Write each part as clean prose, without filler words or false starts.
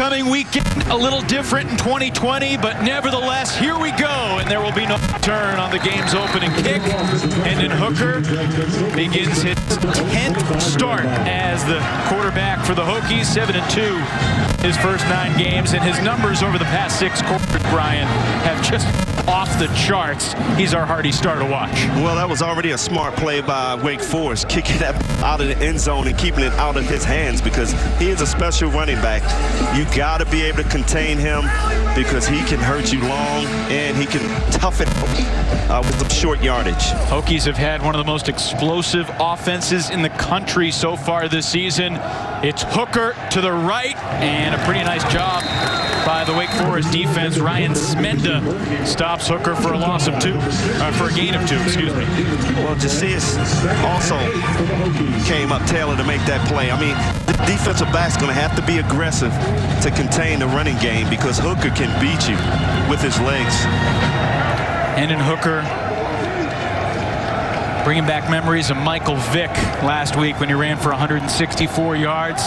Homecoming weekend, a little different in 2020, but nevertheless, here we go, and there will be no turn on the game's opening kick. Hendon Hooker begins his 10th start as the quarterback for the Hokies, 7-2 his first 9 games, and his numbers over the past 6 quarters, Brian, have just off the charts. He's our hearty star to watch. Well, that was already a smart play by Wake Forest, kicking that out of the end zone and keeping it out of his hands, because he is a special running back. You got to be able to contain him because he can hurt you long and he can tough it with some short yardage. Hokies have had one of the most explosive offenses in the country so far this season. It's Hooker to the right, and a pretty nice job by the Wake Forest defense. Ryan Smenda stops Hooker for a loss of 2, for a gain of 2, excuse me. Well, Jasius also came up Taylor to make that play. I mean, the defensive back's going to have to be aggressive to contain the running game because Hooker can beat you with his legs. Hendon Hooker bringing back memories of Michael Vick last week when he ran for 164 yards.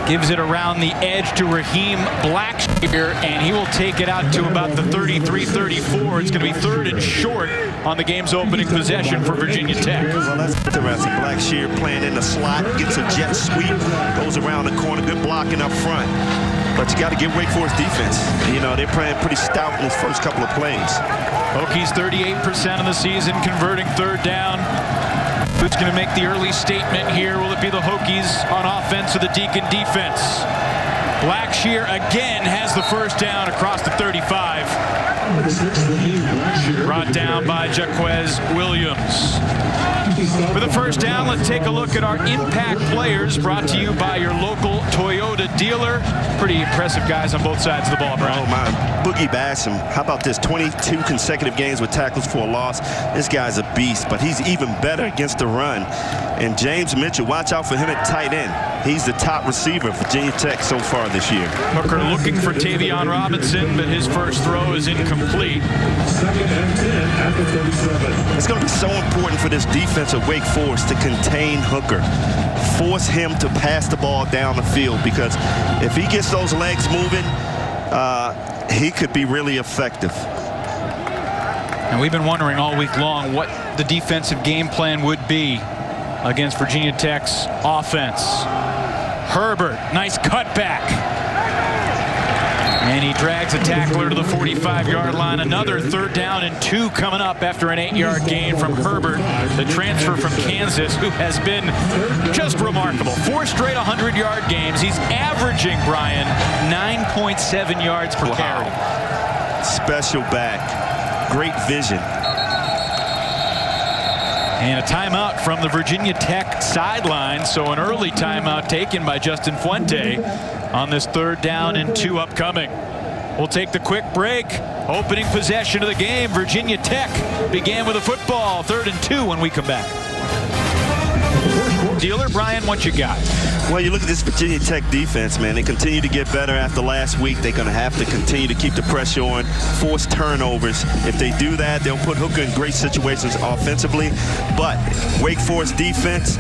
Gives it around the edge to Raheem Blackshear, and he will take it out to about the 33-34. It's going to be 3rd and short on the game's opening possession for Virginia Tech. Well, that's interesting. Blackshear playing in the slot, gets a jet sweep, goes around the corner, good blocking up front. But you got to give Wake Forest defense. You know, they're playing pretty stout in this first couple of plays. Hokies 38% of the season converting 3rd down. Who's going to make the early statement here? Will it be the Hokies on offense or the Deacon defense? Blackshear again has the first down across the 35. Brought down by Jaquez Williams. For the first down, let's take a look at our impact players, brought to you by your local Toyota dealer. Pretty impressive guys on both sides of the ball, Brian. Oh, my. Boogie Basham, how about this? 22 consecutive games with tackles for a loss. This guy's a beast, but he's even better against the run. And James Mitchell, watch out for him at tight end. He's the top receiver for Virginia Tech so far this year. Hooker looking for Tavion Robinson, but his first throw is incomplete. It's going to be so important for this defense of Wake Forest to contain Hooker. Force him to pass the ball down the field, because if he gets those legs moving, he could be really effective. And we've been wondering all week long what the defensive game plan would be against Virginia Tech's offense. Herbert, nice cutback. And he drags a tackler to the 45-yard line. Another 3rd down and 2 coming up after an 8-yard gain from Herbert, the transfer from Kansas, who has been just remarkable. 4 straight 100-yard games. He's averaging, Brian, 9.7 yards per carry. Special back. Great vision. And a timeout from the Virginia Tech sideline. So an early timeout taken by Justin Fuente on this 3rd down and 2 upcoming. We'll take the quick break. Opening possession of the game. Virginia Tech began with a football. 3rd and 2 when we come back. Dealer, Brian, what you got? Well, you look at this Virginia Tech defense, man. They continue to get better after last week. They're going to have to continue to keep the pressure on, force turnovers. If they do that, they'll put Hooker in great situations offensively. But Wake Forest defense,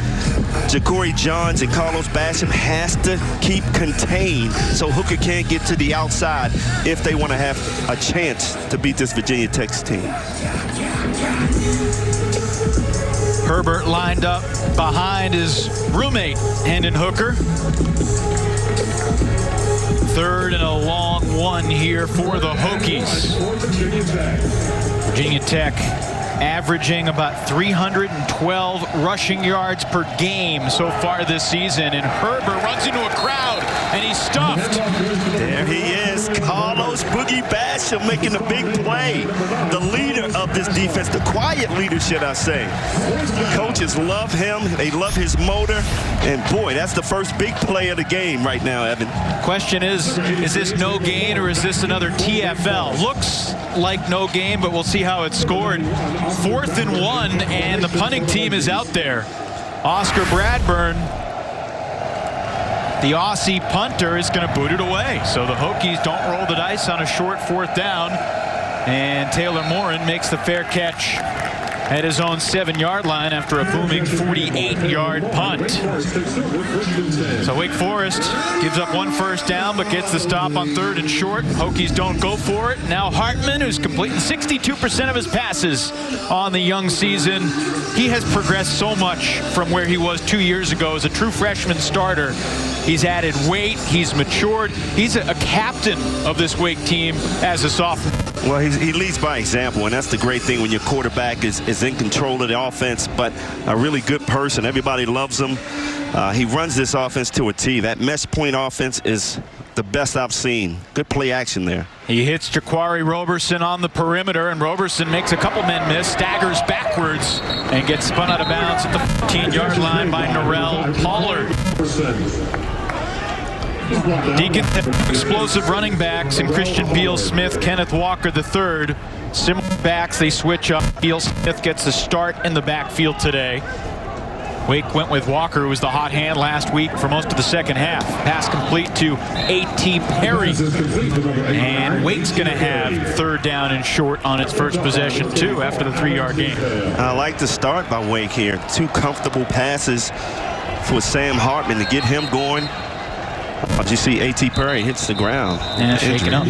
Ja'Cory Johns and Carlos Basham has to keep contained so Hooker can't get to the outside if they want to have a chance to beat this Virginia Tech team. Herbert lined up behind his roommate, Hendon Hooker. 3rd and a long 1 here for the Hokies. Virginia Tech averaging about 312 rushing yards per game so far this season. And Herbert runs into a crowd, and he's stuffed. There he is, Carlos Boogie Basham making a big play. The leader of this defense, the quiet leader, should I say. The coaches love him. They love his motor. And, boy, that's the first big play of the game right now, Evan. Question is this no gain or is this another TFL? Looks like no gain, but we'll see how it's scored. 4th and 1, and the punting team is out there. Oscar Bradburn, the Aussie punter, is going to boot it away. So the Hokies don't roll the dice on a short 4th down. And Taylor Morin makes the fair catch at his own 7-yard line after a booming 48-yard punt. So Wake Forest gives up 1 first down but gets the stop on 3rd and short. Hokies don't go for it. Now Hartman, who's completing 62% of his passes on the young season. He has progressed so much from where he was 2 years ago as a true freshman starter. He's added weight. He's matured. He's a captain of this Wake team as a sophomore. Well, he leads by example, and that's the great thing when your quarterback is in control of the offense, but a really good person. Everybody loves him. He runs this offense to a T. That mesh point offense is the best I've seen. Good play action there. He hits Jaquari Roberson on the perimeter, and Roberson makes a couple men miss, staggers backwards, and gets spun out of bounds at the 15-yard line by Norrell Pollard. Decons have explosive running backs in Christian Beal-Smith, Kenneth Walker III. Similar backs, they switch up. Beal-Smith gets the start in the backfield today. Wake went with Walker, who was the hot hand last week for most of the second half. Pass complete to A.T. Perry. And Wake's going to have 3rd down and short on its first possession, too, after the 3-yard gain. I like the start by Wake here. 2 comfortable passes for Sam Hartman to get him going. Did you see A.T. Perry hits the ground? Yeah, shaking up.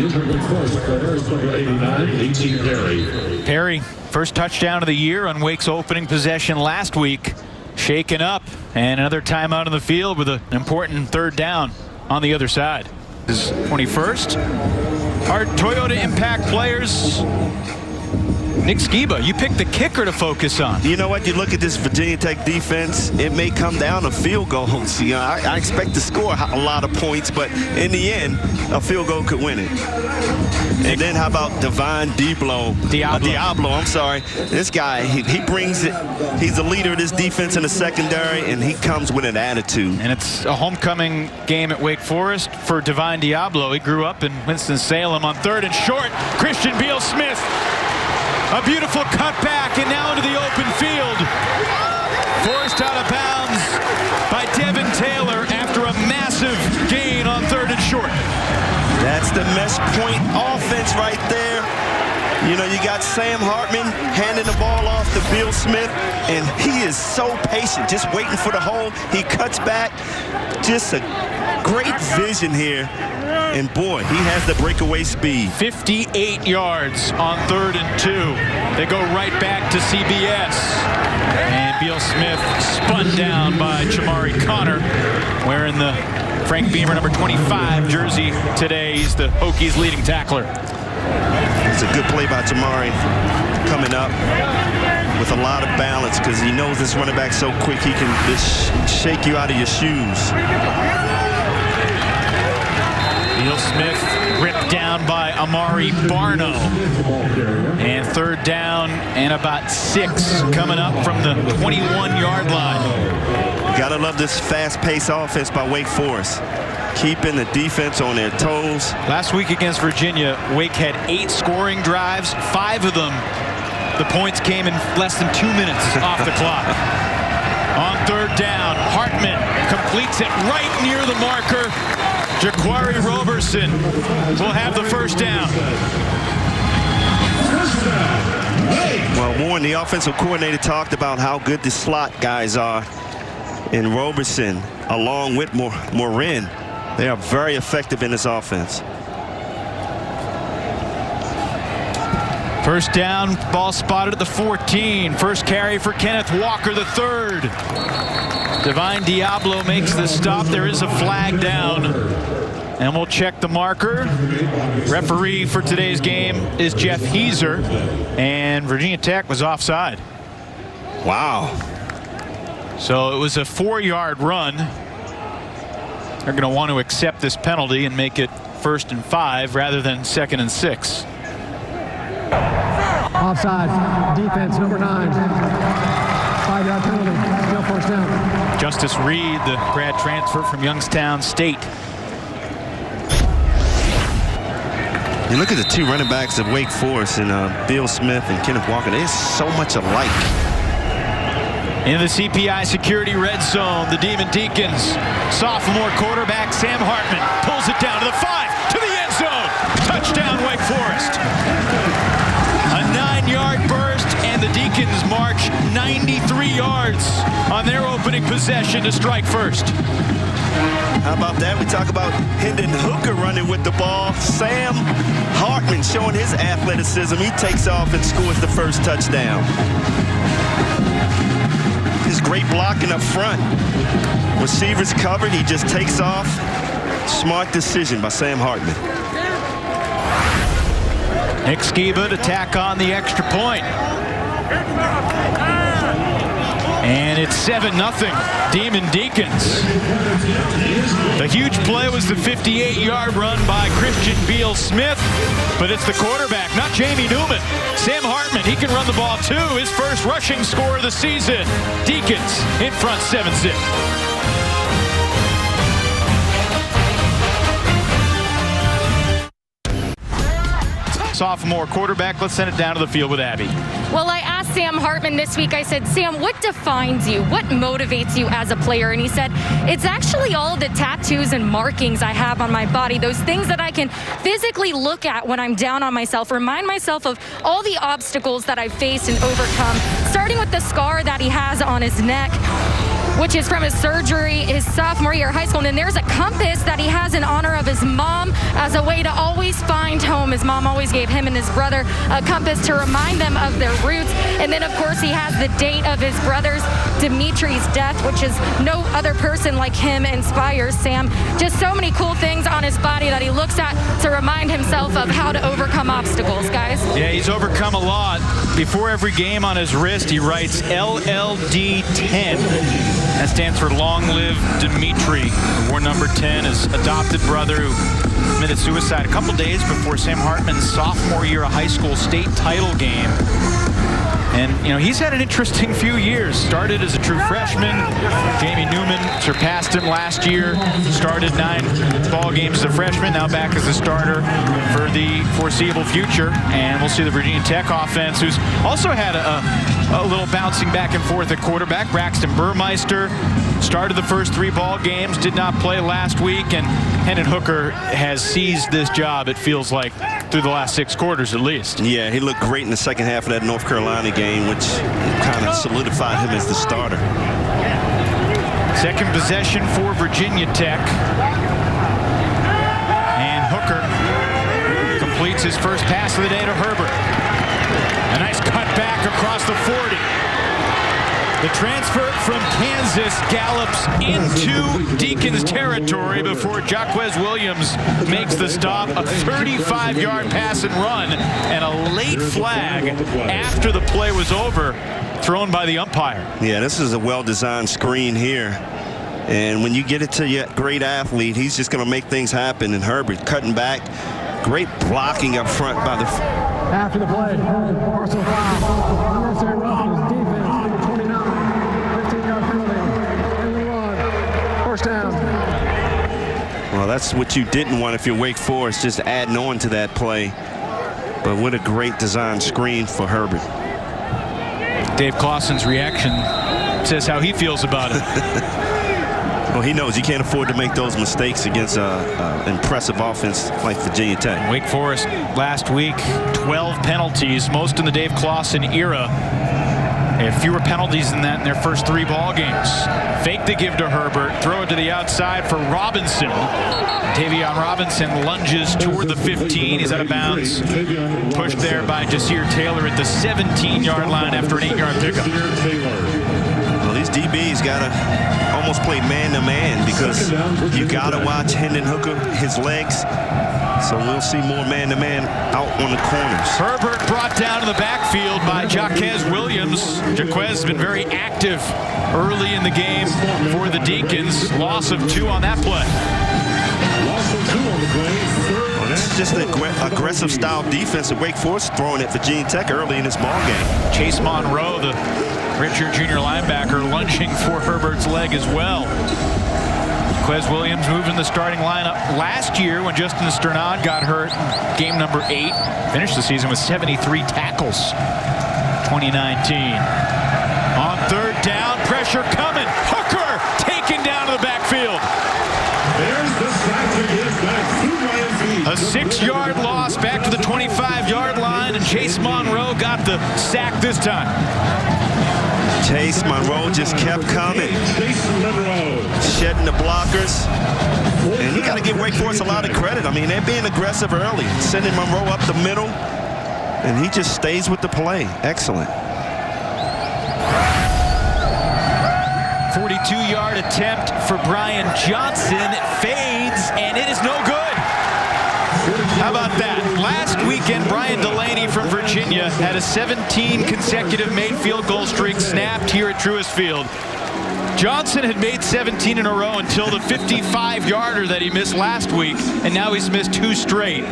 Perry, first touchdown of the year on Wake's opening possession last week. Shaken up, and another timeout on the field with an important 3rd down on the other side. His 21st. Our Toyota Impact players. Nick Skiba, you picked the kicker to focus on. You know what? You look at this Virginia Tech defense, it may come down to field goals. You know, I expect to score a lot of points, but in the end, a field goal could win it. And then how about Diablo, I'm sorry. This guy, he brings it. He's the leader of this defense in the secondary, and he comes with an attitude. And it's a homecoming game at Wake Forest for Divine Diablo. He grew up in Winston-Salem on 3rd and short. Christian Beal-Smith. A beautiful cutback, and now into the open field. Forced out of bounds by Devin Taylor after a massive gain on 3rd and short. That's the mesh point offense right there. You know, you got Sam Hartman handing the ball off to Beal-Smith, and he is so patient, just waiting for the hole. He cuts back. Just a great vision here. And boy, he has the breakaway speed. 58 yards on 3rd and 2. They go right back to CBS. And Beal-Smith spun down by Chamari Connor, wearing the Frank Beamer number 25 jersey today. He's the Hokies' leading tackler. It's a good play by Chamari, coming up with a lot of balance, because he knows this running back so quick he can just shake you out of your shoes. Beal-Smith ripped down by Amari Barno. And 3rd down and about 6 coming up from the 21-yard line. Gotta love this fast-paced offense by Wake Forest, keeping the defense on their toes. Last week against Virginia, Wake had 8 scoring drives. 5 of them, the points came in less than 2 minutes off the clock. On 3rd down, Hartman completes it right near the marker. Jaquari Roberson will have the 1st down. Well, Warren, the offensive coordinator, talked about how good the slot guys are. And Roberson, along with Morin, they are very effective in this offense. 1st down, ball spotted at the 14. First carry for Kenneth Walker III. Divine Diablo makes the stop. There is a flag down. And we'll check the marker. Referee for today's game is Jeff Heiser. And Virginia Tech was offside. Wow. So it was a 4-yard run. They're going to want to accept this penalty and make it 1st and 5 rather than 2nd and 6. Offside. Defense number 9. 5-yard penalty. No 1st down. Justice Reed, the grad transfer from Youngstown State. You look at the 2 running backs of Wake Forest, and Beal-Smith and Kenneth Walker. They're so much alike. In the CPI Security red zone, the Demon Deacons. Sophomore quarterback Sam Hartman pulls it down to the 5, to the end zone. Touchdown, Wake Forest. A 9-yard burst, and the Deacons march yards on their opening possession to strike first. How about that? We talk about Hendon Hooker running with the ball. Sam Hartman showing his athleticism. He takes off and scores the first touchdown. His great blocking up front. Receivers covered. He just takes off. Smart decision by Sam Hartman. Nick Skiba to tack on the extra point. And it's 7-0, Demon Decons. The huge play was the 58-yard run by Christian Beal-Smith, but it's the quarterback, not Jamie Newman. Sam Hartman, he can run the ball too. His first rushing score of the season. Decons in front 7-6. Sophomore quarterback. Let's send it down to the field with Abby. Well, I asked Sam Hartman this week, I said, Sam, what defines you? What motivates you as a player? And he said, it's actually all the tattoos and markings I have on my body, those things that I can physically look at when I'm down on myself, remind myself of all the obstacles that I've faced and overcome, starting with the scar that he has on his neck, which is from his surgery his sophomore year of high school. And then there's a compass that he has in honor of his mom as a way to always find home. His mom always gave him and his brother a compass to remind them of their roots. And then, of course, he has the date of his brother's, Dimitri's, death, which is no other person like him inspires Sam. Just so many cool things on his body that he looks at to remind himself of how to overcome obstacles, guys. Yeah, he's overcome a lot. Before every game on his wrist, he writes LLD 10. That stands for Long Live Dimitri. War number 10, his adopted brother who committed suicide a couple days before Sam Hartman's sophomore year of high school state title game. And, you know, he's had an interesting few years. Started as a true freshman. Jamie Newman surpassed him last year. Started 9 ball games as a freshman. Now back as a starter for the foreseeable future. And we'll see the Virginia Tech offense, who's also had a little bouncing back and forth at quarterback. Braxton Burmeister started the first 3 ball games, did not play last week, and Hendon Hooker has seized this job, it feels like, through the last 6 quarters at least. Yeah, he looked great in the second half of that North Carolina game, which kind of solidified him as the starter. Second possession for Virginia Tech. And Hooker completes his first pass of the day to Herbert. A nice cut back across the 40. The transfer from Kansas gallops into Decons territory before Jaquez Williams makes the stop. A 35-yard pass and run, and a late flag after the play was over, thrown by the umpire. Yeah, this is a well-designed screen here. And when you get it to your great athlete, he's just going to make things happen. And Herbert cutting back. Great blocking up front by the... After the play, personal foul, unnecessary roughness, defense, number 29, 15-yard penalty, and we run. First down. Well, that's what you didn't want if you're Wake Forest, just adding on to that play. But what a great design screen for Herbert. Dave Clawson's reaction says how he feels about it. Well, he knows he can't afford to make those mistakes against an impressive offense like Virginia Tech. Wake Forest last week, 12 penalties, most in the Dave Clawson era. They have fewer penalties than that in their first 3 ball games. Fake the give to Herbert, throw it to the outside for Robinson. Tavion Robinson lunges toward the 15. He's out of bounds. Pushed there by Jasir Taylor at the 17-yard line after an 8-yard pickup. Well, these DBs got to almost play man-to-man because you got to watch Hendon Hooker, his legs. So we'll see more man-to-man out on the corners. Herbert brought down to the backfield by Jaquez Williams. Jaquez has been very active early in the game for the Decons. Loss of 2 on that play. Well, this is just an aggressive style defense that Wake Forest throwing at Virginia Tech early in this ball game. Chase Monroe, the redshirt junior linebacker, lunging for Herbert's leg as well. Jaquez Williams moved in the starting lineup last year when Justin Sternad got hurt in game number 8. Finished the season with 73 tackles. 2019. On 3rd down, pressure coming. Hooker taken down to the backfield. There's the sack to get back through Miami. A 6-yard loss back to the 25-yard line, and Chase Monroe got the sack this time. Chase Monroe just kept coming, shedding the blockers. And you got to give Wake Forest a lot of credit. I mean, they're being aggressive early, sending Monroe up the middle, and he just stays with the play. Excellent. 42-yard attempt for Brian Johnson. It fades, and it is no good. How about that? Last weekend, Brian Delaney from Virginia had a 17 consecutive made field goal streak snapped here at Truist Field. Johnson had made 17 in a row until the 55-yarder that he missed last week, and now he's missed 2 straight.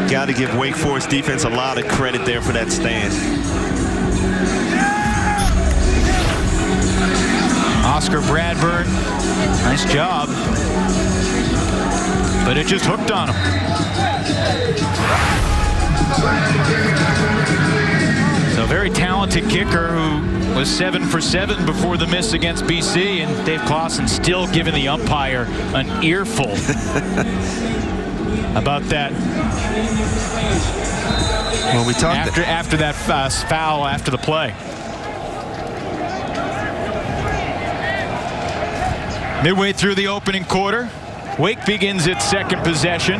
Got to give Wake Forest defense a lot of credit there for that stand. Oscar Bradburn, nice job. But it just hooked on him. So very talented kicker who was 7 for 7 before the miss against BC, and Dave Clausen still giving the umpire an earful about that. Well, we talked after that foul after the play. Midway through the opening quarter, Wake begins its second possession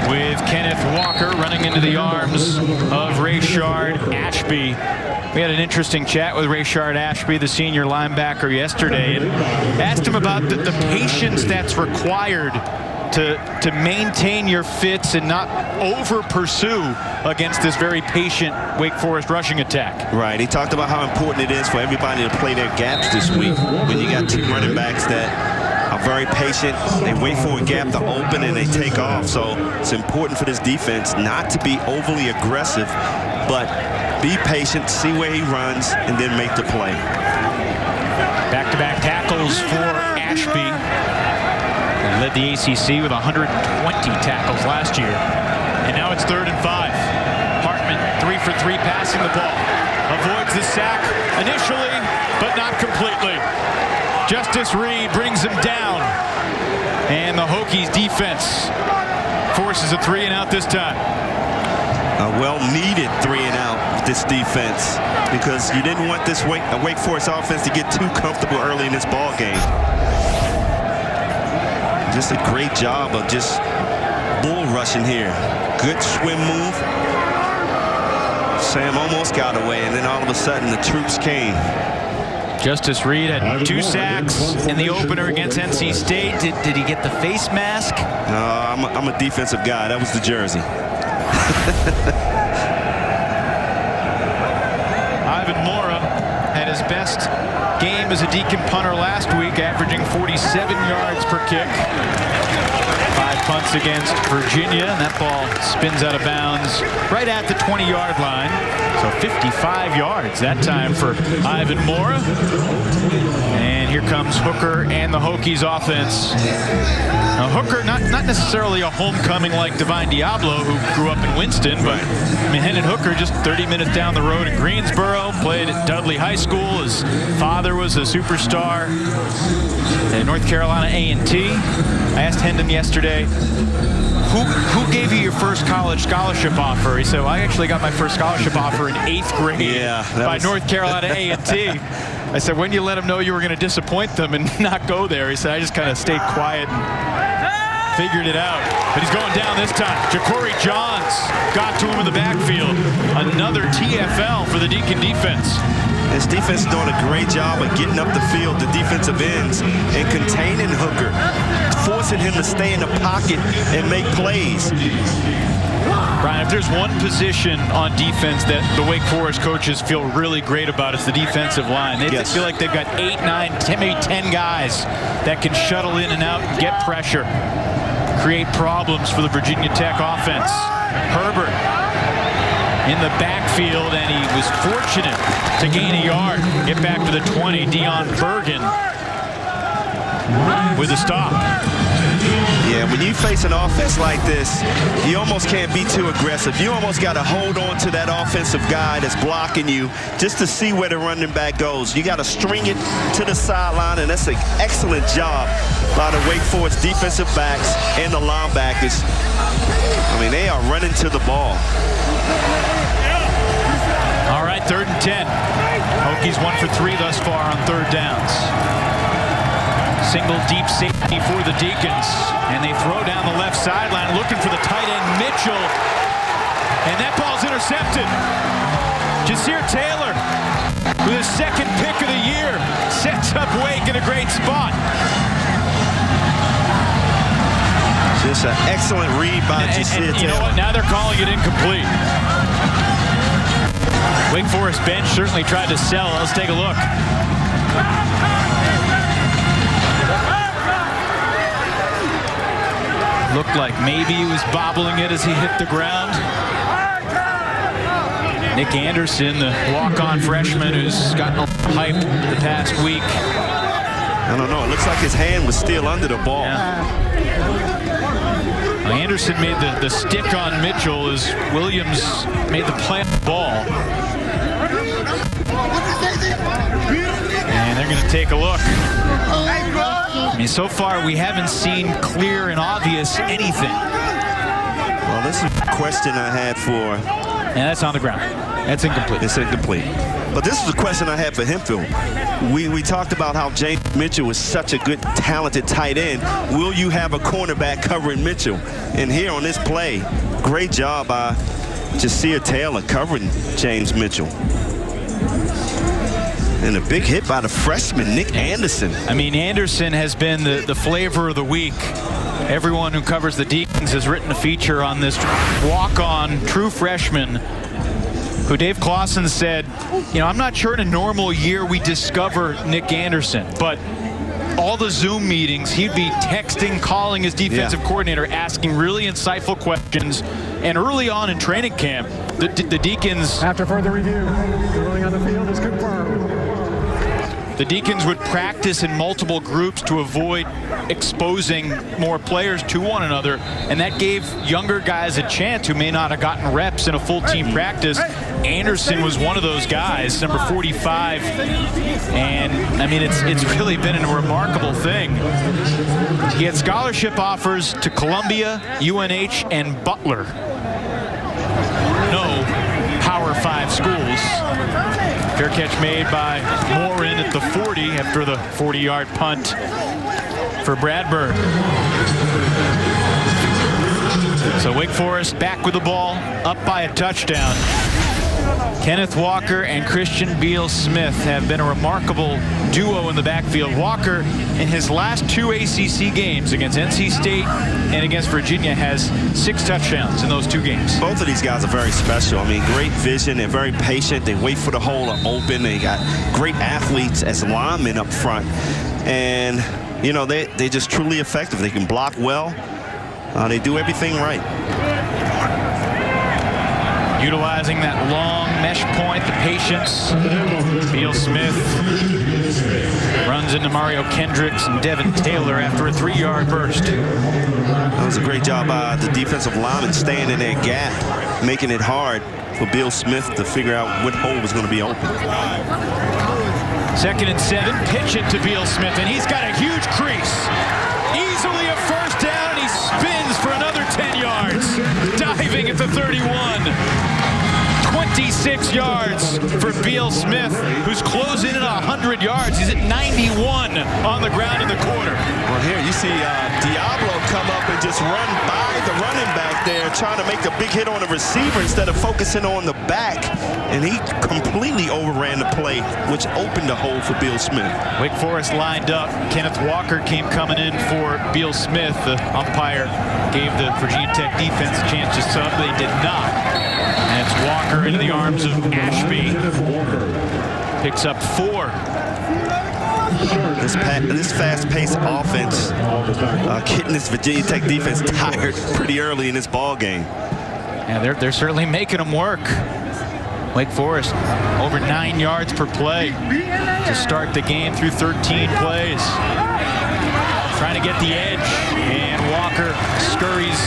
with Kenneth Walker running into the arms of Rayshard Ashby. We had an interesting chat with Rayshard Ashby, the senior linebacker, yesterday, and asked him about the patience that's required to maintain your fits and not over-pursue against this very patient Wake Forest rushing attack. Right. He talked about how important it is for everybody to play their gaps this week. When you got 2 running backs that are very patient, they wait for a gap to open and they take off. So it's important for this defense not to be overly aggressive, but be patient, see where he runs, and then make the play. Back-to-back tackles for Ashby. He led the ACC with 120 tackles last year. And now it's 3rd and 5. Hartman 3 for 3 passing the ball. Avoids the sack initially, but not completely. Justice Reed brings him down. And the Hokies defense forces a 3 and out this time. A well-needed 3 and out with this defense, because you didn't want this Wake Forest offense to get too comfortable early in this ball game. Just a great job of just bull rushing here. Good swim move. Sam almost got away, and then all of a sudden the troops came. Justice Reed had 2 sacks in the opener against NC State. Did he get the face mask? I'm a defensive guy. That was the jersey. Ivan Mora had his best game as a Deacon punter last week, averaging 47 yards per kick. 5 punts against Virginia, and that ball spins out of bounds right at the 20-yard line. So 55 yards that time for Ivan Mora. And here comes Hooker and the Hokies offense. Now Hooker, not necessarily a homecoming like Divine Diablo, who grew up in Winston, but I mean, Hendon Hooker just 30 minutes down the road in Greensboro, played at Dudley High School. His father was a superstar at North Carolina A&T. I asked Hendon yesterday, who gave you your first college scholarship offer? He said, well, I actually got my first scholarship offer in 8th grade by North Carolina A&T. I said, when you let him know you were going to disappoint them and not go there? He said, I just kind of stayed quiet and figured it out. But he's going down this time. Ja'Cory Johns got to him in the backfield. Another TFL for the Deacon defense. This defense is doing a great job of getting up the field, the defensive ends, and containing Hooker, forcing him to stay in the pocket and make plays. Brian, if there's one position on defense that the Wake Forest coaches feel really great about, it's the defensive line. They feel like they've got 8, 9, 10, maybe 10 guys that can shuttle in and out and get pressure, create problems for the Virginia Tech offense. Herbert in the backfield, and he was fortunate to gain a yard, get back to the 20. Dion Bergen with a stop. Yeah, when you face an offense like this, you almost can't be too aggressive. You almost got to hold on to that offensive guy that's blocking you just to see where the running back goes. You got to string it to the sideline, and that's an excellent job by the Wake Forest defensive backs and the linebackers. I mean, they are running to the ball. All right. right, 3rd and 10. Hokies 1 for 3 thus far on 3rd downs. Single deep safety for the Decons. And they throw down the left sideline looking for the tight end Mitchell. And that ball's intercepted. Jasir Taylor, with his 2nd pick of the year, sets up Wake in a great spot. Just an excellent read by Jasir Taylor. You know what? Now they're calling it incomplete. Wake Forest bench certainly tried to sell. Let's take a look. Looked like maybe he was bobbling it as he hit the ground. Nick Andersen, the walk-on freshman who's gotten a hype the past week. I don't know. It looks like his hand was still under the ball. Yeah. Well, Andersen made the stick on Mitchell as Williams made the play on the ball. And they're going to take a look. I mean, so far we haven't seen clear and obvious anything. Well, this is a question I had for... And that's on the ground. That's incomplete. It's incomplete. But this is a question I had for Hemphill. We talked about how James Mitchell is such a good, talented tight end. Will you have a cornerback covering Mitchell? And here on this play, great job by Jasir Taylor covering James Mitchell. And a big hit by the freshman, Nick Andersen. I mean, Andersen has been the flavor of the week. Everyone who covers the Decons has written a feature on this walk-on true freshman who Dave Clausen said, you know, I'm not sure in a normal year we discover Nick Andersen, but all the Zoom meetings, he'd be texting, calling his defensive coordinator, asking really insightful questions. And early on in training camp, the Decons... After further review, the ruling on the field is confirmed. The Decons would practice in multiple groups to avoid exposing more players to one another, and that gave younger guys a chance who may not have gotten reps in a full team practice. Andersen was one of those guys, number 45, and I mean it's really been a remarkable thing. He had scholarship offers to Columbia, UNH, and Butler. No Power 5 schools. Fair catch made by Morin at the 40 after the 40-yard punt for Bradburn. So Wake Forest back with the ball, up by a touchdown. Kenneth Walker and Christian Beal-Smith have been a remarkable duo in the backfield. Walker, in his last 2 ACC games against NC State and against Virginia, has 6 touchdowns in those 2 games. Both of these guys are very special. I mean, great vision. They're very patient. They wait for the hole to open. They got great athletes as linemen up front. And, you know, they're just truly effective. They can block well. They do everything right. Utilizing that long mesh point, the patience. Beal-Smith runs into Mario Kendricks and Devin Taylor after a 3-yard burst. That was a great job by the defensive lineman staying in that gap, making it hard for Beal-Smith to figure out what hole was going to be open. 2nd and 7, pitch it to Beal-Smith, and he's got a huge crease. Easily a first down, and he spins for another 10 yards. Diving at the 31. 26 yards for Beal-Smith, who's closing in at 100 yards. He's at 91 on the ground in the quarter. Well, here you see Diablo come up and just run by the running back there, trying to make the big hit on the receiver instead of focusing on the back. And he completely overran the play, which opened the hole for Beal-Smith. Wake Forest lined up. Kenneth Walker came coming in for Beal-Smith. The umpire gave the Virginia Tech defense a chance to sub. They did not. And it's Walker into the arms of Ashby. Picks up 4. This fast-paced offense getting this Virginia Tech defense tired pretty early in this ball game. Yeah, they're certainly making them work. Wake Forest over 9 yards per play to start the game through 13 plays. Trying to get the edge, and Walker scurries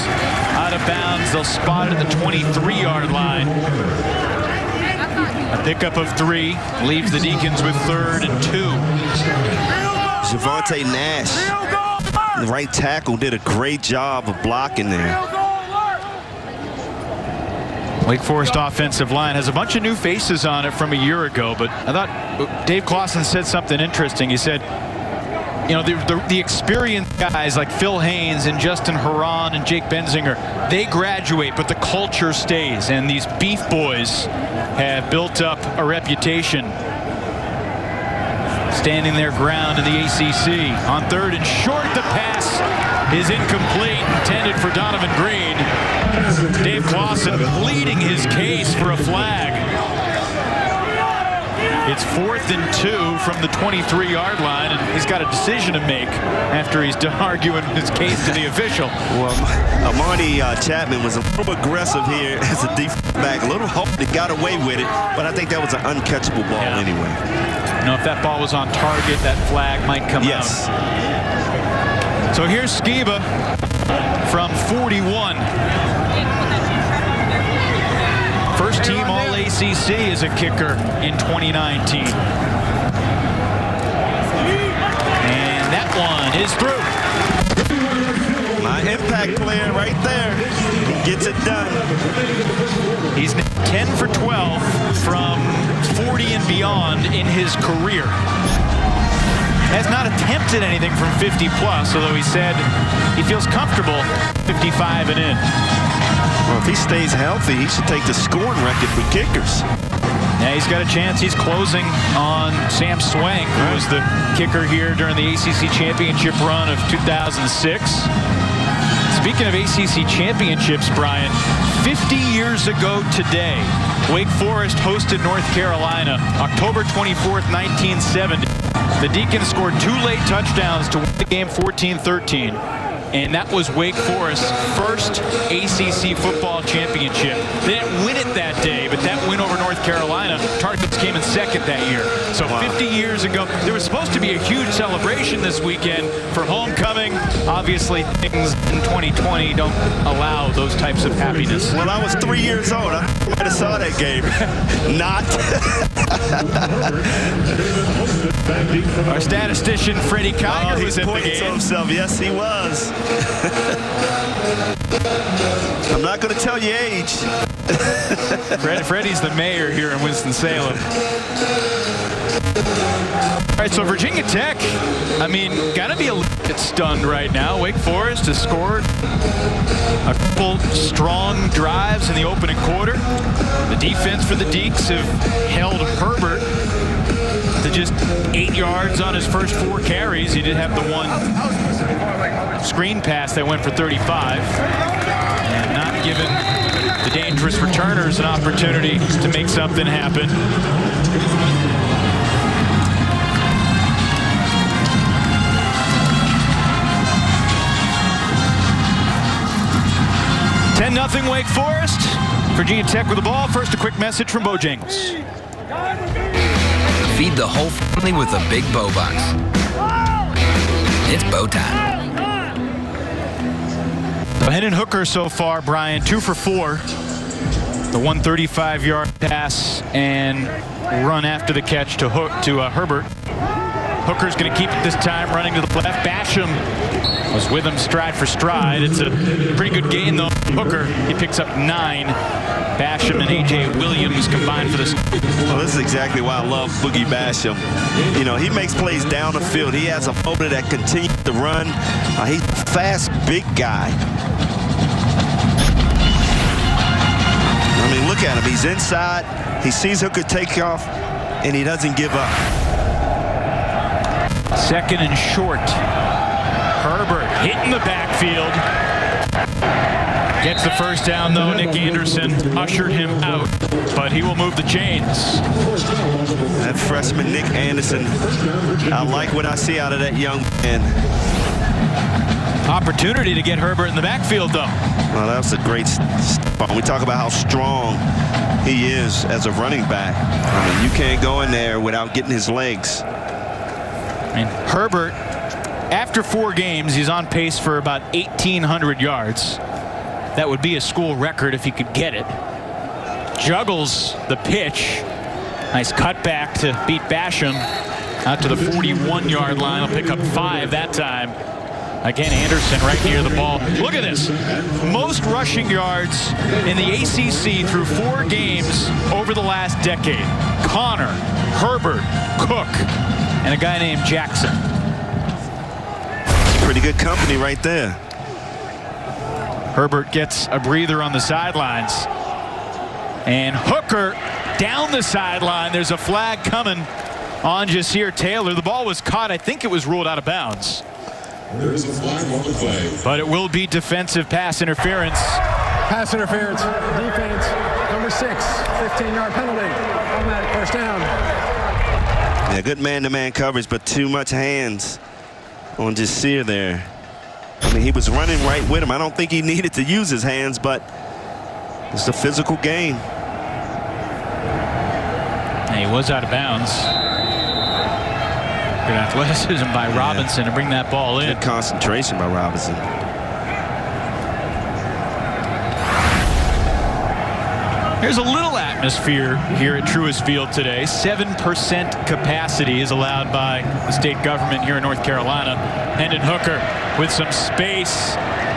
out of bounds. They'll spot it at the 23-yard line. A pickup of 3 leaves the Decons with 3rd and 2. Javonte Nash, the right tackle, did a great job of blocking there. Wake Forest offensive line has a bunch of new faces on it from a year ago, but I thought Dave Clawson said something interesting. He said, you know, the experienced guys like Phil Haynes and Justin Haran and Jake Benzinger, they graduate, but the culture stays. And these beef boys have built up a reputation, standing their ground in the ACC. On 3rd and short, the pass is incomplete, intended for Donovan Green. Dave Clawson pleading his case for a flag. It's 4th and 2 from the 23-yard line, and he's got a decision to make after he's done arguing his case to the official. Well, Amani Chapman was a little aggressive here as a defensive back. A little hope that got away with it, but I think that was an uncatchable ball anyway. You know, if that ball was on target, that flag might come out. So here's Skiba from 41. First team All-ACC as a kicker in 2019. And that one is through. My impact player right there. He gets it done. He's 10 for 12 from 40 and beyond in his career. Has not attempted anything from 50 plus, although he said he feels comfortable 55 and in. Well, if he stays healthy, he should take the scoring record for kickers. Yeah, he's got a chance. He's closing on Sam Swank, who was the kicker here during the ACC championship run of 2006. Speaking of ACC championships, Brian, 50 years ago today, Wake Forest hosted North Carolina, October 24th, 1970. The Decons scored 2 late touchdowns to win the game 14-13. And that was Wake Forest's first ACC football championship. They didn't win it that day, but that win over North Carolina, Targets came in 2nd that year. So 50 years ago, there was supposed to be a huge celebration this weekend for homecoming. Obviously, things in 2020 don't allow those types of happiness. Well, I was 3 years old. I might have saw that game. Not. Our statistician, Freddie Kiger, was at the To game. himself. Yes, he was. I'm not going to tell you age. Freddie's the mayor here in Winston-Salem. All right, so Virginia Tech, I mean, got to be a little bit stunned right now. Wake Forest has scored a couple strong drives in the opening quarter. The defense for the Deeks have held Herbert to just 8 yards on his first 4 carries. He did have the one screen pass that went for 35. And not given the dangerous returners an opportunity to make something happen. Nothing Wake Forest. Virginia Tech with the ball. First, a quick message from Bojangles. Feed the whole family with a big bow box. It's bow time. Hendon Hooker so far, Brian, 2 for 4. The 135-yard pass and run after the catch to Herbert. Hooker's going to keep it this time, running to the left. Basham was with him stride for stride. It's a pretty good gain, though. Hooker, he picks up 9. Basham and A.J. Williams combined for this. Well, this is exactly why I love Boogie Basham. You know, he makes plays down the field. He has a motor that continues to run. He's a fast, big guy. I mean, look at him. He's inside. He sees Hooker take off, and he doesn't give up. 2nd and short. Herbert hitting the backfield. Gets the first down, though. Nick Andersen ushered him out, but he will move the chains. That freshman Nick Andersen, I like what I see out of that young man. Opportunity to get Herbert in the backfield, though. Well, that was a great step. We talk about how strong he is as a running back. I mean, you can't go in there without getting his legs. And Herbert, after 4 games, he's on pace for about 1,800 yards. That would be a school record if he could get it. Juggles the pitch. Nice cutback to beat Basham out to the 41-yard line. He'll pick up 5 that time. Again, Andersen right near the ball. Look at this. Most rushing yards in the ACC through 4 games over the last decade. Connor, Herbert, Cook, and a guy named Jackson. Pretty good company right there. Herbert gets a breather on the sidelines. And Hooker down the sideline. There's a flag coming on Jasir Taylor. The ball was caught. I think it was ruled out of bounds. There is a flag on the play. But it will be defensive pass interference. Pass interference. Defense. Number 6. 15-yard penalty. Automatic first down. Yeah, good man-to-man coverage, but too much hands on Jasir there. I mean, he was running right with him. I don't think he needed to use his hands, but it's a physical game. And he was out of bounds. Good athleticism by Robinson to bring that ball in. Good concentration by Robinson. There's a little atmosphere here at Truist Field today. 7% capacity is allowed by the state government here in North Carolina. Hendon Hooker with some space.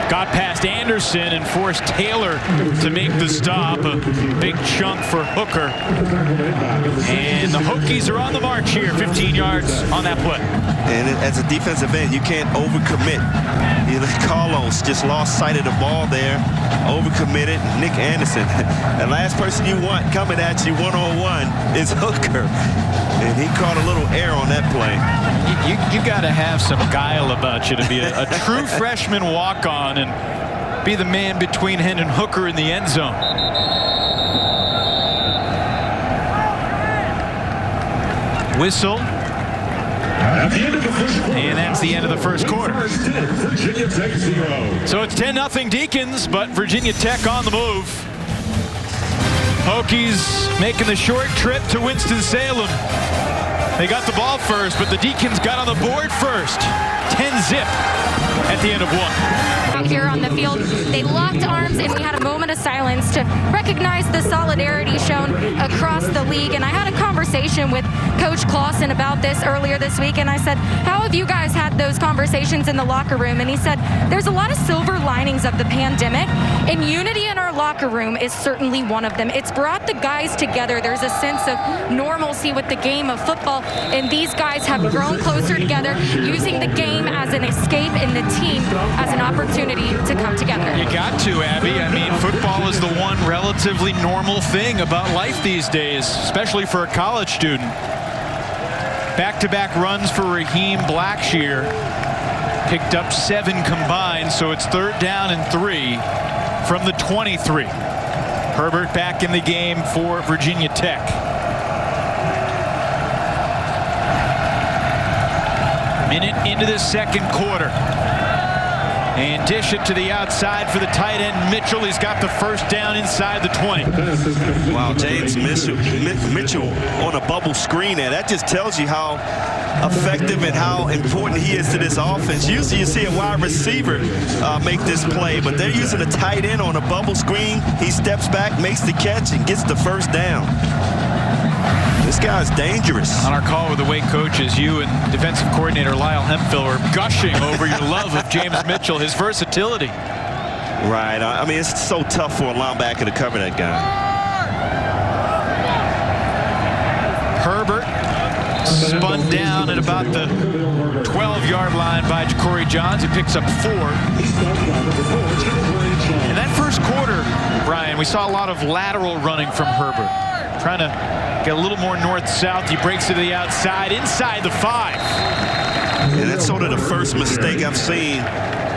Got past Andersen and forced Taylor to make the stop. A big chunk for Hooker. And the Hokies are on the march here. 15 yards on that play. And as a defensive end, you can't overcommit. Carlos just lost sight of the ball there. Overcommitted. Nick Andersen. The last person you want coming at you one-on-one is Hooker. And he caught a little air on that play. You got to have some guile about you to be a true freshman walk-on and be the man between Hendon Hooker in the end zone. Whistle. And that's the end of the first quarter. Virginia Tech 0. So it's 10-0 Deacons, but Virginia Tech on the move. Hokies making the short trip to Winston-Salem. They got the ball first, but the Decons got on the board first. 10-zip at the end of one. Out here on the field, they locked arms and we had a moment of silence to recognize the solidarity shown across the league. And I had a conversation with Coach Clausen about this earlier this week, and I said, how have you guys had those conversations in the locker room? And he said, there's a lot of silver linings of the pandemic, and unity in our locker room is certainly one of them. It's brought the guys together. There's a sense of normalcy with the game of football, and these guys have grown closer together, using the game as an escape and the team as an opportunity to come together. You got to, Abby. I mean, football is the one relatively normal thing about life these days, especially for a college student. Back-to-back runs for Raheem Blackshear. Picked up 7 combined, so it's 3rd down and 3 from the 23. Herbert back in the game for Virginia Tech. Minute into the second quarter. And dish it to the outside for the tight end Mitchell. He's got the first down inside the 20. Wow, James Mitchell on a bubble screen there. That just tells you how effective and how important he is to this offense. Usually you see a wide receiver make this play, but they're using a tight end on a bubble screen. He steps back, makes the catch, and gets the first down. This guy's dangerous. On our call with the Wake coaches, you and defensive coordinator Lyle Hemphill were gushing over your love of James Mitchell, his versatility. Right. I mean, it's so tough for a linebacker to cover that guy. Herbert spun down at about the 12-yard line by Ja'Cory Johns. He picks up 4. In that first quarter, Brian, we saw a lot of lateral running from Herbert. Trying to get a little more north-south. He breaks to the outside, inside the 5. And that's sort of the first mistake I've seen.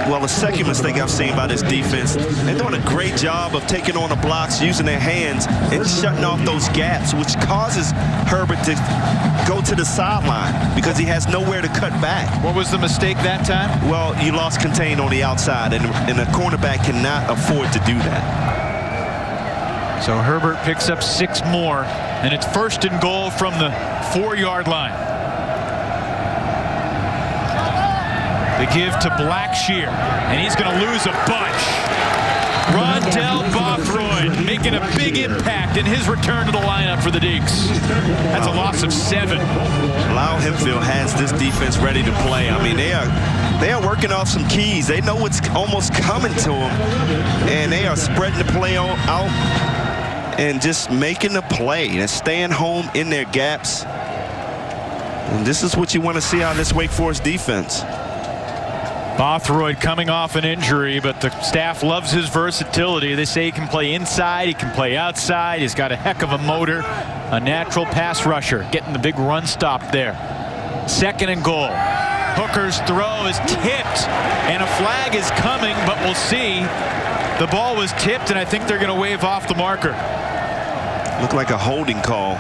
Well, the second mistake I've seen by this defense. They're doing a great job of taking on the blocks, using their hands, and shutting off those gaps, which causes Herbert to go to the sideline because he has nowhere to cut back. What was the mistake that time? Well, you lost contain on the outside, and a cornerback cannot afford to do that. So Herbert picks up 6 more, and it's 1st and goal from the 4-yard line. The give to Blackshear, and he's going to lose a bunch. Rondell Bothroyd making making a big impact in his return to the lineup for the Deeks. That's a loss of 7. Lyle Hempfield has this defense ready to play. I mean, they are working off some keys. They know what's almost coming to them, and they are spreading the play out and just making the play and staying home in their gaps. And this is what you want to see out of this Wake Forest defense. Bothroyd coming off an injury, but the staff loves his versatility. They say he can play inside, he can play outside. He's got a heck of a motor, a natural pass rusher, getting the big run stop there. 2nd and goal. Hooker's throw is tipped, and a flag is coming, but we'll see. The ball was tipped, and I think they're going to wave off the marker. Looked like a holding call.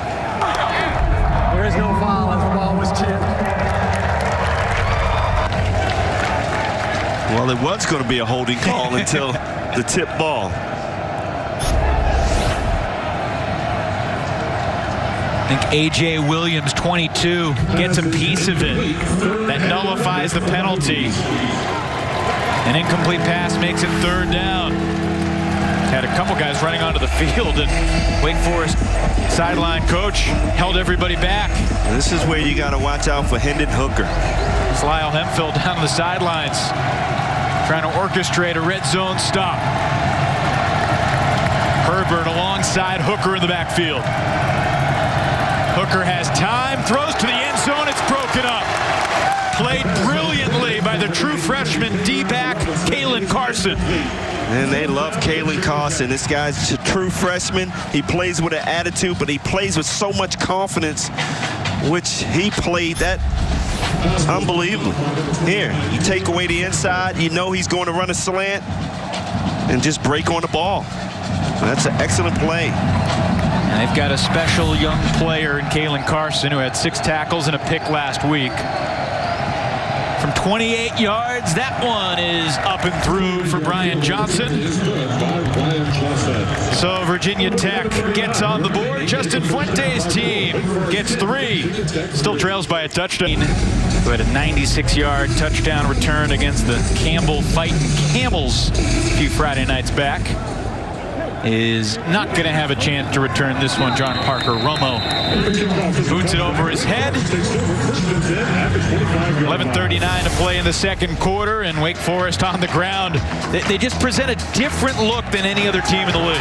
There is no foul as the ball was tipped. Well, it was going to be a holding call until the tip ball. I think A.J. Williams, 22, gets a piece of it. That nullifies the penalty. An incomplete pass makes it 3rd down. Had a couple guys running onto the field, and Wake Forest sideline coach held everybody back. This is where you got to watch out for Hendon Hooker. It's Lyle Hempfield down the sidelines, trying to orchestrate a red zone stop. Herbert alongside Hooker in the backfield. Hooker has time, throws to the end zone, it's broken up. Played brilliantly by the true freshman D-back, Kalen Carson. And they love Kalen Carson. This guy's a true freshman. He plays with an attitude, but he plays with so much confidence, which he played that unbelievable. Here, you take away the inside, you know he's going to run a slant and just break on the ball. That's an excellent play. And they've got a special young player in Kalen Carson, who had 6 tackles and a pick last week. From 28 yards, that one is up and through for Brian Johnson. So Virginia Tech gets on the board. Justin Fuente's team gets 3. Still trails by a touchdown. Who had a 96-yard touchdown return against the Campbell Fighting Camels a few Friday nights back. Is not going to have a chance to return this one. John Parker Romo boots it over his head. 11:39 to play in the 2nd quarter, and Wake Forest on the ground. They just present a different look than any other team in the league.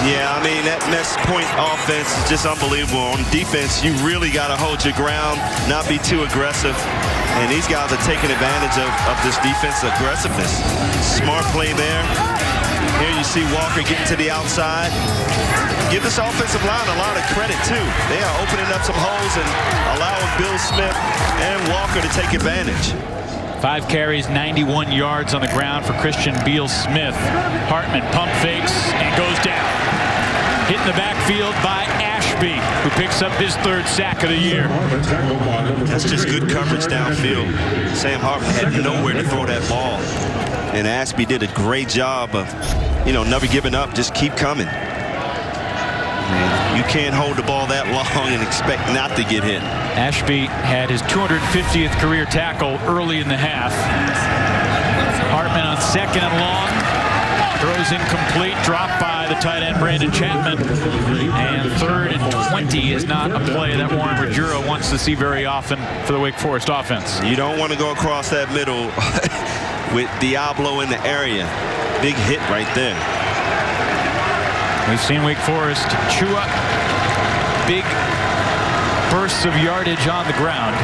Yeah, I mean, that next point offense is just unbelievable. On defense, you really got to hold your ground, not be too aggressive. And these guys are taking advantage of this defense aggressiveness. Smart play there. Here you see Walker getting to the outside. Give this offensive line a lot of credit, too. They are opening up some holes and allowing Beal-Smith and Walker to take advantage. 5 carries, 91 yards on the ground for Christian Beal-Smith. Hartman pump fakes and goes down. Hit in the backfield by Ashby, who picks up his 3rd sack of the year. That's just good coverage downfield. Sam Hartman had nowhere to throw that ball. And Ashby did a great job of, never giving up, just keep coming. And you can't hold the ball that long and expect not to get hit. Ashby had his 250th career tackle early in the half. Hartman on 2nd and long. Throws incomplete, dropped by the tight end Brandon Chapman. And 3rd and 20 is not a play that Warren Ruggiero wants to see very often for the Wake Forest offense. You don't want to go across that middle with Diablo in the area. Big hit right there. We've seen Wake Forest chew up big bursts of yardage on the ground.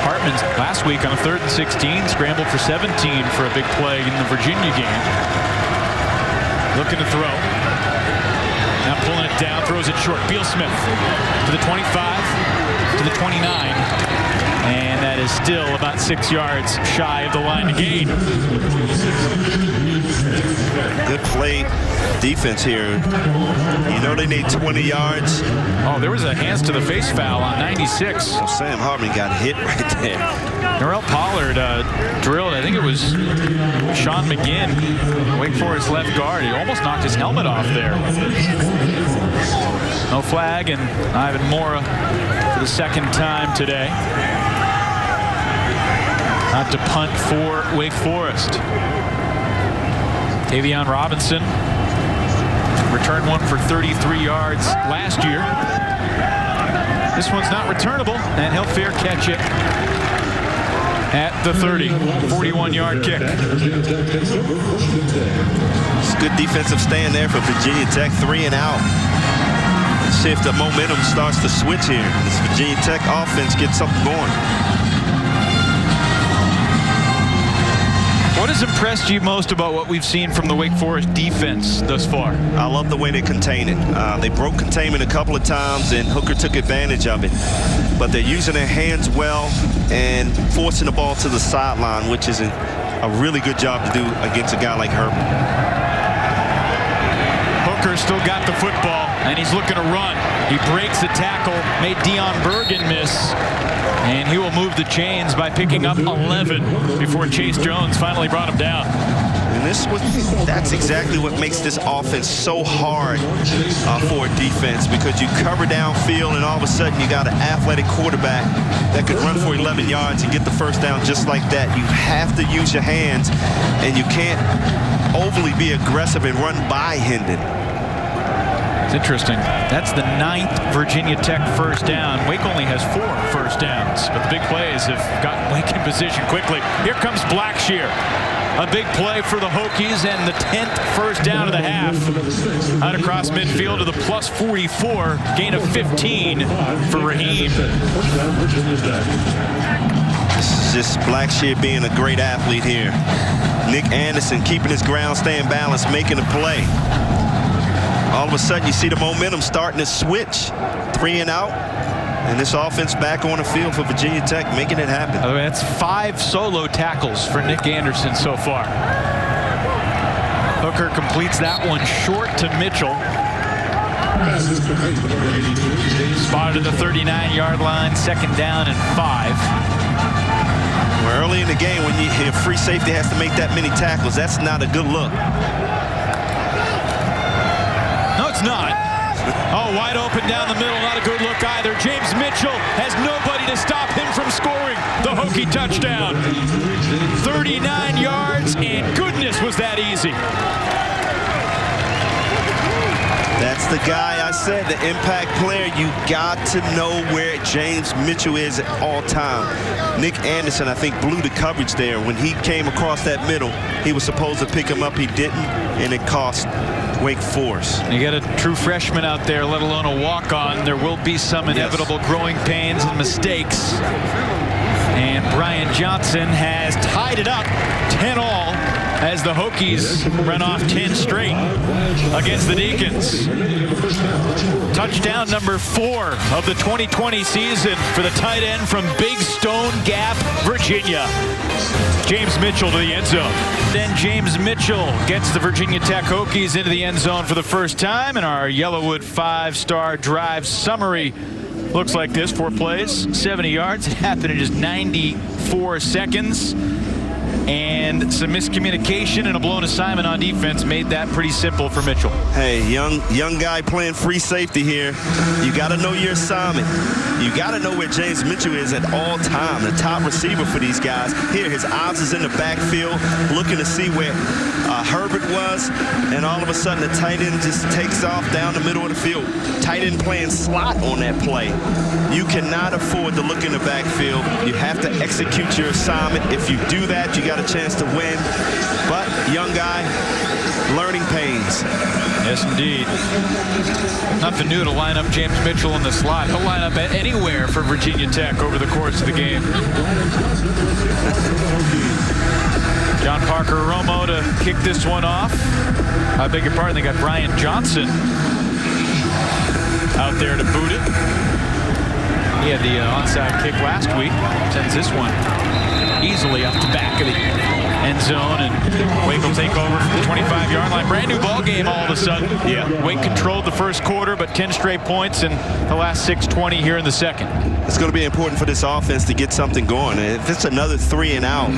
Hartman last week on a 3rd and 16 scrambled for 17 for a big play in the Virginia game. Looking to throw. Now pulling it down, throws it short. Beal-Smith to the 25, to the 29. And that is still about 6 yards shy of the line to gain. Good play defense here. They need 20 yards. Oh, there was a hands to the face foul on 96. Well, Sam Hartman got hit right there. Norrell Pollard drilled, I think it was Sean McGinn, Wake Forest left guard. He almost knocked his helmet off there. No flag, and Ivan Mora for the 2nd time today. Not to punt for Wake Forest. Tavion Robinson Returned one for 33 yards last year. This one's not returnable, and he'll fair catch it at the 30. 41-yard kick. It's a good defensive stand there for Virginia Tech. 3 and out. See if the momentum starts to switch here. This Virginia Tech offense gets something going. What has impressed you most about what we've seen from the Wake Forest defense thus far? I love the way they contain it. They broke containment a couple of times, and Hooker took advantage of it. But they're using their hands well and forcing the ball to the sideline, which is a really good job to do against a guy like Hartman. Hooker still got the football, and he's looking to run. He breaks the tackle, made Dion Bergen miss, and he will move the chains by picking up 11 before Chase Jones finally brought him down. And that's exactly what makes this offense so hard for a defense, because you cover downfield and all of a sudden you got an athletic quarterback that could run for 11 yards and get the first down just like that. You have to use your hands, and you can't overly be aggressive and run by Hendon. It's interesting. That's the 9th Virginia Tech first down. Wake only has 4 first downs, but the big plays have gotten Wake in position quickly. Here comes Blackshear. A big play for the Hokies, and the 10th first down of the half. Out across midfield to the plus 44. Gain of 15 for Raheem. This is just Blackshear being a great athlete here. Nick Andersen keeping his ground, staying balanced, making a play. All of a sudden, you see the momentum starting to switch. 3 and out. And this offense back on the field for Virginia Tech, making it happen. By the way, that's 5 solo tackles for Nick Andersen so far. Hooker completes that one short to Mitchell. Spotted at the 39-yard line, 2nd down and 5. Well, early in the game, when you hear free safety has to make that many tackles, that's not a good look. No, it's not. Oh, wide open down the middle. Not a good look either. James Mitchell has nobody to stop him from scoring the Hokie touchdown. 39 yards, and goodness, was that easy. That's the guy I said, the impact player. You got to know where James Mitchell is at all time. Nick Andersen, I think, blew the coverage there. When he came across that middle, he was supposed to pick him up. He didn't, and it cost Wake Forest. You got a true freshman out there, let alone a walk-on. There will be some inevitable growing pains and mistakes. And Brian Johnson has tied it up 10-all as the Hokies run off 10 straight against the Decons. Touchdown number 4 of the 2020 season for the tight end from Big Stone Gap, Virginia. James Mitchell to the end zone. Then James Mitchell gets the Virginia Tech Hokies into the end zone for the first time, and our Yellowwood 5-star drive summary looks like this. 4 plays, 70 yards. It happened in just 94 seconds. And some miscommunication and a blown assignment on defense made that pretty simple for Mitchell. Hey, young guy playing free safety here. You got to know your assignment. You got to know where James Mitchell is at all time, the top receiver for these guys. Here, his eyes is in the backfield, looking to see where Herbert was, and all of a sudden the tight end just takes off down the middle of the field. Tight end playing slot on that play. You cannot afford to look in the backfield. You have to execute your assignment. If you do that, you got a chance to win. But young guy, learning pains. Yes, indeed. Nothing new to line up James Mitchell in the slot. He'll line up anywhere for Virginia Tech over the course of the game. John Parker Romo to kick this one off. I beg your pardon, they got Brian Johnson out there to boot it. He had the onside kick last week. Sends this one easily up the back of the end zone, and Wake will take over from the 25-yard line. Brand new ball game all of a sudden. Yeah. Wake controlled the first quarter, but 10 straight points in the last 6:20 here in the second. It's going to be important for this offense to get something going. If it's another 3 and out,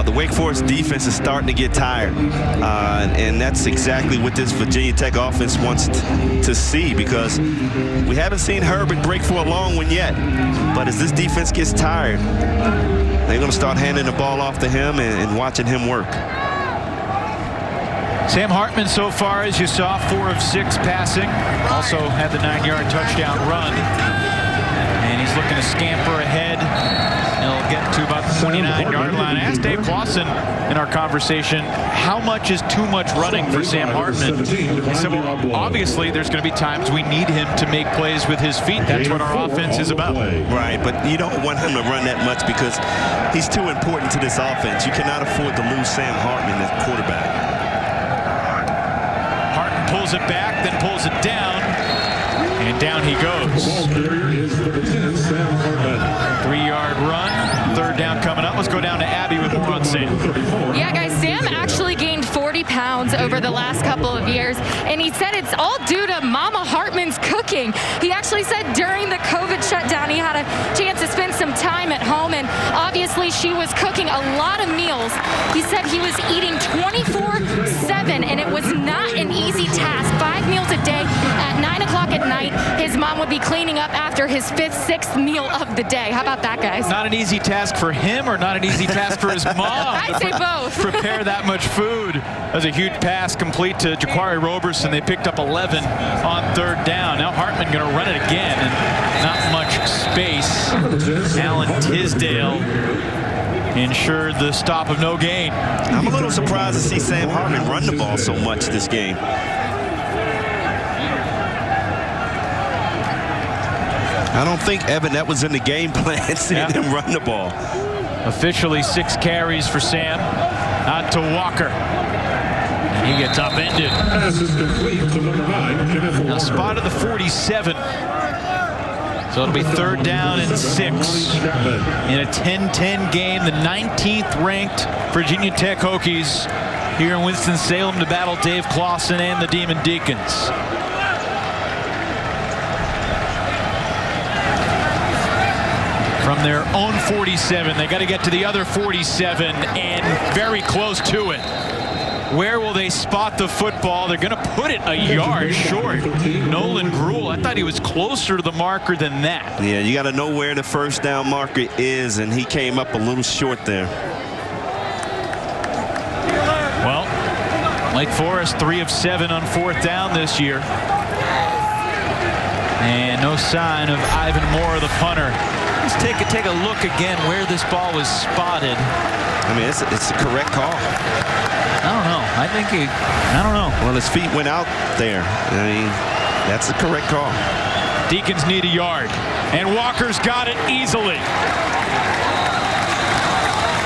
the Wake Forest defense is starting to get tired. And that's exactly what this Virginia Tech offense wants to see, because we haven't seen Herbert break for a long one yet. But as this defense gets tired, they're going to start handing the ball off to him and watching him work. Sam Hartman so far, as you saw, 4 of 6 passing. Also had the 9-yard touchdown run. And he's looking to scamper ahead. He'll get to about the 29-yard line. I asked Dave Clawson in our conversation, how much is too much running for Sam Hartman? He said, well, obviously there's going to be times we need him to make plays with his feet. That's what our offense is about. Right, but you don't want him to run that much because he's too important to this offense. You cannot afford to lose Sam Hartman as quarterback. Hartman pulls it back, then pulls it down, and down he goes. 3-yard run, 3rd down coming up. Let's go down to Abby with more on Sam. Yeah, guys, Sam actually gained 40 pounds over the last couple of years, and he said it's all due to Mama Hartman's cooking. He actually said during the COVID shutdown he had a chance to spend some time at home, and obviously she was cooking a lot of meals. He said he was eating 24/7, and it was not an easy task. 5 meals a day at 9 o'clock at night. His mom would be cleaning up after his 5th, 6th meal of the day. How about that, guys? Not an easy task for him or not an easy task for his mom. I'd say both. Prepare that much food. That was a huge pass complete to Jaquari Roberson. They picked up 11 on 3rd down. Now Hartman going to run it again, and not much space. Alan Tisdale ensured the stop of no gain. I'm a little surprised to see Sam Hartman run the ball so much this game. I don't think, Evan, that was in the game plan, seeing him run the ball. Officially 6 carries for Sam. Out to Walker. And he gets upended. Pass is complete to number 9, Kenneth Walker. Now spotted the 47. So it'll be 3rd down and 6 in a 10-10 game. The 19th ranked Virginia Tech Hokies here in Winston-Salem to battle Dave Clawson and the Demon Decons. From their own 47, they got to get to the other 47 and very close to it. Where will they spot the football? They're going to put it a yard short. Nolan Gruel, I thought he was closer to the marker than that. Yeah, you got to know where the 1st down marker is, and he came up a little short there. Well, Lake Forest 3 of 7 on 4th down this year. And no sign of Ivan Moore, the punter. Let's take a look again where this ball was spotted. I mean, it's a correct call. I don't know. I don't know. Well, his feet went out there. I mean, that's the correct call. Decons need a yard, and Walker's got it easily.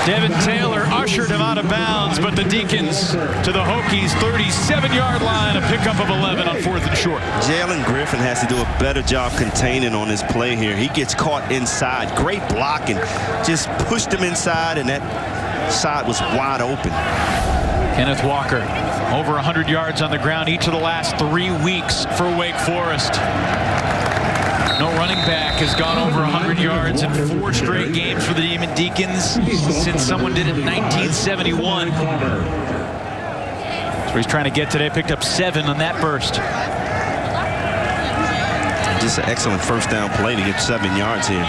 Devin Taylor ushered him out of bounds, but the Decons to the Hokies 37-yard line, a pickup of 11 on 4th and short. Jalen Griffin has to do a better job containing on this play here. He gets caught inside. Great blocking. Just pushed him inside, and that side was wide open. Kenneth Walker, over 100 yards on the ground each of the last 3 weeks for Wake Forest. No running back has gone over 100 yards in 4 straight games for the Demon Decons since someone did it in 1971. That's where he's trying to get today. Picked up 7 on that burst. Just an excellent 1st down play to get 7 yards here.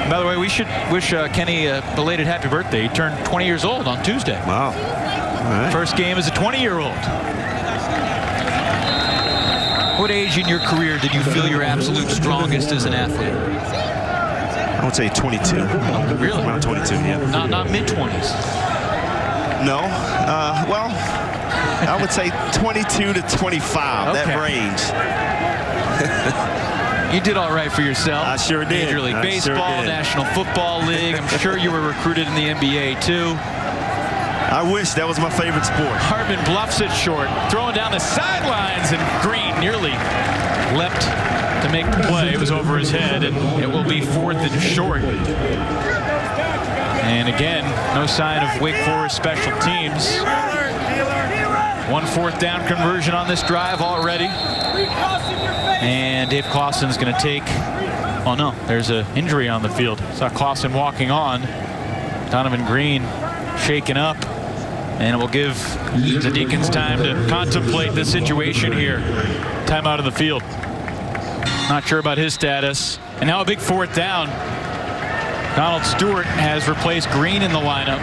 By the way, we should wish Kenny a belated happy birthday. He turned 20 years old on Tuesday. Wow. All right. First game as a 20-year-old. What age in your career did you feel your absolute strongest as an athlete? I would say 22. Oh, really? Around 22, yeah. Not mid-20s? No. Well, I would say 22 to 25, okay. that range. You did all right for yourself. I sure did. Major League Baseball, National Football League. I'm sure you were recruited in the NBA, too. I wish that was my favorite sport. Hartman bluffs it short, throwing down the sidelines, and Green nearly leapt to make the play. It was over his head, and it will be 4th and short. And again, no sign of Wake Forest special teams. 1 4th down conversion on this drive already. And Dave Clawson's going to take, oh no, there's an injury on the field. Saw Clawson walking on. Donovan Green shaken up. And it will give the Decons time to contemplate the situation here. Time out of the field. Not sure about his status. And now a big 4th down. Donald Stewart has replaced Green in the lineup.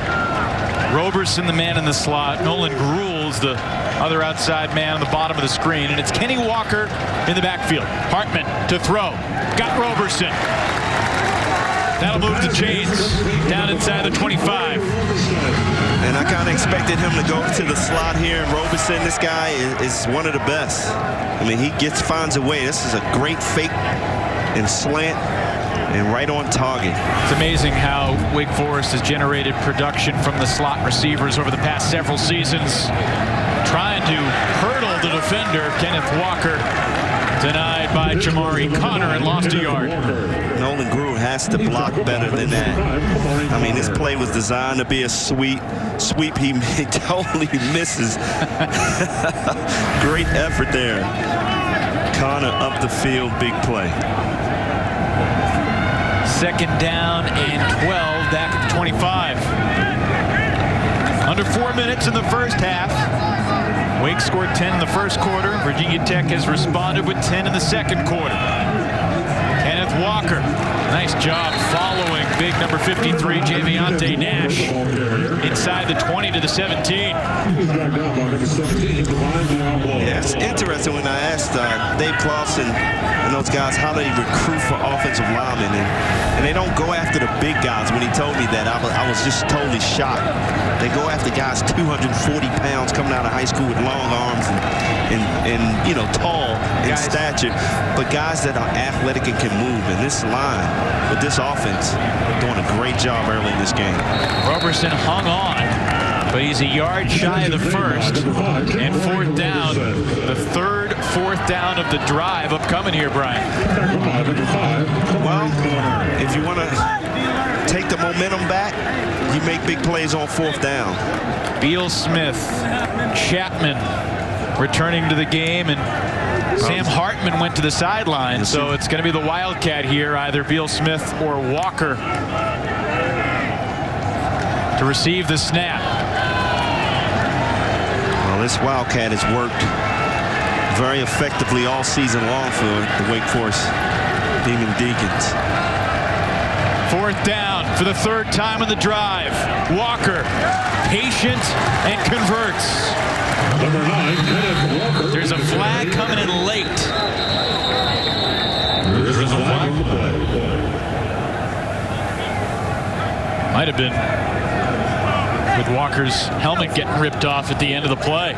Roberson, the man in the slot. Nolan Gruel's the other outside man on the bottom of the screen. And it's Kenny Walker in the backfield. Hartman to throw. Got Roberson. That'll move the chains down inside the 25. And I kind of expected him to go to the slot here. And Roberson, this guy is one of the best. I mean, he finds a way. This is a great fake and slant and right on target. It's amazing how Wake Forest has generated production from the slot receivers over the past several seasons. Trying to hurdle the defender, Kenneth Walker. Denied by Jamari Connor and lost a yard. Nolan Gruel has to block better than that. I mean, this play was designed to be a sweep. He totally misses. Great effort there. Connor up the field, big play. Second down and 12 back at the 25. Under 4 minutes in the first half. Wake scored 10 in the first quarter. Virginia Tech has responded with 10 in the second quarter. Kenneth Walker, nice job following big number 53, Javiante Nash, inside the 20 to the 17. Yeah, it's interesting when I asked Dave Clawson and those guys how they recruit for offensive linemen, and they don't go after the big guys. When he told me that, I was just totally shocked. They go after guys 240 pounds coming out of high school with long arms and you know, tall in stature, but guys that are athletic and can move. And this line with this offense doing a great job early in this game. Roberson hung on, but he's a yard shy of the first. And fourth down, the third fourth down of the drive upcoming here, Brian. Well, if you want to take the momentum back, you make big plays on fourth down. Beal-Smith, Chapman returning to the game, and Sam Hartman went to the sideline, so it's going to be the Wildcat here, either Beal-Smith or Walker to receive the snap. Well, this Wildcat has worked very effectively all season long for the Wake Forest Demon Deacons. Fourth down for the third time in the drive. Walker, patient and converts. Number 9, Kenneth Walker. There's a flag coming in late. There's a flag on the play. Might have been with Walker's helmet getting ripped off at the end of the play.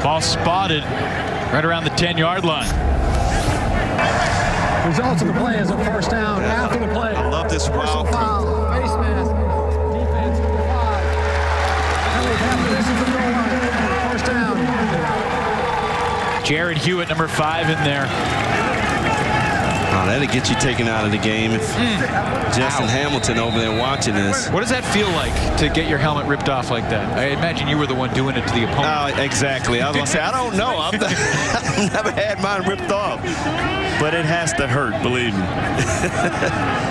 Ball spotted right around the 10-yard line. Results of the play is a first down after the play. I love this wild foul. Face mask. Defense number 5. Penalty after this is the goal line. First down. Jared Hewitt, number 5, in there. Oh, that'll get you taken out of the game if Justin Hamilton over there watching this. What does that feel like to get your helmet ripped off like that? I imagine you were the one doing it to the opponent. Oh, exactly. I was going to say, I don't know. I've never had mine ripped off. But it has to hurt, believe me.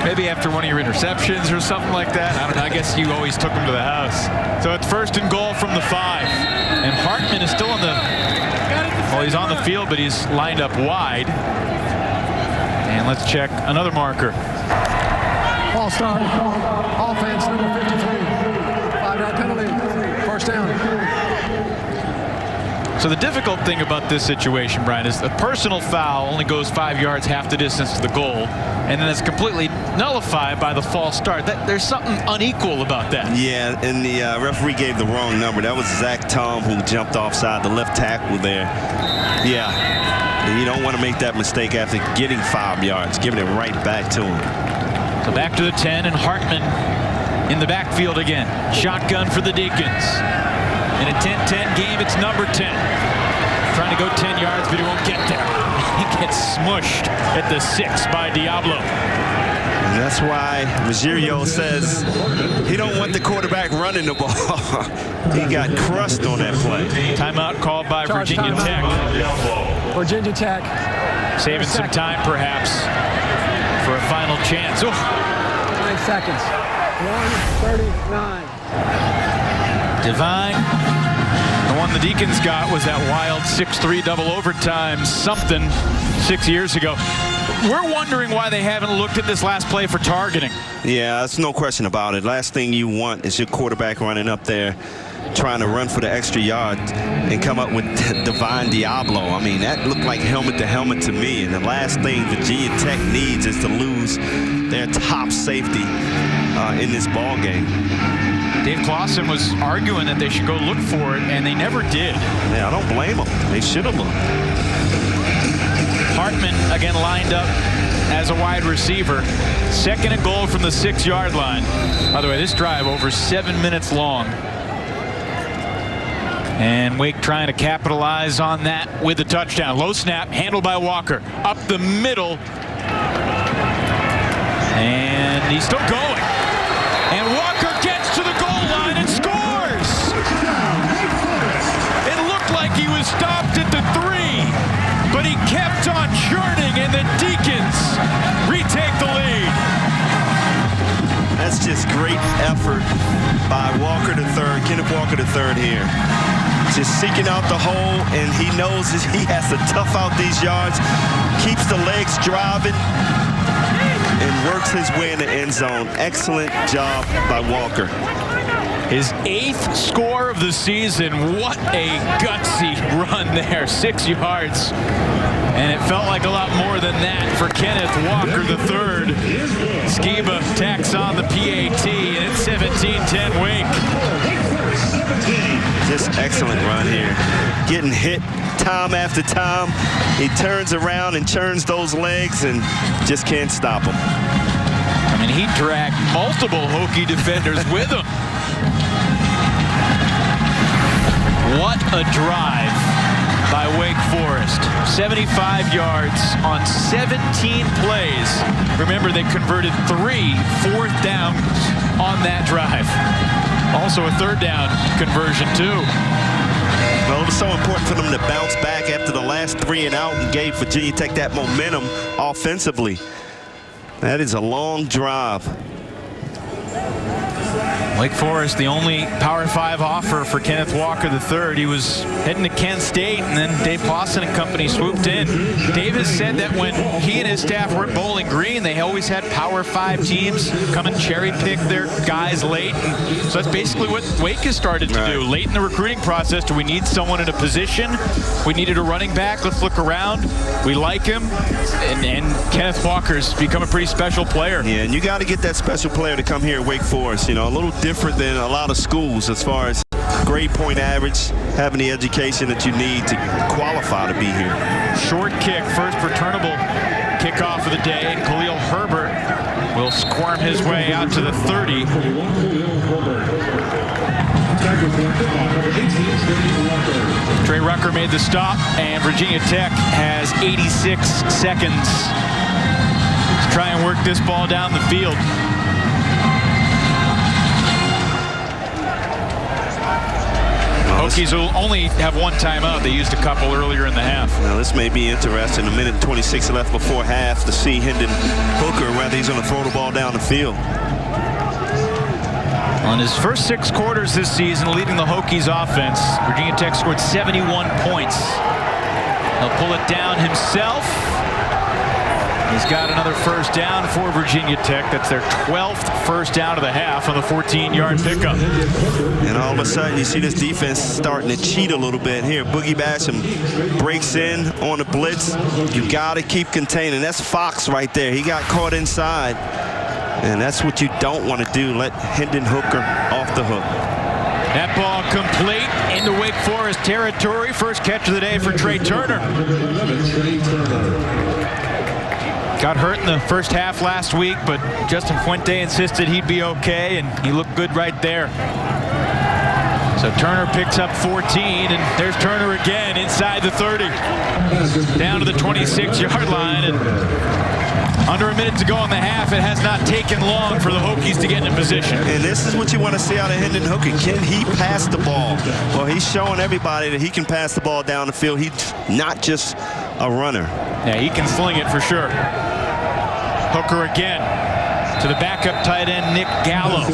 Maybe after one of your interceptions or something like that. I don't know. I guess you always took them to the house. So it's first and goal from the 5. And Hartman is still on the... Well, he's on the field, but he's lined up wide. And let's check another marker. Ball start. Offense number 53. 5-yard penalty. First down. So the difficult thing about this situation, Brian, is a personal foul only goes 5 yards, half the distance to the goal, and then it's completely nullified by the false start. There's something unequal about that. Yeah, and the referee gave the wrong number. That was Zach Tom who jumped offside, the left tackle there. Yeah, you don't want to make that mistake after getting 5 yards, giving it right back to him. So back to the 10, and Hartman in the backfield again. Shotgun for the Decons. In a 10-10 game, it's number 10. Trying to go 10 yards, but he won't get there. He gets smushed at the 6 by Diablo. And that's why Ruggiero says he don't want the quarterback running the ball. He got crushed on that play. Timeout called by Virginia Tech. Virginia Tech. Saving some time, perhaps, for a final chance. Oh. 9 seconds. 1:39. Divine. The one the Decons got was that wild 6-3 double overtime something 6 years ago. We're wondering why they haven't looked at this last play for targeting. Yeah, there's no question about it. Last thing you want is your quarterback running up there trying to run for the extra yard and come up with Divine Diablo. I mean, that looked like helmet to helmet to me. And the last thing Virginia Tech needs is to lose their top safety in this ball game. Dave Clawson was arguing that they should go look for it, and they never did. Yeah, I don't blame them. They should have looked. Hartman again lined up as a wide receiver. 2nd and goal from the 6-yard line. By the way, this drive over 7 minutes long. And Wake trying to capitalize on that with the touchdown. Low snap, handled by Walker. Up the middle. And he's still going. And Walker gets to the goal line and scores! It looked like he was stopped at the 3, but he kept on churning, and the Decons retake the lead. That's just great effort by Walker III, Kenneth Walker III here. Just seeking out the hole, and he knows that he has to tough out these yards, keeps the legs driving, and works his way in the end zone. Excellent job by Walker. His 8th score of the season. What a gutsy run there. 6 yards. And it felt like a lot more than that for Kenneth Walker III. Skiba tacks on the PAT, and it's 17-10 Wake. Just excellent run here. Getting hit time after time. He turns around and churns those legs and just can't stop him. I mean, he dragged multiple Hokie defenders with him. What a drive by Wake Forest. 75 yards on 17 plays. Remember, they converted 3 4th downs on that drive. Also a 3rd down conversion, too. Well, it was so important for them to bounce back after the last 3 and out and gave Virginia Tech that momentum offensively. That is a long drive. Wake Forest, the only Power 5 offer for Kenneth Walker III. He was heading to Kent State, and then Dave Clawson and company swooped in. Dave has said that when he and his staff were at Bowling Green, they always had Power 5 teams come and cherry pick their guys late. And so that's basically what Wake has started to do. Late in the recruiting process, do we need someone in a position? We needed a running back. Let's look around. We like him. And Kenneth Walker's become a pretty special player. Yeah, and you got to get that special player to come here at Wake Forest. You know, a little different than a lot of schools as far as grade point average, having the education that you need to qualify to be here. Short kick, first returnable kickoff of the day, and Khalil Herbert will squirm his way out to the 30. Trey Rucker made the stop, and Virginia Tech has 86 seconds to try and work this ball down the field. Hokies will only have 1 timeout. They used a couple earlier in the half. Now this may be interesting. 1:26 left before half to see Hendon Hooker whether he's going to throw the ball down the field. On his first 6 quarters this season, leading the Hokies offense, Virginia Tech scored 71 points. He'll pull it down himself. He's got another first down for Virginia Tech. That's their 12th first down of the half on the 14-yard pickup. And all of a sudden, you see this defense starting to cheat a little bit here. Boogie Basham breaks in on the blitz. You got to keep containing. That's Fox right there. He got caught inside. And that's what you don't want to do. Let Hendon Hooker off the hook. That ball complete into Wake Forest territory. First catch of the day for Trey Turner. Got hurt in the first half last week, but Justin Fuente insisted he'd be okay, and he looked good right there. So Turner picks up 14, and there's Turner again inside the 30. Down to the 26-yard line, and under a minute to go in the half. It has not taken long for the Hokies to get in position. And this is what you want to see out of Hendon Hooker. Can he pass the ball? Well, he's showing everybody that he can pass the ball down the field. He's not just a runner. Yeah, he can sling it for sure. Hooker again to the backup tight end, Nick Gallo.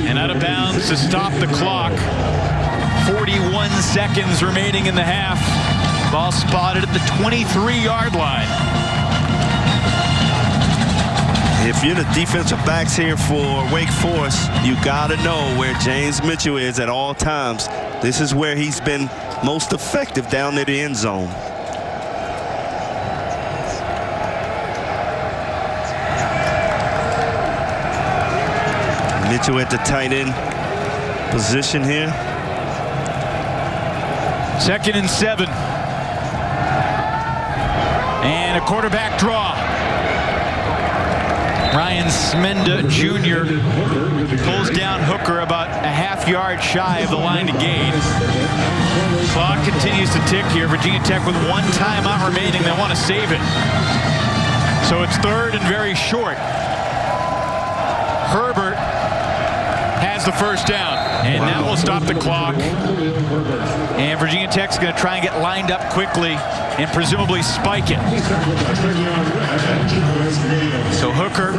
And out of bounds to stop the clock. 41 seconds remaining in the half. Ball spotted at the 23-yard line. If you're the defensive backs here for Wake Forest, you got to know where James Mitchell is at all times. This is where he's been most effective down near the end zone. Mitchell at the tight end position here. 2nd and 7. And a quarterback draw. Ryan Smenda Jr. pulls down Hooker about a half yard shy of the line to gain. Clock continues to tick here. Virginia Tech with 1 timeout remaining. They want to save it. So it's 3rd and very short. Herbert has the first down, and that will stop the clock. And Virginia Tech's going to try and get lined up quickly and presumably spike it. So Hooker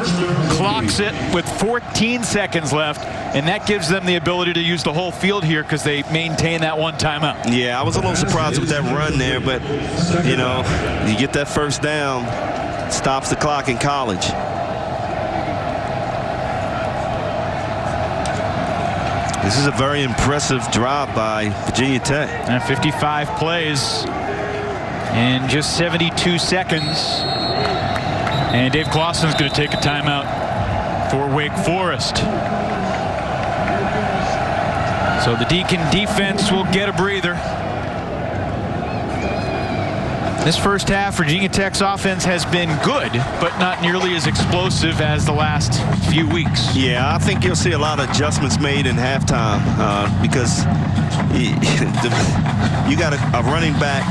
clocks it with 14 seconds left, and that gives them the ability to use the whole field here because they maintain that 1 timeout. Yeah, I was a little surprised with that run there, but, you know, you get that first down, stops the clock in college. This is a very impressive drive by Virginia Tech. And 55 plays in just 72 seconds. And Dave Clawson's going to take a timeout for Wake Forest. So the Deacon defense will get a breather. This first half, Virginia Tech's offense has been good, but not nearly as explosive as the last few weeks. Yeah, I think you'll see a lot of adjustments made in halftime because you got a running back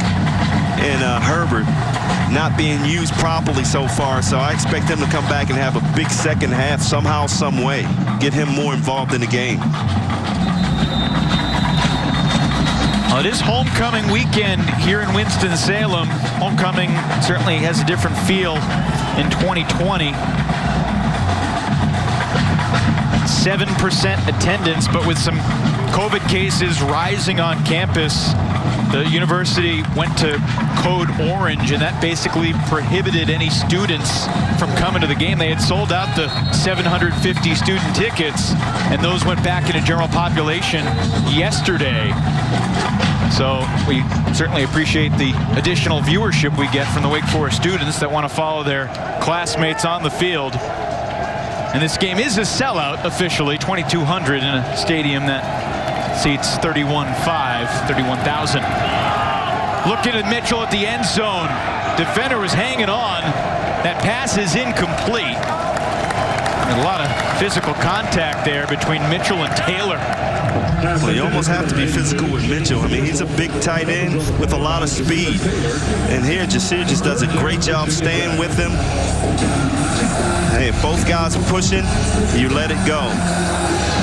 in Herbert not being used properly so far. So I expect him to come back and have a big second half somehow, some way. Get him more involved in the game. Well, it is homecoming weekend here in Winston-Salem. Homecoming certainly has a different feel in 2020. 7% attendance, but with some COVID cases rising on campus, the university went to code orange, and that basically prohibited any students from coming to the game. They had sold out the 750 student tickets, and those went back into general population yesterday. So we certainly appreciate the additional viewership we get from the Wake Forest students that want to follow their classmates on the field. And this game is a sellout officially, 2,200 in a stadium that seats 31,000. Looking at Mitchell at the end zone. Defender was hanging on. That pass is incomplete. And a lot of physical contact there between Mitchell and Taylor. Well, you almost have to be physical with Mitchell. I mean, he's a big tight end with a lot of speed. And here, Jasir just does a great job staying with him. Hey, if both guys are pushing, you let it go.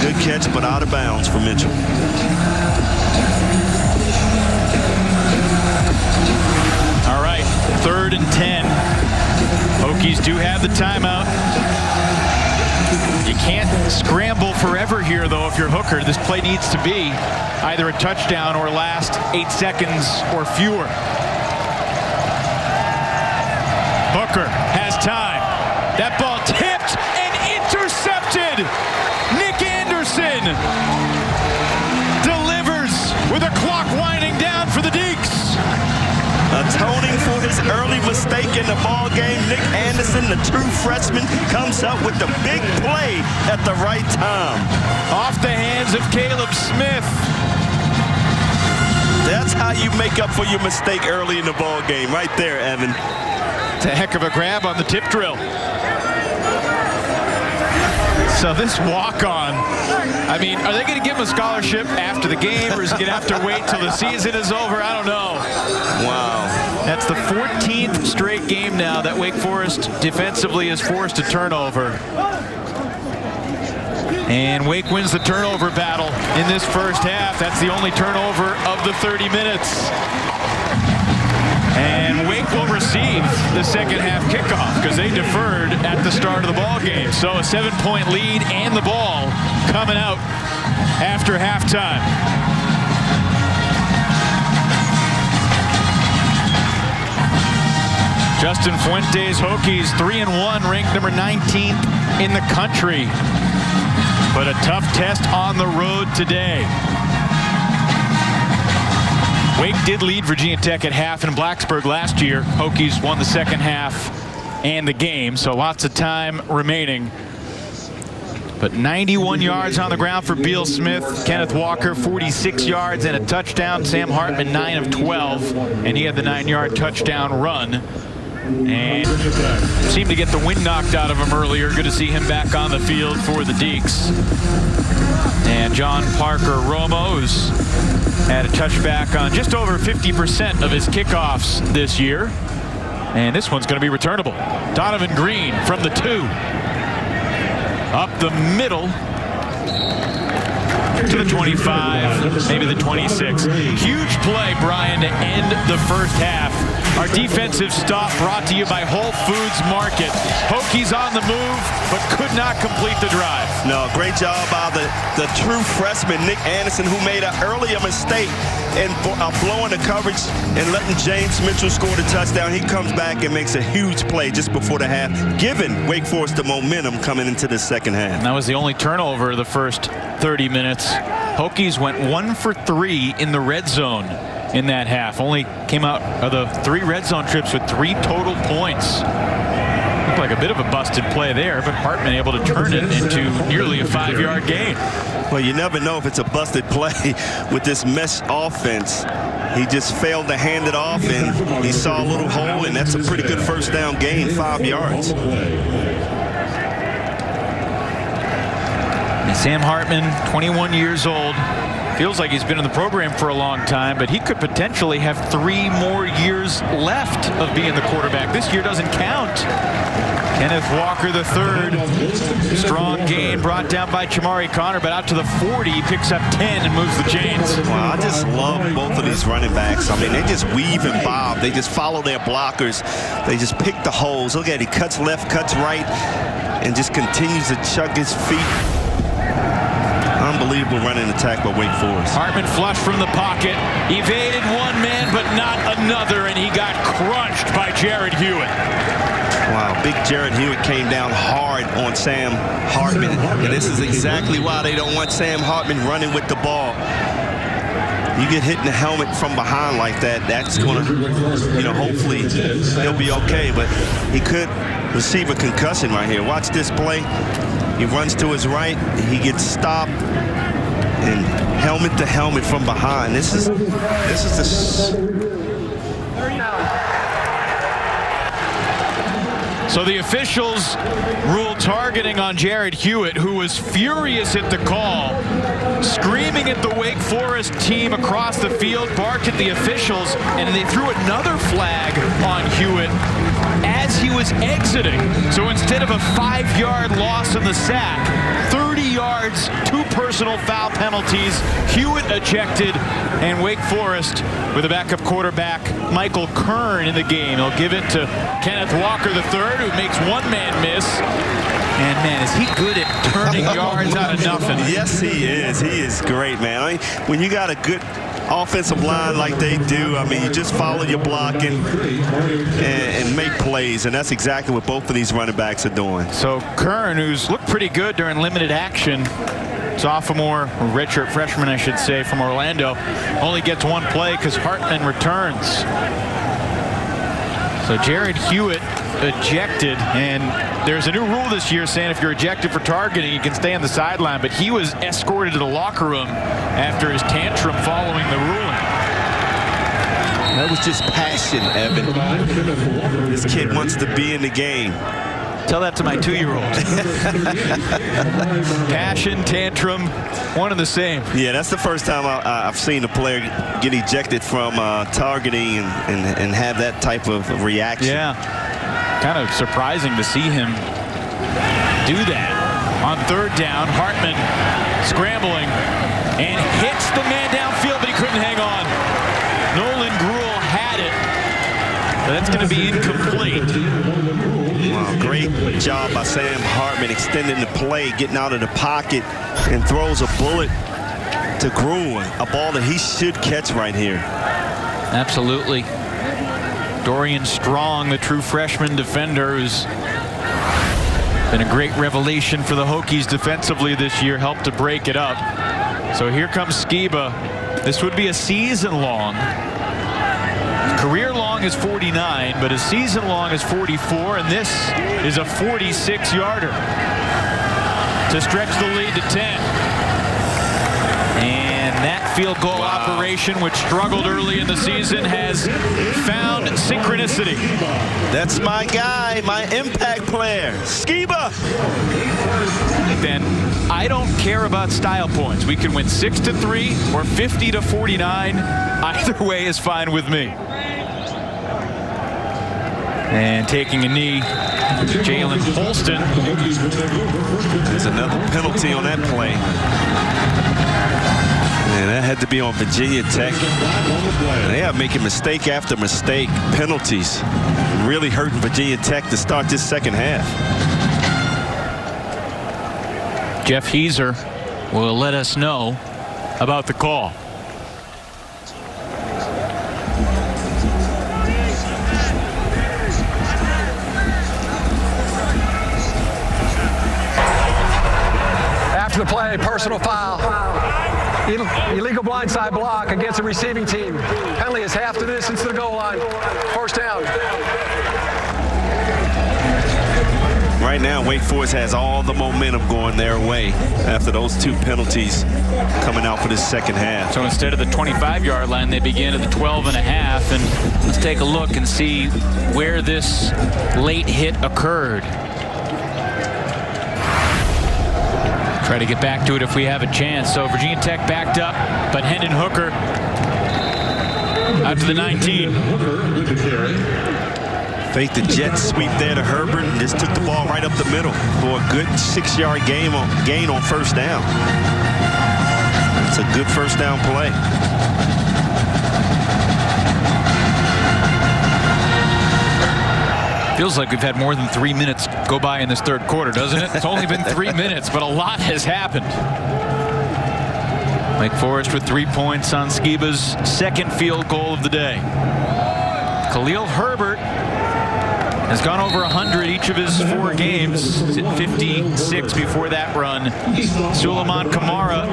Good catch, but out of bounds for Mitchell. All right, 3rd and 10. Hokies do have the timeout. You can't scramble forever here, though, if you're Hooker. This play needs to be either a touchdown or last 8 seconds or fewer. Hooker has time. That ball tipped and intercepted. Nick Andersen delivers with a clock winding down for the Deeks. Atoning for his early mistake in the ball game, Nick Andersen, the true freshman, comes up with the big play at the right time. Off the hands of Caleb Smith. That's how you make up for your mistake early in the ball game, right there, Evan. It's a heck of a grab on the tip drill. So this walk-on, I mean, are they going to give him a scholarship after the game, or is he going to have to wait till the season is over? I don't know. Wow. That's the 14th straight game now that Wake Forest defensively is forced a turnover. And Wake wins the turnover battle in this first half. That's the only turnover of the 30 minutes. And Wake will receive the second half kickoff because they deferred at the start of the ball game. So a 7-point lead and the ball coming out after halftime. Justin Fuentes Hokies 3-1, ranked number 19th in the country. But a tough test on the road today. Wake did lead Virginia Tech at half in Blacksburg last year. Hokies won the second half and the game, so lots of time remaining. But 91 yards on the ground for Beal-Smith. Kenneth Walker 46 yards and a touchdown. Sam Hartman 9 of 12, and he had the 9-yard touchdown run. And seemed to get the wind knocked out of him earlier. Good to see him back on the field for the Deeks. And John Parker Romo, who's had a touchback on just over 50% of his kickoffs this year. And this one's going to be returnable. Donovan Green from the 2. Up the middle to the 25, maybe the 26. Huge play, Brian, to end the first half. Our defensive stop brought to you by Whole Foods Market. Hokies on the move, but could not complete the drive. No, great job by the true freshman, Nick Andersen, who made an earlier mistake in blowing the coverage and letting James Mitchell score the touchdown. He comes back and makes a huge play just before the half, giving Wake Forest the momentum coming into the second half. And that was the only turnover of the first 30 minutes. Hokies went 1 for 3 in the red zone in that half. Only came out of the 3 red zone trips with 3 total points. Looked like a bit of a busted play there, but Hartman able to turn it into nearly a 5-yard gain. Well, you never know if it's a busted play with this mesh offense. He just failed to hand it off, and he saw a little hole, and that's a pretty good first down gain, 5 yards. And Sam Hartman, 21 years old. Feels like he's been in the program for a long time, but he could potentially have 3 more years left of being the quarterback. This year doesn't count. Kenneth Walker III, strong gain brought down by Chamari Connor, but out to the 40, he picks up 10 and moves the chains. Wow, I just love both of these running backs. I mean, they just weave and bob. They just follow their blockers. They just pick the holes. Look at it, he cuts left, cuts right, and just continues to chuck his feet. Unbelievable running attack by Wake Forest. Hartman flushed from the pocket, evaded one man but not another, and he got crunched by Jared Hewitt. Wow, big Jared Hewitt came down hard on Sam Hartman, and this is exactly why they don't want Sam Hartman running with the ball. You get hit in the helmet from behind like that, that's going to, hopefully he'll be okay, but he could receive a concussion right here. Watch this play. He runs to his right, he gets stopped, and helmet to helmet from behind. This is the... So the officials ruled targeting on Jared Hewitt, who was furious at the call, screaming at the Wake Forest team across the field, barked at the officials, and they threw another flag on Hewitt as he was exiting. So instead of a 5-yard loss in the sack, 30 yards, 2 personal foul penalties, Hewitt ejected, and Wake Forest with a backup quarterback, Michael Kern, in the game. He'll give it to Kenneth Walker III, who makes one man miss. And man, is he good at turning yards out of nothing. Yes, he is. He is great, man. I mean, when you got a good offensive line like they do, I mean, you just follow your blocking and make plays, and that's exactly what both of these running backs are doing. So Kern, who's looked pretty good during limited action, sophomore, redshirt freshman, I should say, from Orlando, only gets 1 play because Hartman returns. So Jared Hewitt ejected, and there's a new rule this year saying if you're ejected for targeting, you can stay on the sideline, but he was escorted to the locker room after his tantrum following the ruling. That was just passion, Evan. This kid wants to be in the game. Tell that to my 2-year-old. Passion, tantrum, one and the same. Yeah, that's the first time I've seen a player get ejected from targeting and have that type of reaction. Yeah, kind of surprising to see him do that. On 3rd down, Hartman scrambling and hits the man downfield, but he couldn't hang on. Nolan Gruel had it, but that's going to be incomplete. Wow, great job by Sam Hartman extending the play, getting out of the pocket, and throws a bullet to Gruel, a ball that he should catch right here. Absolutely. Dorian Strong, the true freshman defender, who's been a great revelation for the Hokies defensively this year, helped to break it up. So here comes Skiba. This would be a season long. Career long is 49, but a season long is 44, and this is a 46-yarder to stretch the lead to 10. And that field goal operation, which struggled early in the season, has found synchronicity. That's my guy, my impact player, Skiba. Then I don't care about style points. We can win 6-3 or 50-49. Either way is fine with me. And taking a knee, Jalen Holston. There's another penalty on that play. And that had to be on Virginia Tech. They are making mistake after mistake. Penalties really hurting Virginia Tech to start this second half. Jeff Heiser will let us know about the call. After the play, personal foul. Illegal blindside block against the receiving team. Penalty is half the distance to the goal line. First down. Right now, Wake Forest has all the momentum going their way after those two penalties coming out for this second half. So instead of the 25-yard line, they begin at the 12.5. And let's take a look and see where this late hit occurred. Try to get back to it if we have a chance. So Virginia Tech backed up, but Hendon Hooker out to the 19. Faked the jet sweep there to Herbert and just took the ball right up the middle for a good 6-yard gain on first down. It's a good first down play. Feels like we've had more than 3 minutes go by in this third quarter, doesn't it? It's only been 3 minutes, but a lot has happened. Wake Forest with 3 points on Skiba's second field goal of the day. Khalil Herbert has gone over 100 each of his 4 games. He's at 56 before that run. Suleiman Kamara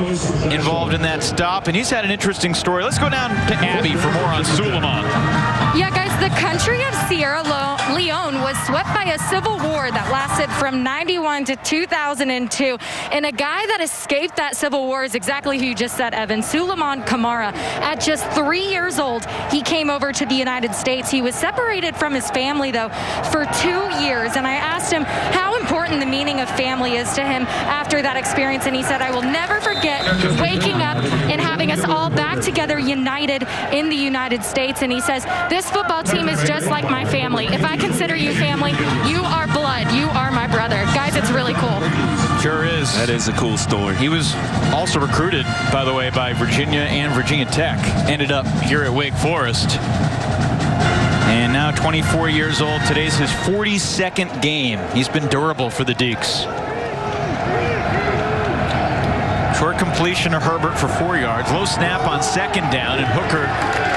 involved in that stop, and he's had an interesting story. Let's go down to Abby for more on Suleiman. Yeah, guys, the country of Sierra Leone was swept by a civil war that lasted from 91 to 2002. And a guy that escaped that civil war is exactly who you just said, Evan, Suleiman Kamara. At just 3 years old, he came over to the United States. He was separated from his family, though, for 2 years. And I asked him how important the meaning of family is to him after that experience. And he said, I will never forget waking up and having us all back together, united in the United States. And he says, this football team is just like my family. If I consider you family, you are blood. You are my brother. Guys, it's really cool. Sure is. That is a cool story. He was also recruited, by the way, by Virginia and Virginia Tech. Ended up here at Wake Forest. And now 24 years old. Today's his 42nd game. He's been durable for the Deacs. Short completion to Herbert for 4 yards. Low snap on second down, and Hooker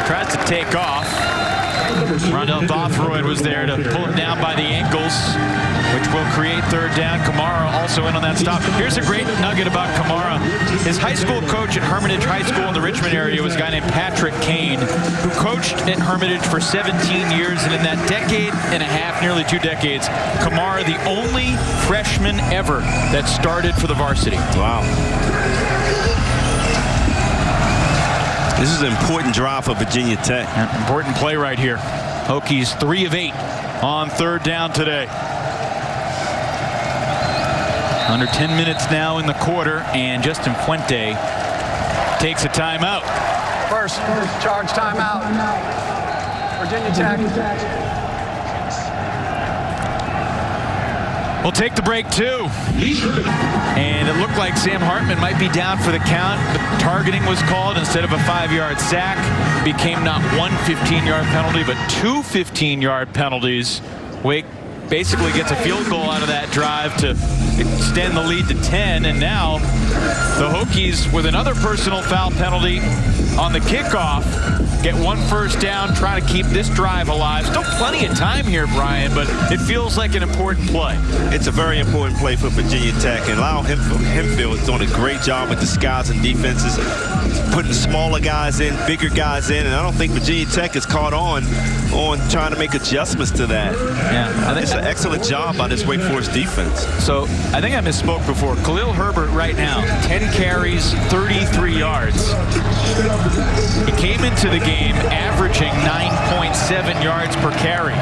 tries to take off. Rondell Bothroyd was there to pull him down by the ankles, which will create third down. Kamara also in on that stop. Here's a great nugget about Kamara. His high school coach at Hermitage High School in the Richmond area was a guy named Patrick Kane, who coached at Hermitage for 17 years. And in that decade and a half, nearly 2 decades, Kamara, the only freshman ever that started for the varsity. Wow. This is an important drive for Virginia Tech. An important play right here. Hokies 3 of 8 on third down today. Under 10 minutes now in the quarter, and Justin Fuente takes a timeout. First charge timeout. Virginia Tech. We'll take the break too. And it looked like Sam Hartman might be down for the count, but targeting was called instead of a 5-yard sack. Became not one 15-yard penalty, but 2 15-yard penalties. Wake basically gets a field goal out of that drive to extend the lead to 10. And now the Hokies with another personal foul penalty on the kickoff, get 1 first down, try to keep this drive alive. Still plenty of time here, Brian, but it feels like an important play. It's a very important play for Virginia Tech, and Lyle Hemphill is doing a great job with disguising defenses, putting smaller guys in, bigger guys in, and I don't think Virginia Tech is caught on trying to make adjustments to that. Yeah, I think it's an excellent job by this Wake Forest defense. So I think I misspoke before. Khalil Herbert right now, 10 carries, 33 yards. He came into the game averaging 9.7 yards per carry.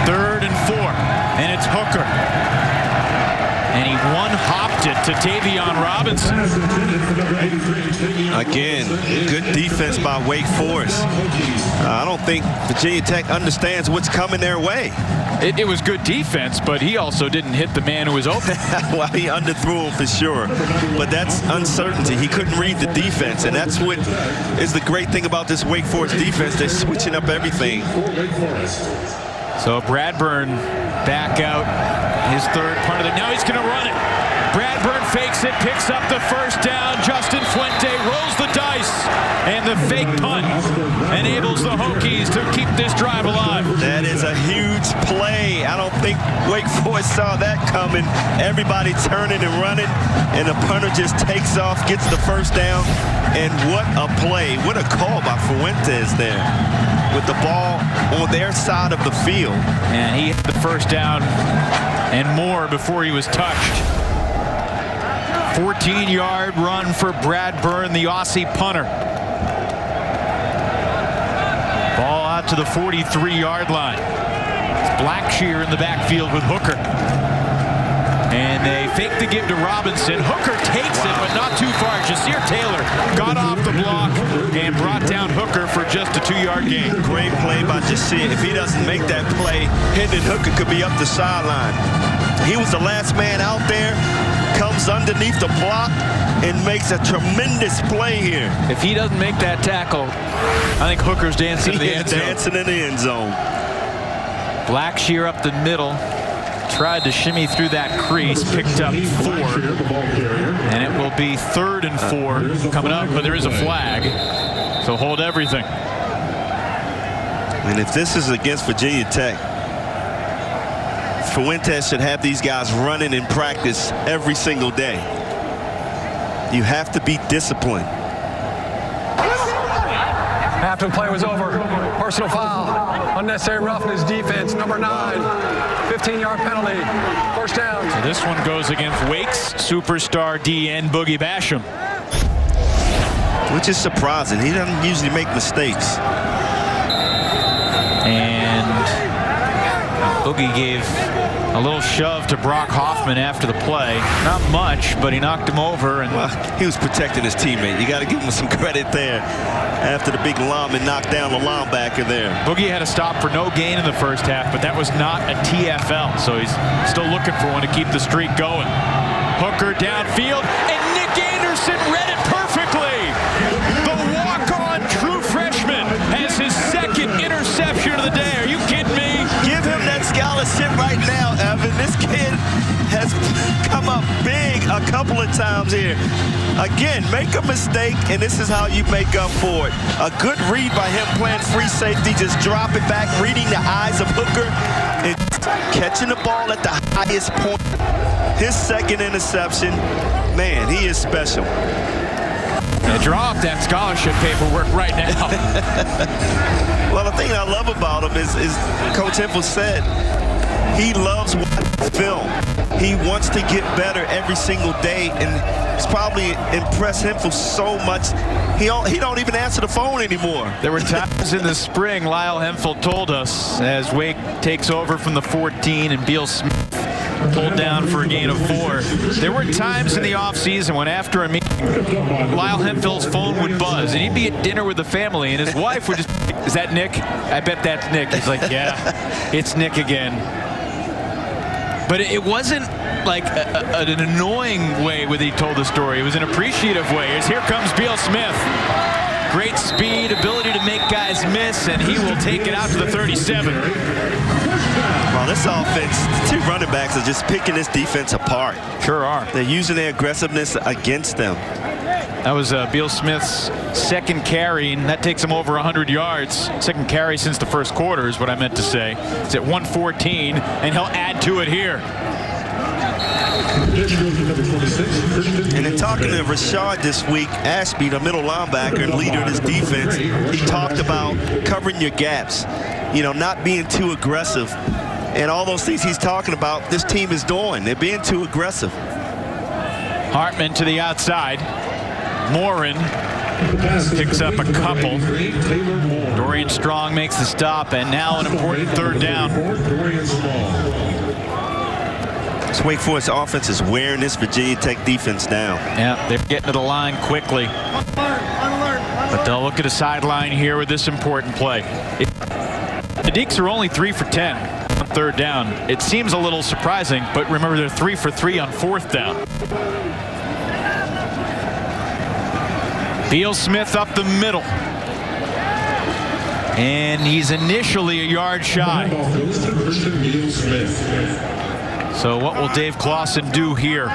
3rd and 4, and it's Hooker. And he one-hopped it to Tavion Robinson. Again, good defense by Wake Forest. I don't think Virginia Tech understands what's coming their way. It was good defense, but he also didn't hit the man who was open. Well, he underthrew him for sure. But that's uncertainty. He couldn't read the defense, and that's what is the great thing about this Wake Forest defense. They're switching up everything. So Bradburn back out, his 3rd punt of the. Now he's going to run it. Bradburn fakes it, picks up the first down. Justin Fuente rolls the dice, and the fake punt enables the Hokies to keep this drive alive. That is a huge play. I don't think Wake Forest saw that coming. Everybody turning and running, and the punter just takes off, gets the first down, and what a play. What a call by Fuentes there, with the ball on their side of the field. And he hit the first down and more before he was touched. 14-yard run for Bradburn, the Aussie punter. Ball out to the 43-yard line. It's Blackshear in the backfield with Hooker. And they fake the give to Robinson. Hooker takes it, but not too far. Jasir Taylor got off the block and brought down Hooker for just a 2-yard gain. Great play by Jasir. If he doesn't make that play, Hendon Hooker could be up the sideline. He was the last man out there, comes underneath the block, and makes a tremendous play here. If he doesn't make that tackle, I think Hooker's dancing in the end zone. Dancing in the end zone. Blackshear up the middle. Tried to shimmy through that crease, picked up 4, and it will be 3rd and 4 coming up, but there is a flag, so hold everything. And if this is against Virginia Tech, Fuentes should have these guys running in practice every single day. You have to be disciplined. After the play was over, personal foul, unnecessary roughness, defense, number 9, 15-yard penalty, first down. So this one goes against Wake's superstar DN Boogie Basham. Which is surprising. He doesn't usually make mistakes. And Boogie gave a little shove to Brock Hoffman after the play. Not much, but he knocked him over. And well, he was protecting his teammate. You got to give him some credit there after the big lineman knocked down the linebacker there. Boogie had a stop for no gain in the first half, but that was not a TFL, so he's still looking for one to keep the streak going. Hooker downfield, and Nick Andersen read it perfectly. The walk-on true freshman has his 2nd interception of the day. Are you kidding me? Give him that scholarship right now, Evan. This kid has come up big a couple of times here. Again, make a mistake, and this is how you make up for it. A good read by him playing free safety, just drop it back, reading the eyes of Hooker, and catching the ball at the highest point. His 2nd interception, man, he is special. Draw up that scholarship paperwork right now. Well, the thing I love about him is Coach Hemphill said, he loves watching film. He wants to get better every single day, and it's probably impressed Hemphill so much, he don't even answer the phone anymore. There were times in the spring, Lyle Hemphill told us, as Wake takes over from the 14 and Beal-Smith pulled down for a gain of 4. There were times in the offseason when after a meeting, Lyle Hemphill's phone would buzz, and he'd be at dinner with the family, and his wife would just, is that Nick? I bet that's Nick. He's like, yeah, it's Nick again. But it wasn't like an annoying way when he told the story. It was an appreciative way. As here comes Beal-Smith. Great speed, ability to make guys miss, and he will take it out to the 37. Well, this offense, the 2 running backs are just picking this defense apart. Sure are. They're using their aggressiveness against them. That was Beal-Smith's second carry, and that takes him over 100 yards. Second carry since the first quarter is what I meant to say. It's at 114, and he'll add to it here. And in talking to Rashad this week, Ashby, the middle linebacker and leader of this defense, he talked about covering your gaps, you know, not being too aggressive. And all those things he's talking about, this team is doing. They're being too aggressive. Hartman to the outside. Morin picks up a couple. Dorian Strong makes the stop, and now an important third down. This Wake Forest offense is wearing this Virginia Tech defense down. Yeah, they're getting to the line quickly. But they'll look at a sideline here with this important play. The Deeks are only 3 for 10 on third down. It seems a little surprising, but remember they're 3 for 3 on fourth down. Beal-Smith up the middle. And he's initially a yard shy. So what will Dave Clawson do here?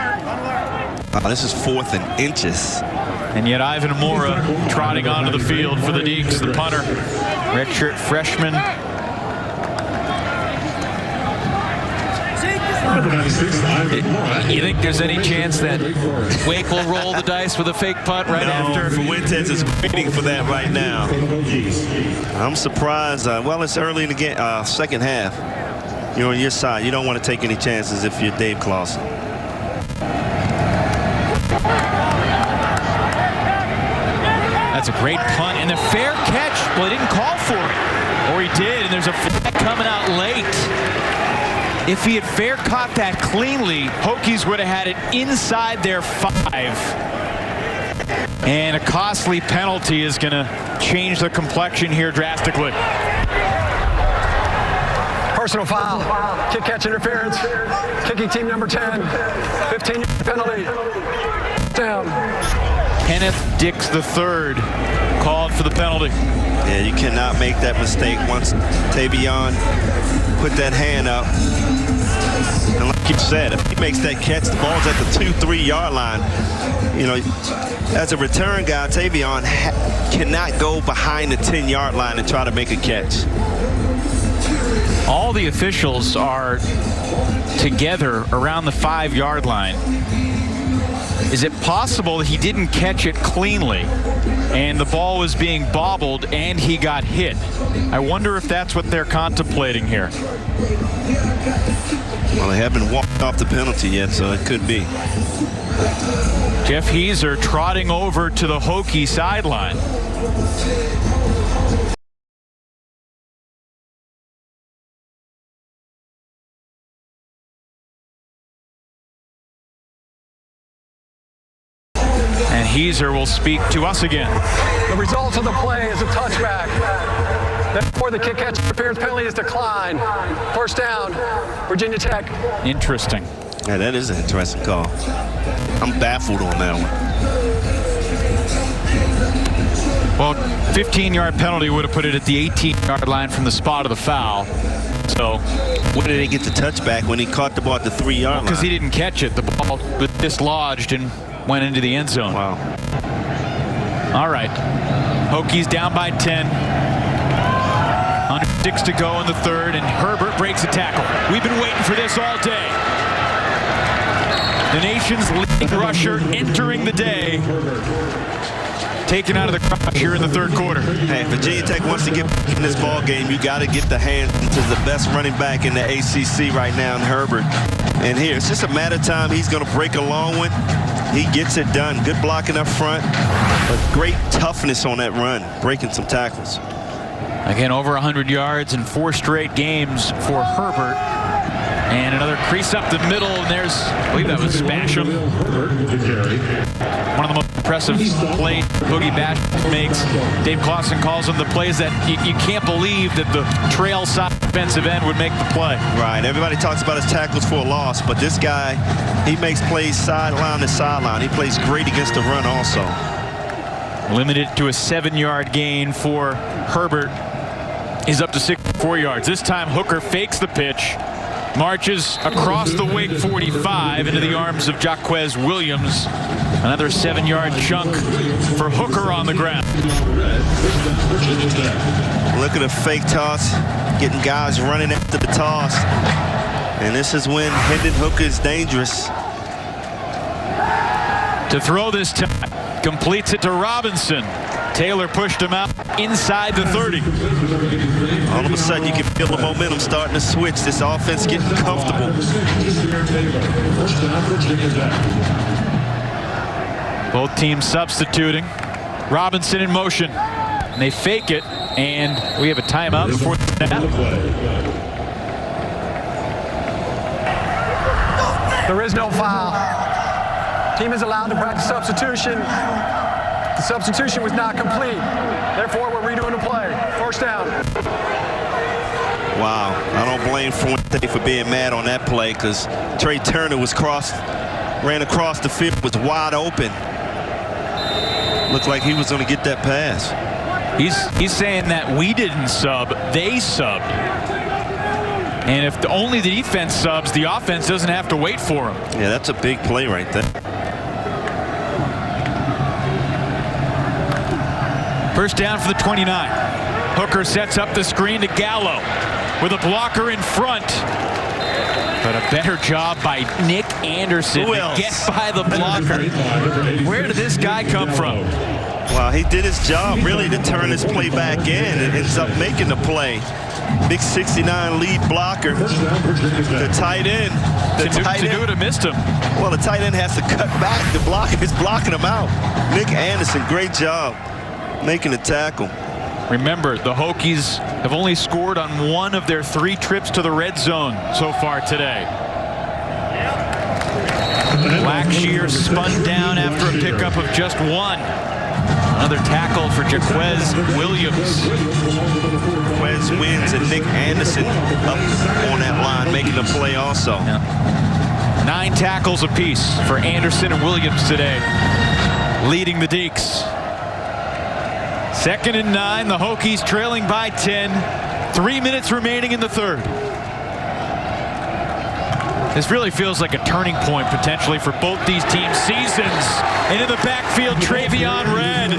This is 4th and inches. And yet Ivan Mora trotting onto the field for the Deeks, the punter. Redshirt freshman. You think there's any chance that Wake will roll the dice with a fake punt right after? Fuentes is waiting for that right now. I'm surprised. Well, it's early in the game, second half. You're on your side. You don't want to take any chances if you're Dave Clawson. That's a great punt and a fair catch. Well, he didn't call for it, or he did, and there's a flag coming out late. If he had fair caught that cleanly, Hokies would have had it inside their 5. And a costly penalty is going to change the complexion here drastically. Personal foul, kick catch interference, kicking team number 10, 15-yard penalty, down. Kenneth Dix III called for the penalty. Yeah, you cannot make that mistake once Tavion put that hand up. And like you said, if he makes that catch, the ball's at the 2-3 yard line. You know, as a return guy, Tavion cannot go behind the 10-yard line and try to make a catch. All the officials are together around the 5-yard line. Is it possible he didn't catch it cleanly and the ball was being bobbled and he got hit? I wonder if that's what they're contemplating here. Well, they haven't walked off the penalty yet, so it could be. Jeff Heiser trotting over to the Hokie sideline. And Heiser will speak to us again. The result of the play is a touchback. Therefore, the kick catch interference penalty is declined. First down, Virginia Tech. Interesting. Yeah, that is an interesting call. I'm baffled on that one. Well, 15-yard penalty would have put it at the 18-yard line from the spot of the foul. So, when did he get the touchback when he caught the ball at the 3-yard line? Because he didn't catch it. The ball was dislodged and went into the end zone. Wow. All right. Hokies down by 10. Under 6 to go in the third, and Herbert breaks a tackle. We've been waiting for this all day. The nation's leading rusher entering the day. Taken out of the crowd here in the third quarter. Hey, Virginia Tech wants to get in this ball game. You got to get the hands to the best running back in the ACC right now in Herbert. And here, it's just a matter of time. He's going to break a long one. He gets it done. Good blocking up front, but great toughness on that run, breaking some tackles. Again, over 100 yards in 4 straight games for Herbert. And another crease up the middle, and there's, I believe that was Basham. One of the most impressive plays Boogie Basham makes. Dave Clawson calls them the plays that you can't believe that the trail side defensive end would make the play. Right, everybody talks about his tackles for a loss, but this guy, he makes plays sideline to sideline. He plays great against the run also. Limited to a 7-yard gain for Herbert. He's up to 64 yards. This time Hooker fakes the pitch, marches across the wing 45 into the arms of Jaquez Williams. Another 7-yard chunk for Hooker on the ground. Look at a fake toss, getting guys running after the toss. And this is when Hendon Hooker is dangerous. To throw this time, completes it to Robinson. Taylor pushed him out inside the 30. All of a sudden, you can feel the momentum starting to switch. This offense getting comfortable. Both teams substituting. Robinson in motion. And they fake it, and we have a timeout before the snap. There is no foul. Team is allowed to practice substitution. The substitution was not complete. Therefore, we're redoing the play. First down. Wow, I don't blame Fuente for being mad on that play because Trey Turner ran across the field, was wide open. Looked like he was going to get that pass. He's saying that we didn't sub, they subbed. And if only the defense subs, the offense doesn't have to wait for him. Yeah, that's a big play right there. First down for the 29. Hooker sets up the screen to Gallo with a blocker in front. But a better job by Nick Andersen to get by the blocker. Where did this guy come from? Wow, he did his job really to turn his play back in and ends up making the play. Big 69 lead blocker. The tight end. To do it, missed him. Well, the tight end has to cut back. The blocker is blocking him out. Nick Andersen, great job making the tackle. Remember, the Hokies have only scored on 1 of their 3 trips to the red zone so far today. Blackshear spun down after a pickup of just 1. Another tackle for Jaquez Williams. Jaquez wins and Nick Andersen up on that line making the play also. Yeah. 9 tackles apiece for Andersen and Williams today, leading the Deeks. 2nd and 9, the Hokies trailing by 10. 3 minutes remaining in the 3rd. This really feels like a turning point potentially for both these teams' seasons. And in the backfield, Travion Red.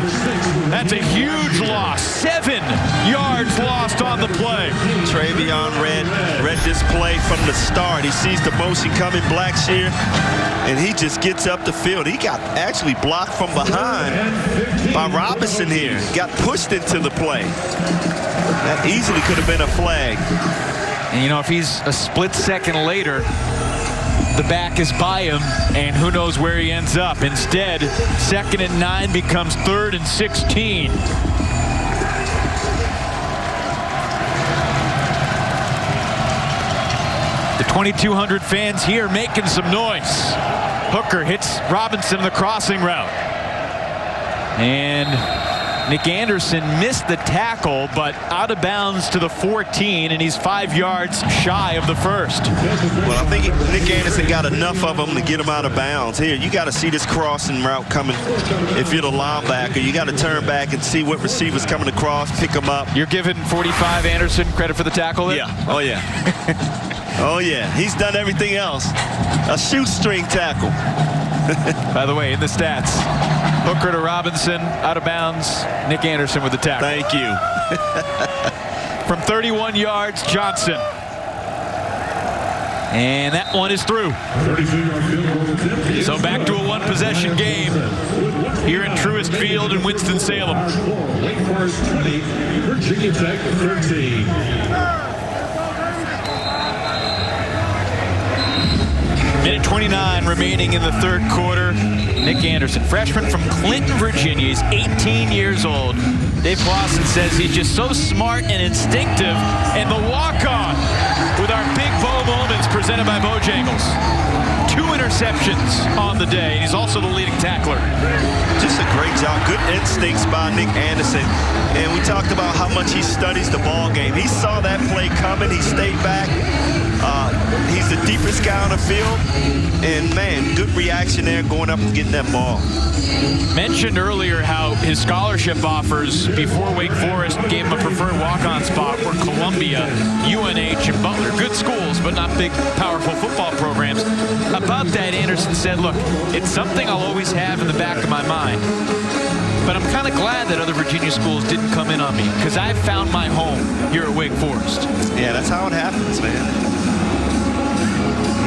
That's a huge loss. 7 yards lost on the play. Travion Red read this play from the start. He sees the motion coming, Blackshear, and he just gets up the field. He got actually blocked from behind by Robinson here. Got pushed into the play. That easily could have been a flag. And you know, if he's a split second later, the back is by him, and who knows where he ends up. Instead, 2nd and 9 becomes 3rd and 16. The 2,200 fans here making some noise. Hooker hits Robinson in the crossing route. And Nick Andersen missed the tackle, but out of bounds to the 14, and he's 5 yards shy of the first. Well, I think Nick Andersen got enough of them to get him out of bounds. Here, you got to see this crossing route coming. If you're the linebacker, you got to turn back and see what receivers coming across, pick them up. You're giving 45 Andersen credit for the tackle there? Yeah. Oh, yeah. Oh, yeah. He's done everything else. A shoestring tackle. By the way, in the stats, Hooker to Robinson, out of bounds. Nick Andersen with the tackle. Thank you. From 31 yards, Johnson. And that one is through. So back to a 1-possession game here in Truist Field in Winston-Salem. Wake Forest 20, Virginia Tech 13. Minute 29 remaining in the 3rd quarter. Nick Andersen, freshman from Clinton, Virginia. He's 18 years old. Dave Clawson says he's just so smart and instinctive. And the walk-on with our Big Bo moments presented by Bojangles. 2 interceptions on the day. He's also the leading tackler. Just a great job. Good instincts by Nick Andersen. And we talked about how much he studies the ball game. He saw that play coming. He stayed back. He's the deepest guy on the field. And, man, good reaction there going up and getting that ball. Mentioned earlier how his scholarship offers before Wake Forest gave him a preferred walk-on spot were Columbia, UNH, and Butler. Good schools, but not big, powerful football programs. About that, Andersen said, look, it's something I'll always have in the back of my mind. But I'm kind of glad that other Virginia schools didn't come in on me because I found my home here at Wake Forest. Yeah, that's how it happens, man.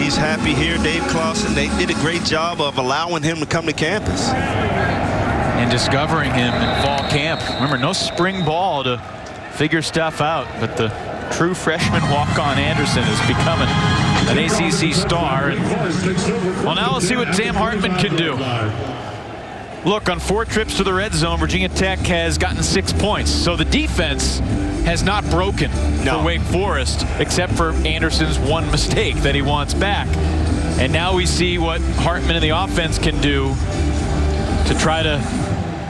He's happy here. Dave Clawson, they did a great job of allowing him to come to campus. And discovering him in fall camp. Remember, no spring ball to figure stuff out, but the true freshman walk-on Andersen is becoming an ACC star. And, well, now let's see what Sam Hartman can do. Look, on 4 trips to the red zone, Virginia Tech has gotten 6 points. So the defense has not broken for Wake Forest, except for Andersen's one mistake that he wants back. And now we see what Hartman and the offense can do to try to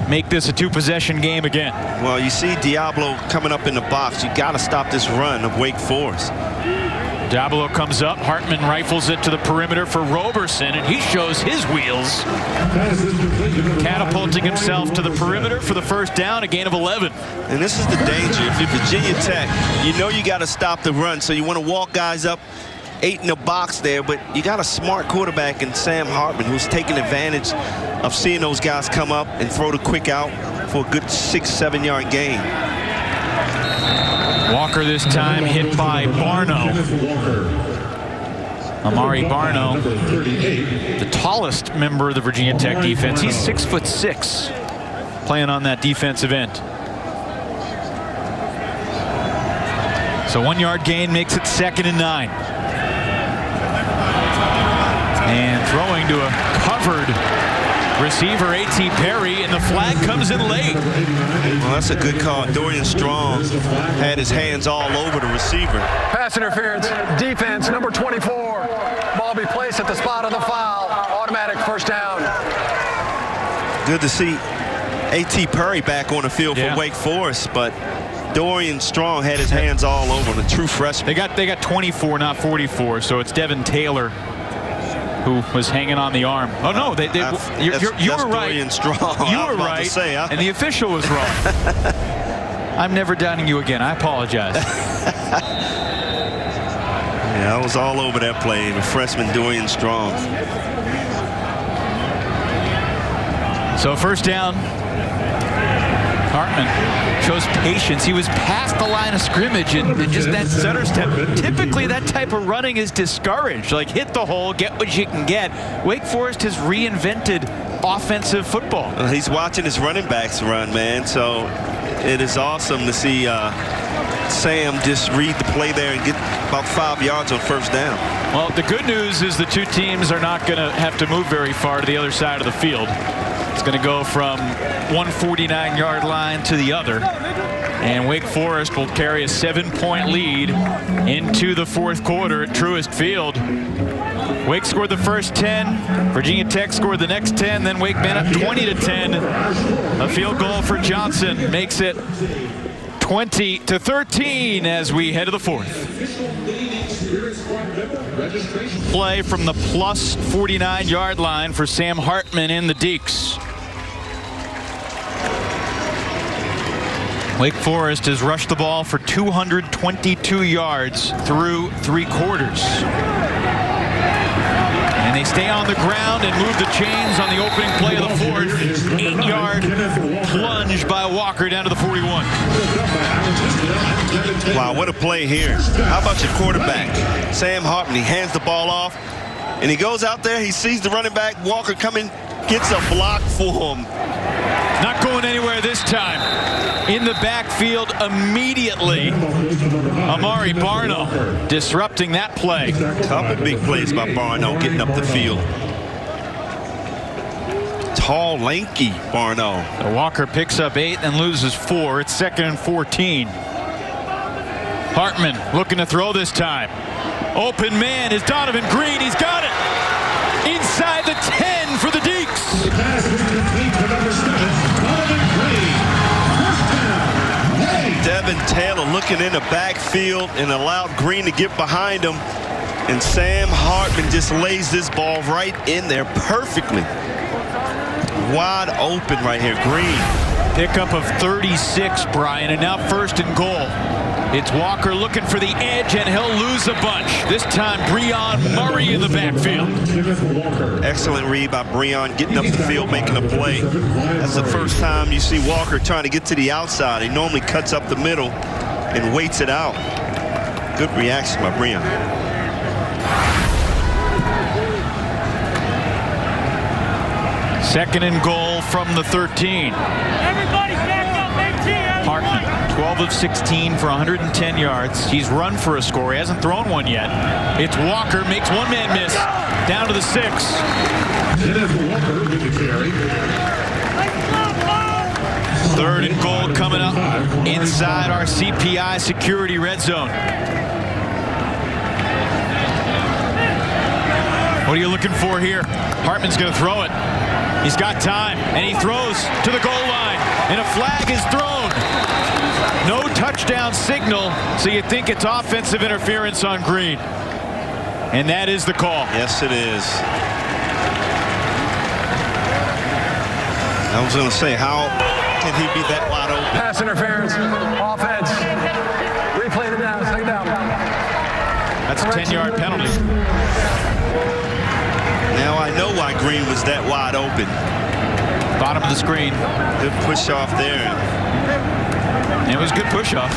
make this a 2-possession game again. Well, you see Diablo coming up in the box. You got to stop this run of Wake Forest. Diablo comes up. Hartman rifles it to the perimeter for Roberson, and he shows his wheels. Catapulting himself to the perimeter for the first down, a gain of 11. And this is the danger. If you're Virginia Tech, you know you got to stop the run, so you want to walk guys up 8 in the box there, but you got a smart quarterback in Sam Hartman who's taking advantage of seeing those guys come up and throw the quick out for a good 6-7 yard gain. Walker this time hit by Barno. Amari Barno, the tallest member of the Virginia Tech defense. He's 6'6", playing on that defensive end. So 1 yard gain makes it 2nd and 9. And throwing to a covered receiver, A.T. Perry, and the flag comes in late. Well, that's a good call. Dorian Strong had his hands all over the receiver. Pass interference, defense, number 24. Ball be placed at the spot of the foul. Automatic first down. Good to see A.T. Perry back on the field for Wake Forest, but Dorian Strong had his hands all over him, a true freshman. They got 24, not 44, so it's Devin Taylor who was hanging on the arm. Oh no, you were right. Strong. You were right, and the official was wrong. I'm never doubting you again. I apologize. Yeah, I was all over that play. The freshman Dorian Strong. So first down. Hartman shows patience. He was past the line of scrimmage and just that stutter step. Typically that type of running is discouraged. Like hit the hole, get what you can get. Wake Forest has reinvented offensive football. He's watching his running backs run, man. So it is awesome to see Sam just read the play there and get about 5 yards on first down. Well, the good news is the two teams are not going to have to move very far to the other side of the field. It's going to go from 149 yard line to the other. And Wake Forest will carry a 7-point lead into the 4th quarter at Truist Field. Wake scored the first 10. Virginia Tech scored the next 10. Then Wake been up 20-10. A field goal for Johnson makes it 20-13 as we head to the 4th. Play from the plus 49 yard line for Sam Hartman in the Deeks. Wake Forest has rushed the ball for 222 yards through 3 quarters. And they stay on the ground and move the chains on the opening play of the 4th. 8-yard plunge by Walker down to the 41. Wow, what a play here. How about your quarterback? Sam Hartman, he hands the ball off, and he goes out there, he sees the running back, Walker coming, gets a block for him. Not going anywhere this time. In the backfield immediately. Amari Barno disrupting that play. Couple big plays by Barno getting up the field. Tall, lanky Barno. So Walker picks up 8 and loses 4. It's 2nd and 14. Hartman looking to throw this time. Open man is Donovan Green. He's got it. inside the 10 for the Deeks. The pass is complete to number 7, Donovan Green. First down. Hey. Devin Taylor looking in the backfield and allowed Green to get behind him. And Sam Hartman just lays this ball right in there perfectly. Wide open right here, Green. Pickup of 36, Brian, and now 1st and goal. It's Walker looking for the edge, and he'll lose a bunch. This time, Breon Murray in the backfield. Excellent read by Breon, getting up the field, making a play. That's the first time you see Walker trying to get to the outside. He normally cuts up the middle and waits it out. Good reaction by Breon. Second and goal from the 13. Everybody back up, big team. Hartman, 12 of 16 for 110 yards. He's run for a score. He hasn't thrown one yet. It's Walker, makes one man miss. Down to the 6. Kenneth Walker with the carry. 3rd and goal coming up inside our CPI security red zone. What are you looking for here? Hartman's going to throw it. He's got time, and he throws to the goal line, and a flag is thrown. No touchdown signal, so you think it's offensive interference on Green. And that is the call. Yes, it is. I was going to say, how can he be that wide open? Pass interference, offense. Replay the down, second down. That's a 10-yard penalty. Now I know why Green was that wide open. Bottom of the screen. Good push off there. It was a good push off.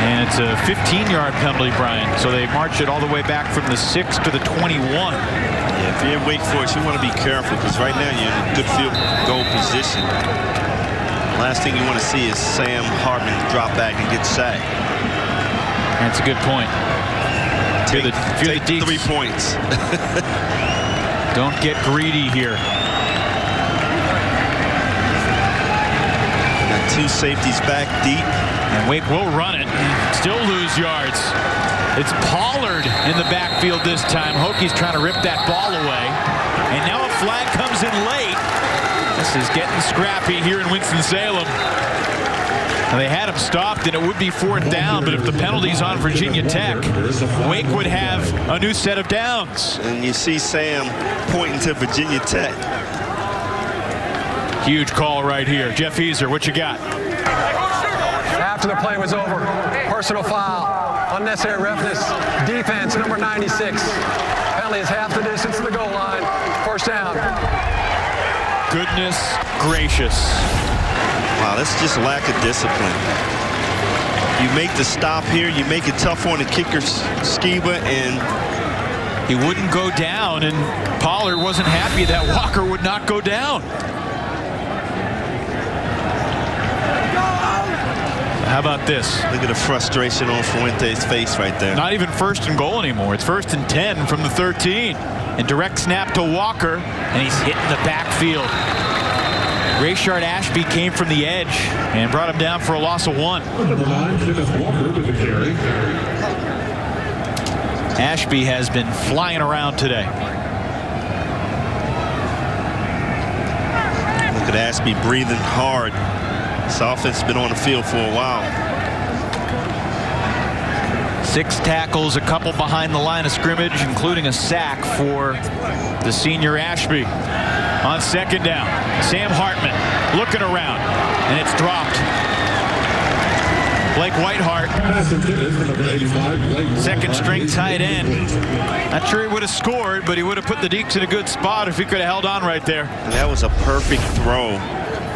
And it's a 15-yard penalty, Brian. So they marched it all the way back from the 6 to the 21. Yeah, if you're in Wake Forest, you want to be careful because right now you're in a good field goal position. Last thing you want to see is Sam Hartman drop back and get sacked. That's a good point. Take the 3 points. Don't get greedy here. Got 2 safeties back deep. And Wake will run it. Still lose yards. It's Pollard in the backfield this time. Hokies trying to rip that ball away. And now a flag comes in late. This is getting scrappy here in Winston-Salem. They had him stopped, and it would be 4th down, but if the penalty's on Virginia Tech, Wake would have a new set of downs. And you see Sam pointing to Virginia Tech. Huge call right here. Jeff Easer, what you got? After the play was over, personal foul, unnecessary roughness, defense, number 96. Penalty is half the distance to the goal line. 1st down. Goodness gracious. Wow, that's just lack of discipline. You make the stop here, you make it tough on the kicker, Skiba, and he wouldn't go down, and Pollard wasn't happy that Walker would not go down. How about this? Look at the frustration on Fuente's face right there. Not even 1st and goal anymore. It's 1st and 10 from the 13. And direct snap to Walker, and he's hitting the backfield. Rayshard Ashby came from the edge and brought him down for a loss of 1. Number 9, Kenneth Walker with the carry. Ashby has been flying around today. Look at Ashby breathing hard. This offense has been on the field for a while. 6 tackles, a couple behind the line of scrimmage, including a sack for the senior Ashby. On 2nd down, Sam Hartman looking around, and it's dropped. Blake Whiteheart, 2nd string tight end. Not sure he would have scored, but he would have put the Deeks in a good spot if he could have held on right there. And that was a perfect throw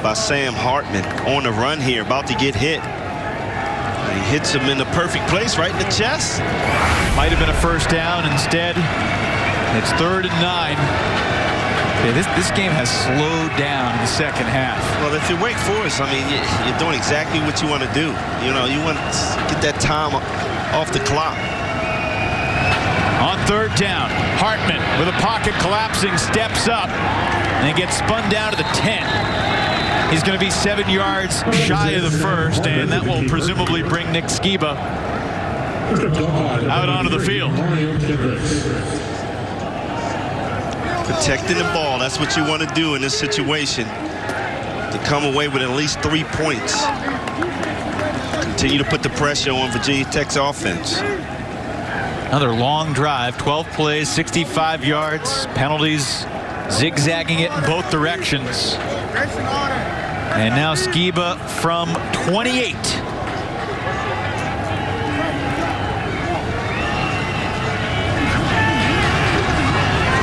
by Sam Hartman on the run here, about to get hit. And he hits him in the perfect place, right in the chest. Might have been a 1st down. Instead, it's 3rd and 9. Yeah, this game has slowed down in the 2nd half. Well, if you're Wake Forest, I mean, you're doing exactly what you want to do. You know, you want to get that time off the clock. On 3rd down, Hartman with a pocket collapsing steps up and gets spun down to the 10. He's going to be 7 yards shy of the first, and that will presumably bring Nick Skiba out onto the field. Protecting the ball, that's what you want to do in this situation. To come away with at least 3 points. Continue to put the pressure on Virginia Tech's offense. Another long drive, 12 plays, 65 yards, penalties, zigzagging it in both directions. And now Skiba from 28.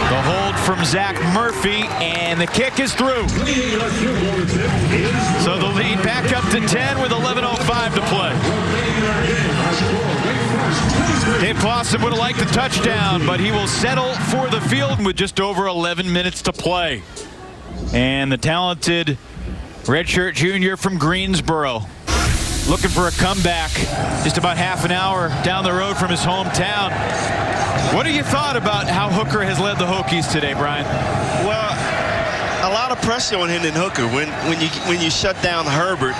The hold from Zach Murphy, and the kick is through. So the lead back up to 10 with 11:05 to play. Dave Clawson would have liked the touchdown, but he will settle for the field with just over 11 minutes to play. And the talented redshirt junior from Greensboro looking for a comeback just about half an hour down the road from his hometown. What have you thought about how Hooker has led the Hokies today, Brian? Well, a lot of pressure on Hendon Hooker. When you shut down Herbert,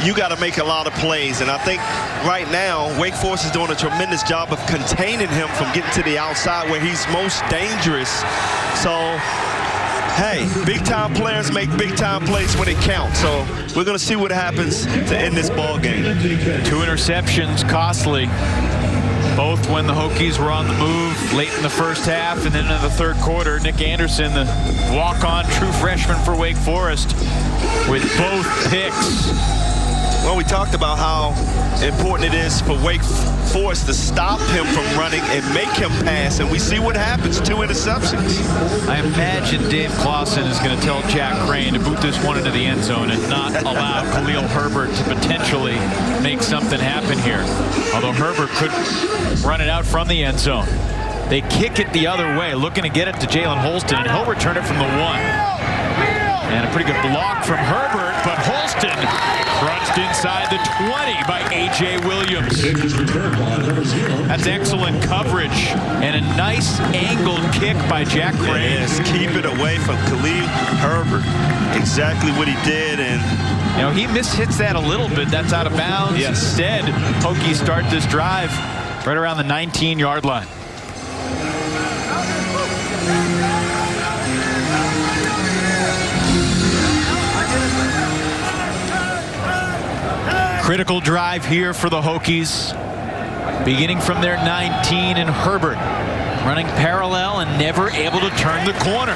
you got to make a lot of plays. And I think right now, Wake Forest is doing a tremendous job of containing him from getting to the outside where he's most dangerous. So, hey, big-time players make big-time plays when it counts. So we're going to see what happens to end this ball game. 2 interceptions, costly. Both when the Hokies were on the move late in the first half, and then in the third quarter, Nick Andersen, the walk-on true freshman for Wake Forest, with both picks. Well, we talked about how important it is for Wake Forest to stop him from running and make him pass, and we see what happens. 2 interceptions. I imagine Dave Clawson is going to tell Jack Crane to boot this one into the end zone and not allow Khalil Herbert to potentially make something happen here. Although Herbert could run it out from the end zone. They kick it the other way, looking to get it to Jalen Holston, and he'll return it from the 1. And a pretty good block from Herbert, but Holston crunched inside the 20 by A.J. Williams. That's excellent coverage and a nice angled kick by Jack Crane. Yes, keep it away from Khalil Herbert. Exactly what he did. And you know, he mishits that a little bit. That's out of bounds. Yes. Instead, Hokies start this drive right around the 19-yard line. Critical drive here for the Hokies, beginning from their 19, and Herbert running parallel and never able to turn the corner.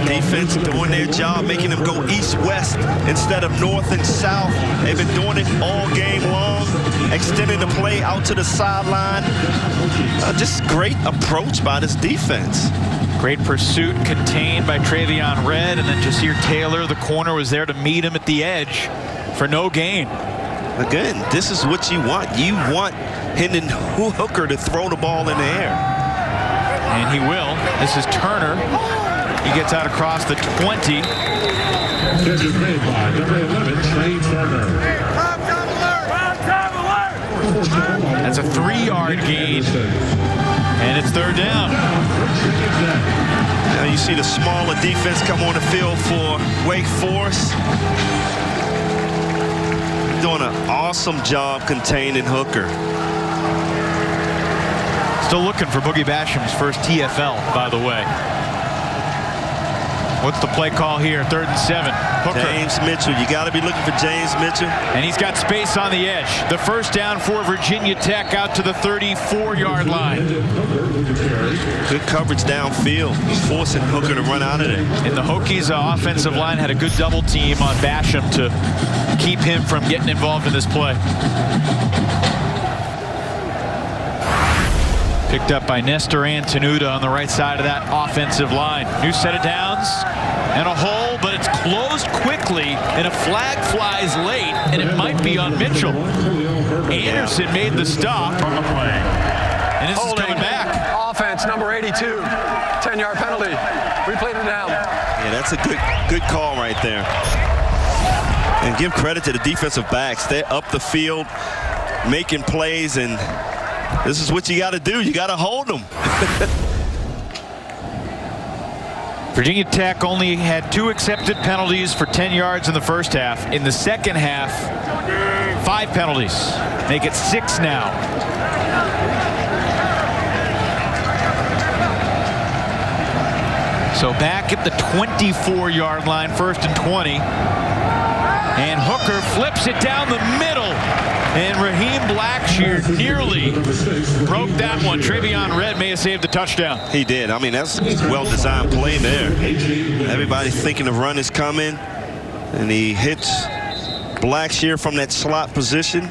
Defense doing their job, making them go east-west instead of north and south. They've been doing it all game long, extending the play out to the sideline. Just great approach by this defense. Great pursuit contained by Travion Red, and then Jasir Taylor, the corner, was there to meet him at the edge for no gain. Again, this is what you want. You want Hendon Hooker to throw the ball in the air. And he will. This is Turner. He gets out across the 20. That's a 3-yard gain. And it's 3rd down. Now you see the smaller defense come on the field for Wake Forest. Doing an awesome job containing Hooker. Still looking for Boogie Basham's first TFL, by the way. What's the play call here? 3rd and 7. Hooker. James Mitchell. You got to be looking for James Mitchell. And he's got space on the edge. The first down for Virginia Tech out to the 34-yard line. Good coverage downfield, forcing Hooker to run out of there. And the Hokies offensive line had a good double team on Basham to keep him from getting involved in this play. Picked up by Nestor Antenuta on the right side of that offensive line. New set of downs and a hole, but it's closed quickly, and a flag flies late, and it might be on Mitchell. Andersen made the stop on the play. And this is coming back. Offense, number 82. 10-yard penalty. We played it down. Yeah, that's a good call right there. And give credit to the defensive backs. They're up the field, making plays, and this is what you got to do. You got to hold them. Virginia Tech only had 2 accepted penalties for 10 yards in the first half. In the second half, 5 penalties. Make it 6 now. So back at the 24-yard line, 1st and 20. And Hooker flips it down the middle. And Raheem Blackshear nearly broke that one. Travion Red may have saved the touchdown. He did. I mean, that's a well-designed play there. Everybody thinking the run is coming. And he hits Blackshear from that slot position.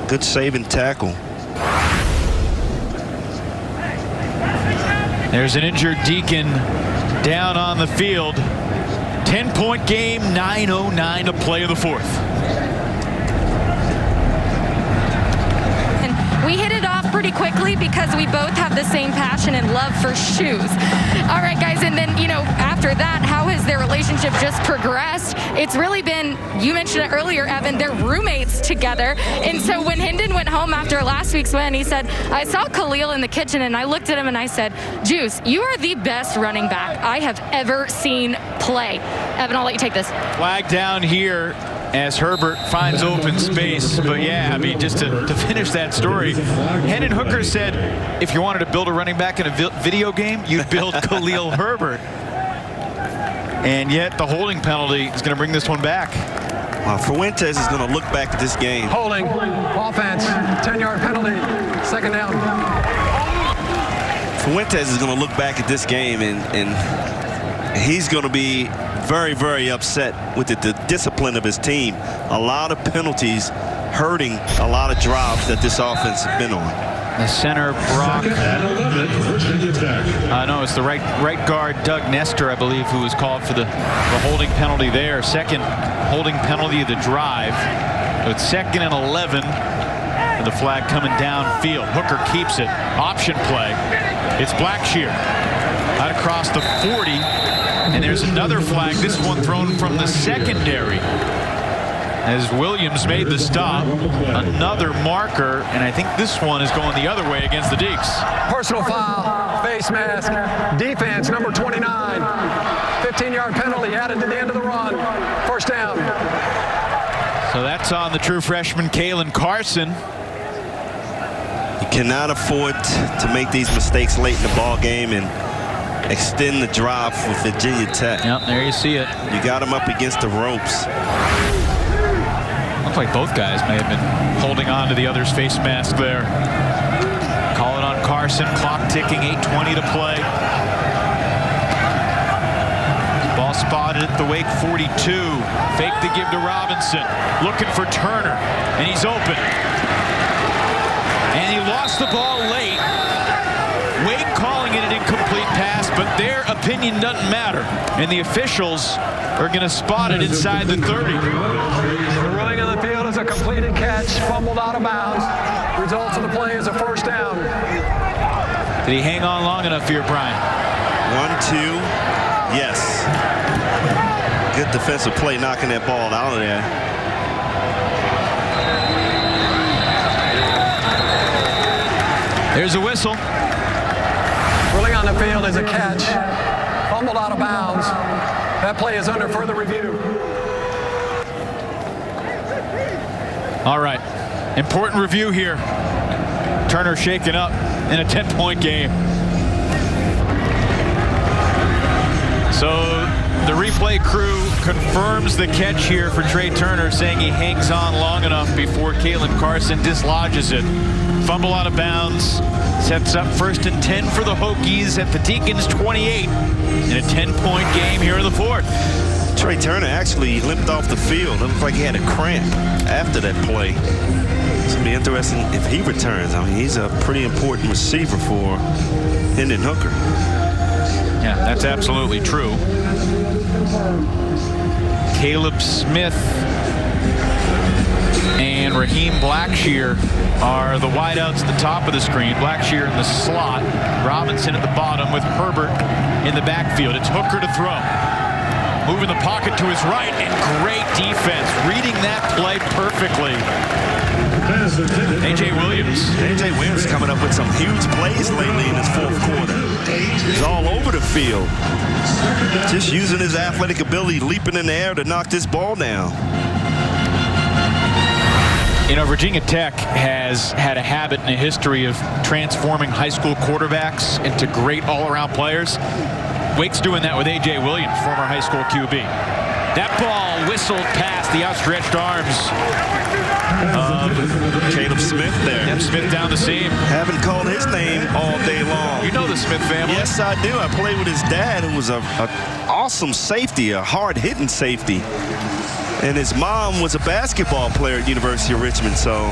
Good saving tackle. There's an injured Deacon down on the field. 10-point game, 9:09 to play in the 4th. We hit it off pretty quickly because we both have the same passion and love for shoes. All right, guys, and then, you know, after that, how has their relationship just progressed? It's really been, you mentioned it earlier, Evan, they're roommates together. And so when Hendon went home after last week's win, he said, I saw Khalil in the kitchen, and I looked at him and I said, Juice, you are the best running back I have ever seen play. Evan, I'll let you take this. Flag down here as Herbert finds open space. But yeah, I mean, just to finish that story, Hendon Hooker said if you wanted to build a running back in a video game, you'd build Khalil Herbert. And yet the holding penalty is going to bring this one back. Fuentes is going to look back at this game. Holding, offense, 10-yard penalty, 2nd down. Fuentes is going to look back at this game, and he's going to be very, very upset with the discipline of his team. A lot of penalties hurting a lot of drives that this offense has been on. The center, Brock. No, it's the right guard, Doug Nestor, I believe, who was called for the holding penalty there. 2nd holding penalty of the drive. It's 2nd and 11. And the flag coming downfield. Hooker keeps it. Option play. It's Blackshear out across the 40. And there's another flag, this one thrown from the secondary. As Williams made the stop, another marker, and I think this one is going the other way against the Deacs. Personal foul, face mask, defense, number 29. 15-yard penalty added to the end of the run. 1st down. So that's on the true freshman, Kalen Carson. You cannot afford to make these mistakes late in the ball game and extend the drive for Virginia Tech. Yep, there you see it. You got them up against the ropes. Looks like both guys may have been holding on to the other's face mask there. Call it on Carson. Clock ticking, 8:20 to play. Ball spotted at the Wake 42. Fake to give to Robinson. Looking for Turner, and he's open. And he lost the ball late. Wake calling it an incomplete pass, but their opinion doesn't matter. And the officials are going to spot it inside the 30. The ruling on the field is a completed catch, fumbled out of bounds. Results of the play is a 1st down. Did he hang on long enough here, Brian? 1-2, yes. Good defensive play knocking that ball out of there. There's a whistle. Ruling on the field is a catch, fumbled out of bounds. That play is under further review. All right, important review here. Turner shaken up in a 10-point game. So the replay crew confirms the catch here for Trey Turner, saying he hangs on long enough before Kalen Carson dislodges it. Fumble out of bounds. Sets up 1st and 10 for the Hokies at the Decons 28 in a 10-point game here in the 4th. Trey Turner actually limped off the field. It looked like he had a cramp after that play. It's going to be interesting if he returns. I mean, he's a pretty important receiver for Hendon Hooker. Yeah, that's absolutely true. Caleb Smith and Raheem Blackshear are the wideouts at the top of the screen. Blackshear in the slot. Robinson at the bottom with Herbert in the backfield. It's Hooker to throw. Moving the pocket to his right, and great defense. Reading that play perfectly. A.J. Williams. A.J. Williams coming up with some huge plays lately in his fourth quarter. He's all over the field. Just using his athletic ability, leaping in the air to knock this ball down. You know, Virginia Tech has had a habit and a history of transforming high school quarterbacks into great all-around players. Wake's doing that with A.J. Williams, former high school QB. That ball whistled past the outstretched arms of Caleb Smith there. Yep, Smith down the seam. Haven't called his name all day long. You know the Smith family. Yes, I do. I played with his dad, who was an awesome safety, a hard-hitting safety. And his mom was a basketball player at University of Richmond, so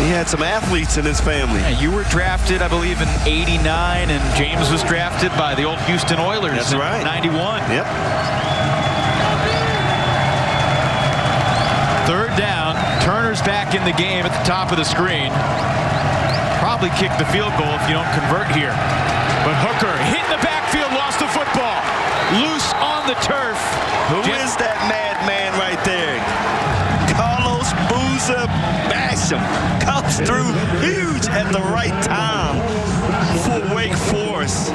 he had some athletes in his family. Yeah, you were drafted, I believe, in '89, and James was drafted by the old Houston Oilers. That's right. '91. Yep. Third down. Turner's back in the game at the top of the screen. Probably kick the field goal if you don't convert here. But Hooker hit in the backfield, lost the football. Loose on the turf. Who is that madman right there? Boogie Basham comes through huge at the right time for Wake Forest.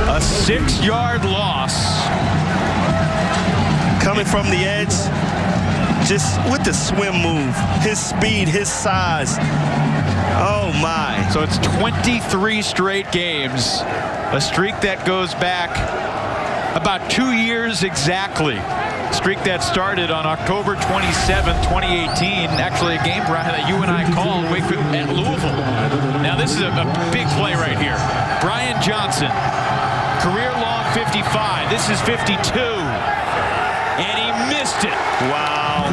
A 6-yard loss. Coming from the edge, just with the swim move, his speed, his size. Oh my. So it's 23 straight games. A streak that goes back about 2 years exactly. Streak that started on October 27th, 2018. Actually a game, Brian, that you and I called Wake at Louisville. Now this is a big play right here. Brian Johnson, career long 55. This is 52. And he missed it. Wow.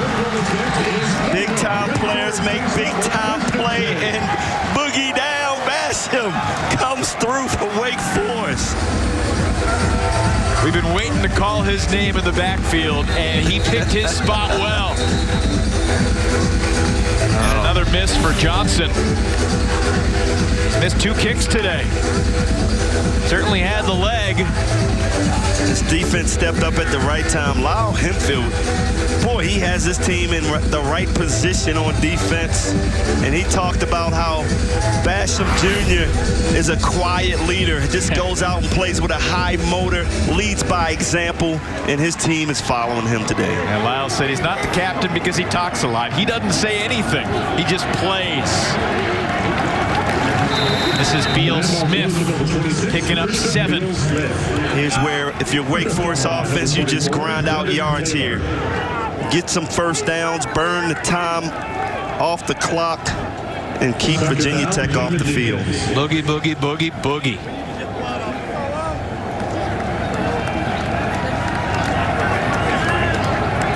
Big time players make big time play, and Boogie down Basham comes through for Wake Forest. We've been waiting to call his name in the backfield, and he picked his spot well. And another miss for Johnson. He's missed 2 kicks today. Certainly had the leg. His defense stepped up at the right time. Lyle Hempfield, boy, he has this team in the right position on defense. And he talked about how Basham Jr. is a quiet leader. Just goes out and plays with a high motor, leads by example, and his team is following him today. And Lyle said he's not the captain because he talks a lot. He doesn't say anything. He just plays. This is Beal-Smith picking up 7. Here's where, if you're Wake Forest offense, you just grind out yards here. Get some first downs, burn the time off the clock, and keep Virginia Tech off the field. Boogie, boogie, boogie, boogie.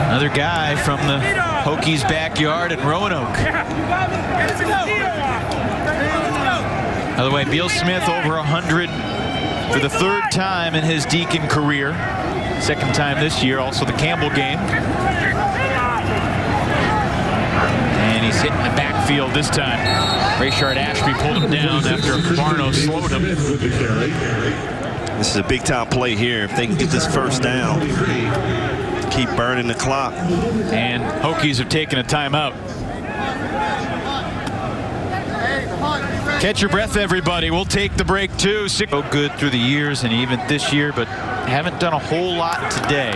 Another guy from the Hokies' backyard in Roanoke. By the way, Beal-Smith over 100 for the 3rd time in his Deacon career. 2nd time this year, also the Campbell game. And he's hitting the backfield this time. Rayshard Ashby pulled him down after Barno slowed him. This is a big time play here. If they can get this first down, keep burning the clock. And Hokies have taken a timeout. Catch your breath, everybody. We'll take the break, too. So good through the years and even this year, but haven't done a whole lot today.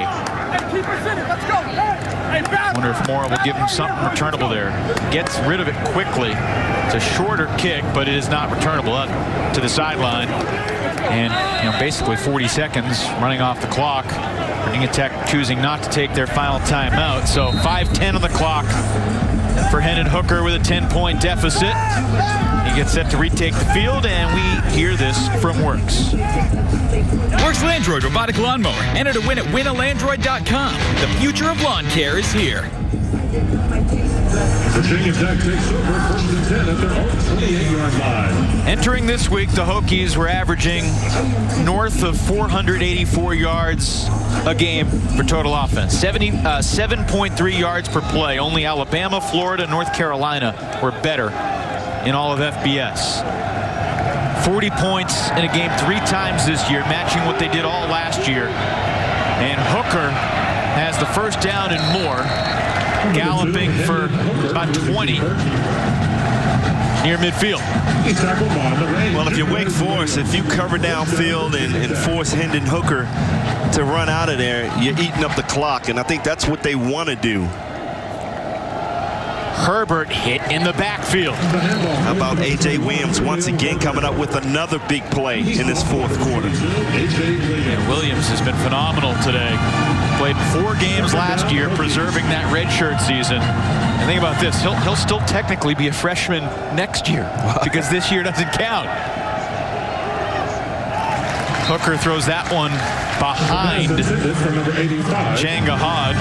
Wonder if Morrow will give him something returnable there. Gets rid of it quickly. It's a shorter kick, but it is not returnable up to the sideline. And, you know, basically 40 seconds running off the clock. Virginia Tech choosing not to take their final timeout. So 5:10 on the clock for Hendon Hooker with a 10-point deficit. He gets set to retake the field, and we hear this from Works. Works Landroid robotic lawnmower. Enter to win at winalandroid.com. The future of lawn care is here. Virginia Tech takes over 1st and 10 at their own 28-yard line. Entering this week, the Hokies were averaging north of 484 yards a game for total offense. 7.3 yards per play. Only Alabama, Florida, North Carolina were better in all of FBS. 40 points in a game 3 times this year, matching what they did all last year. And Hooker has the first down and more, galloping for about about 20 near midfield. Well, if you're Wake Forest, if you cover downfield and force Hendon Hooker to run out of there, you're eating up the clock, and I think that's what they want to do. Herbert hit in the backfield. How about A.J. Williams once again coming up with another big play in this fourth quarter? Yeah, Williams has been phenomenal today. Played 4 games last year, preserving that redshirt season. And think about this, he'll still technically be a freshman next year because this year doesn't count. Hooker throws that one behind Jenga Hodge.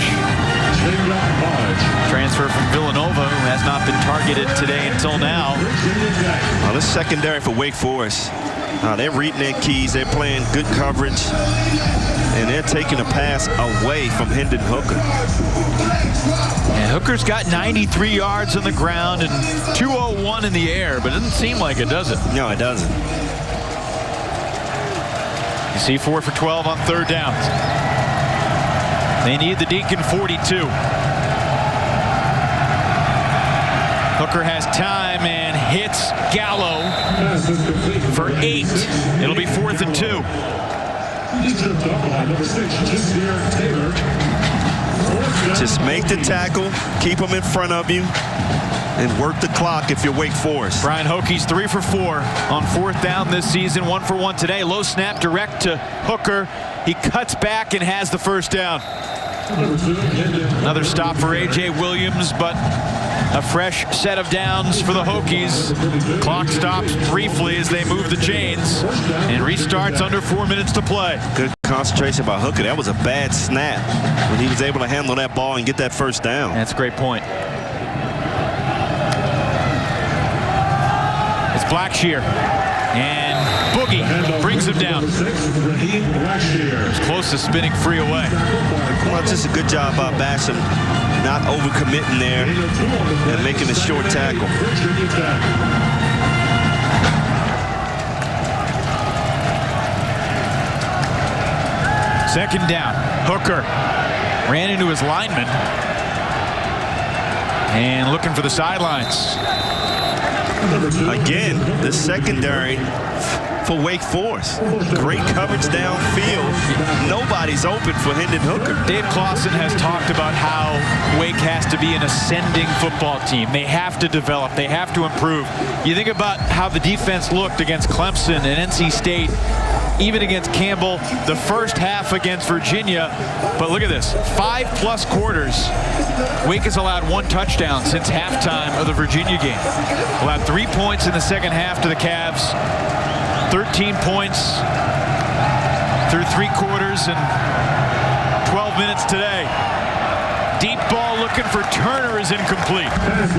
Transfer from Villanova, who has not been targeted today until now. Well, this secondary for Wake Forest, they're reading their keys, they're playing good coverage, and they're taking a pass away from Hendon Hooker. And Hooker's got 93 yards on the ground and 201 in the air, but it doesn't seem like it, does it? No, it doesn't. You see 4 for 12 on third downs. They need the Deacon 42. Hooker has time and hits Gallo for 8. It'll be 4th and 2. Just make the tackle, keep them in front of you, and work the clock if you're Wake Forest. Brian Hokies 3 for 4 on 4th down this season, 1 for 1 today. Low snap direct to Hooker. He cuts back and has the first down. Another stop for A.J. Williams, but a fresh set of downs for the Hokies. Clock stops briefly as they move the chains and restarts under 4 minutes to play. Good concentration by Hooker. That was a bad snap when he was able to handle that ball and get that first down. That's a great point. It's Blackshear, and Boogie brings him down. It's close to spinning free away. Well, just a good job by Basham, not overcommitting there and making a short tackle. Second down. Hooker ran into his lineman and looking for the sidelines. Again, the secondary for Wake Forest. Great coverage downfield. Nobody's open for Hendon Hooker. Dave Clawson has talked about how Wake has to be an ascending football team. They have to develop. They have to improve. You think about how the defense looked against Clemson and NC State, even against Campbell, the first half against Virginia. But look at this, 5+ quarters. Wake has allowed 1 touchdown since halftime of the Virginia game. Allowed 3 points in the second half to the Cavs. 13 points through 3 quarters and 12 minutes today. Deep ball looking for Turner is incomplete.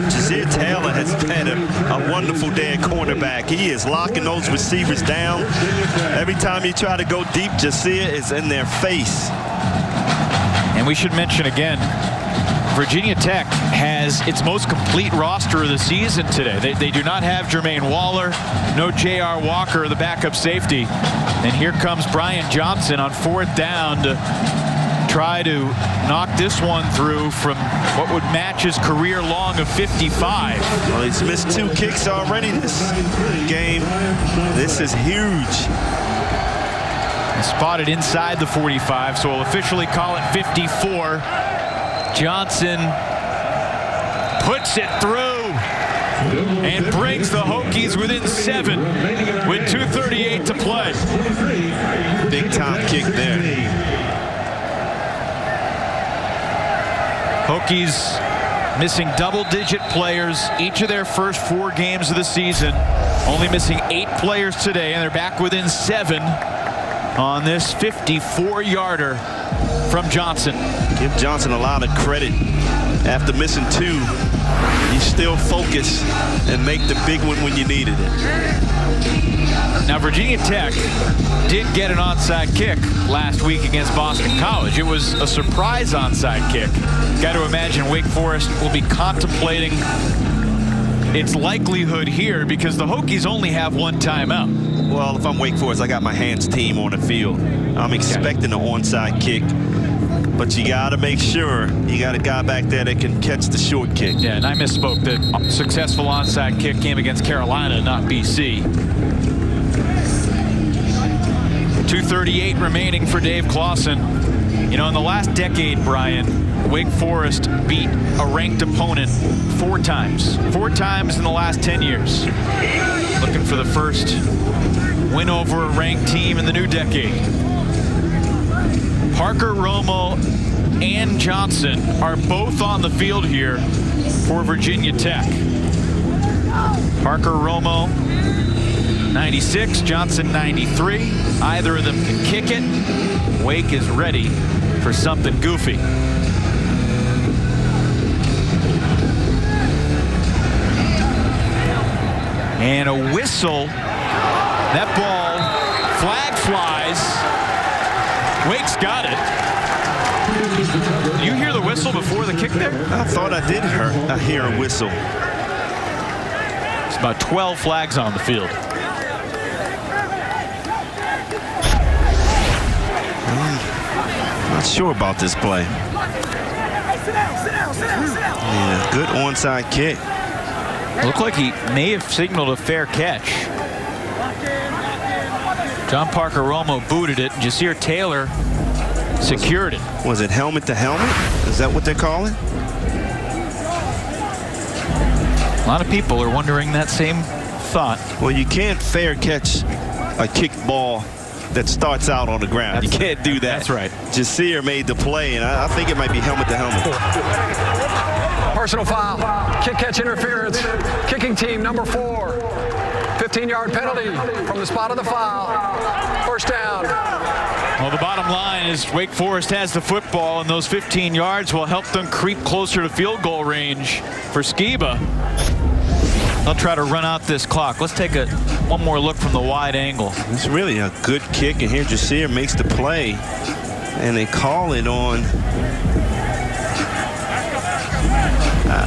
Jazir Taylor has had a wonderful day at cornerback. He is locking those receivers down. Every time you try to go deep, Jazir is in their face. And we should mention again, Virginia Tech has its most complete roster of the season today. They do not have Jermaine Waller, no J.R. Walker, the backup safety. And here comes Brian Johnson on 4th down to try to knock this one through from what would match his career long of 55. Well, he's missed 2 kicks already this game. This is huge. Spotted inside the 45, so we'll officially call it 54. Johnson puts it through and brings the Hokies within 7 with 2:38 to play. Big time kick there. Hokies missing double-digit players each of their first 4 games of the season. Only missing 8 players today, and they're back within 7 on this 54-yarder from Johnson. Give Johnson a lot of credit. After missing 2, you still focus and make the big one when you needed it. Now, Virginia Tech did get an onside kick last week against Boston College. It was a surprise onside kick. Got to imagine Wake Forest will be contemplating its likelihood here because the Hokies only have 1 timeout. Well, if I'm Wake Forest, I got my hands team on the field. I'm expecting an onside kick. But you got to make sure you got a guy back there that can catch the short kick. Yeah, and I misspoke. The successful onside kick came against Carolina, not BC. 2:38 remaining for Dave Clawson. You know, in the last decade, Brian, Wake Forest beat a ranked opponent 4 times. 4 times in the last 10 years. Looking for the first win over a ranked team in the new decade. Parker, Romo, and Johnson are both on the field here for Virginia Tech. Parker, Romo, 96, Johnson 93. Either of them can kick it. Wake is ready for something goofy. And a whistle. That ball, flag flies. Wake's got it. Did you hear the whistle before the kick there? I thought I did hear a whistle. It's about 12 flags on the field. Not sure about this play. Yeah, good onside kick. Looked like he may have signaled a fair catch. John Parker Romo booted it. Jasir Taylor secured it. Was it helmet to helmet? Is that what they're calling? A lot of people are wondering that same thought. Well, you can't fair catch a kick ball that starts out on the ground. You can't do that. That's right. Jasir made the play, and I think it might be helmet to helmet. Personal foul. Kick catch interference. Kicking team number 4. 15-yard penalty from the spot of the foul. First down. Well, the bottom line is Wake Forest has the football, and those 15 yards will help them creep closer to field goal range for Skiba. They'll try to run out this clock. Let's take one more look from the wide angle. It's really a good kick, and here Jasir makes the play, and they call it on.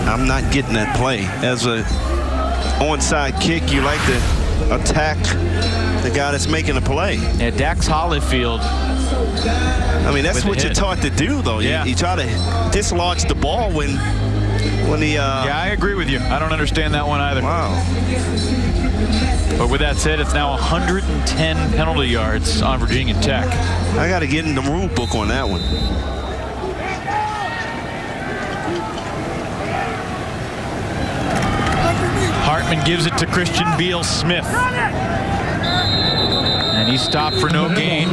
I'm not getting that play. As a onside kick, you like to attack the guy that's making the play. Yeah, Dax Hollifield. I mean, that's what you're taught to do, though. Yeah. You try to dislodge the ball when the. Yeah, I agree with you. I don't understand that one either. Wow. But with that said, it's now 110 penalty yards on Virginia Tech. I got to get in the rule book on that one. Hartman gives it to Christian Beal-Smith. And he stopped for no gain.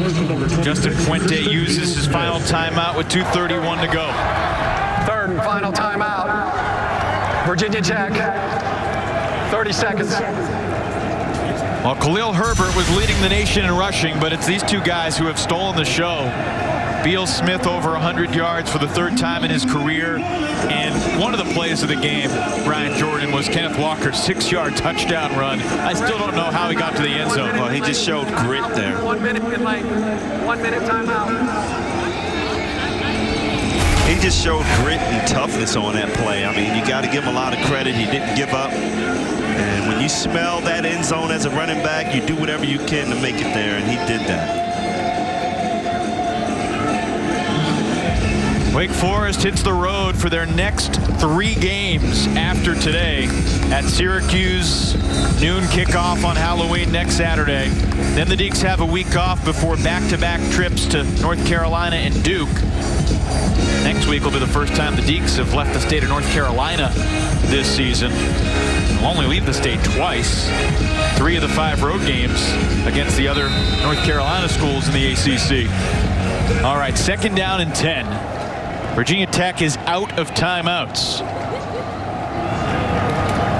Justin Fuente uses his final timeout with 2:31 to go. Third and final timeout. Virginia Tech. 30 seconds. Well, Khalil Herbert was leading the nation in rushing, but it's these 2 guys who have stolen the show. Beal-Smith over 100 yards for the 3rd time in his career. And one of the plays of the game, Brian Jordan, was Kenneth Walker's 6-yard touchdown run. I still don't know how he got to the end zone. Well, he just showed grit there. 1 minute in lane. 1 minute timeout. He just showed grit and toughness on that play. I mean, you got to give him a lot of credit. He didn't give up. And when you smell that end zone as a running back, you do whatever you can to make it there, and he did that. Wake Forest hits the road for their next 3 games after today at Syracuse, noon kickoff on Halloween next Saturday. Then the Deacs have a week off before back-to-back trips to North Carolina and Duke. Next week will be the first time the Deacs have left the state of North Carolina this season. They'll only leave the state twice. 3 of the 5 road games against the other North Carolina schools in the ACC. All right, 2nd down and 10. Virginia Tech is out of timeouts.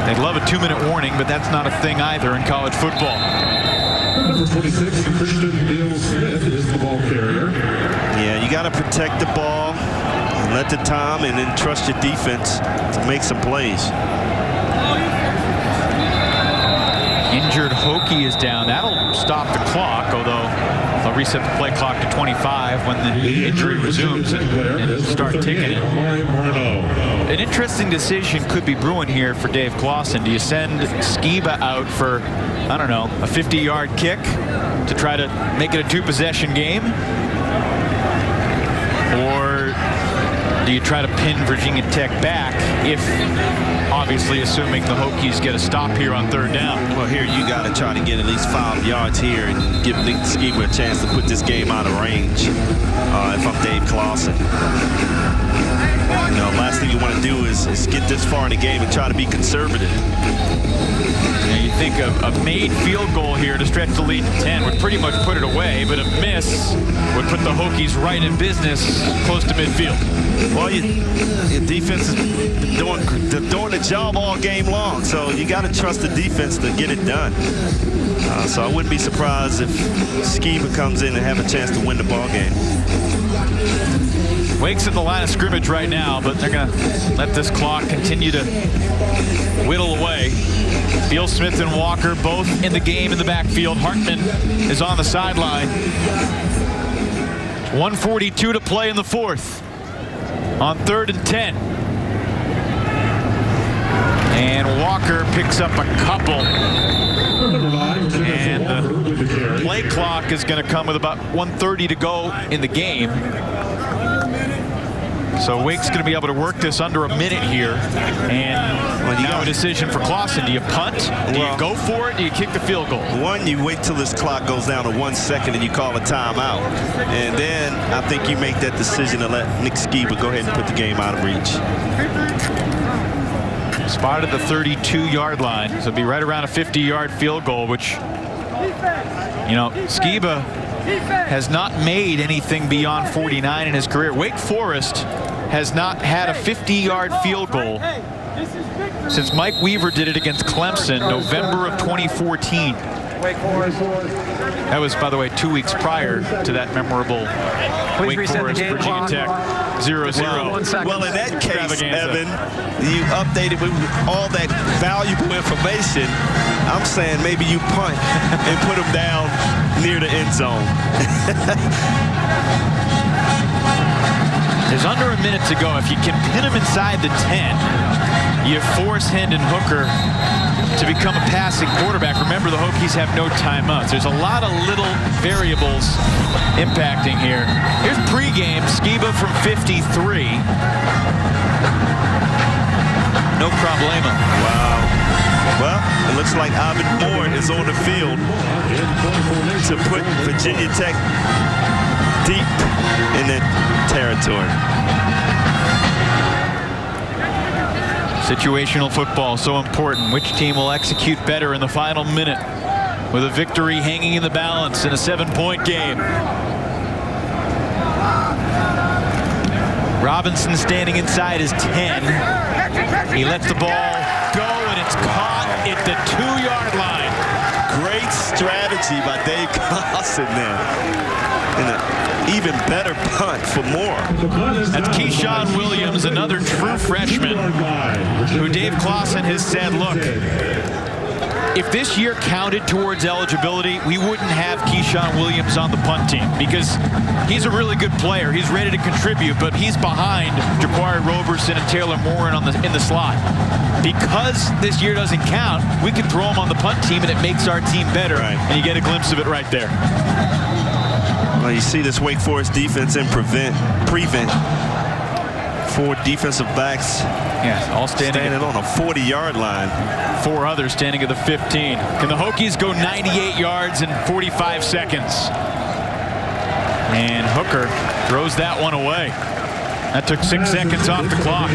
They'd love a 2-minute warning, but that's not a thing either in college football. Number 26, Christian Beal-Smith is the ball carrier. Yeah, you got to protect the ball, and let the time, and then trust your defense to make some plays. Injured Hokie is down. That'll stop the clock, although they'll reset the play clock to 25 when the injury resumes and start ticking it. An interesting decision could be brewing here for Dave Clawson. Do you send Skiba out for, I don't know, a 50-yard kick to try to make it a 2-possession game? Or do you try to pin Virginia Tech back if, obviously, assuming the Hokies get a stop here on 3rd down? Well, here you got to try to get at least 5 yards here and give Nick Skiba a chance to put this game out of range. If I'm Dave Clawson. You know, last thing you want to do is get this far in the game and try to be conservative. Yeah, you think a made field goal here to stretch the lead to 10 would pretty much put it away, but a miss would put the Hokies right in business close to midfield. Well, your defense is doing the job all game long, so you got to trust the defense to get it done. So I wouldn't be surprised if Skiba comes in and have a chance to win the ball game. Wake's at the line of scrimmage right now, but they're going to let this clock continue to whittle away. Beal-Smith and Walker both in the game in the backfield. Hartman is on the sideline. 1:42 to play in the 4th on 3rd and 10. And Walker picks up a couple. And the play clock is going to come with about 1:30 to go in the game. So Wake's going to be able to work this under a minute here. And now a decision for Clawson. Do you punt? Do you go for it? Do you kick the field goal? One, you wait till this clock goes down to 1 second and you call a timeout. And then I think you make that decision to let Nick Skiba go ahead and put the game out of reach. Spotted the 32-yard line. So it'll be right around a 50-yard field goal, which, you know, Skiba has not made anything beyond 49 in his career. Wake Forest has not had a 50-yard field goal since Mike Weaver did it against Clemson, November of 2014. That was, by the way, 2 weeks prior to that memorable Wake Forest Virginia Tech 0-0. Well, in that case, Evan, you updated with all that valuable information. I'm saying maybe you punt and put them down near the end zone. There's under a minute to go. If you can pin him inside the 10, you force Hendon Hooker to become a passing quarterback. Remember, the Hokies have no timeouts. There's a lot of little variables impacting here. Here's pregame. Skiba from 53. No problema. Wow. Well, it looks like Ivan Moore is on the field to put Virginia Tech deep in that territory. Situational football, so important. Which team will execute better in the final minute with a victory hanging in the balance in a 7-point game? Robinson standing inside his 10. He lets the ball go, and it's caught at the 2-yard line. Great strategy by Dave Clawson there. And an even better punt for Moore. That's Keyshawn Williams, another true freshman, who Dave Clawson has said, look, if this year counted towards eligibility, we wouldn't have Keyshawn Williams on the punt team because he's a really good player. He's ready to contribute, but he's behind Ja'Quari Roberson and Taylor Moore in the slot. Because this year doesn't count, we can throw him on the punt team, and it makes our team better. Right. And you get a glimpse of it right there. Well, you see this Wake Forest defense in prevent. 4 defensive backs. Yeah, all standing on a 40-yard line. 4 others standing at the 15. Can the Hokies go 98 yards in 45 seconds? And Hooker throws that one away. That took 6 seconds off the clock.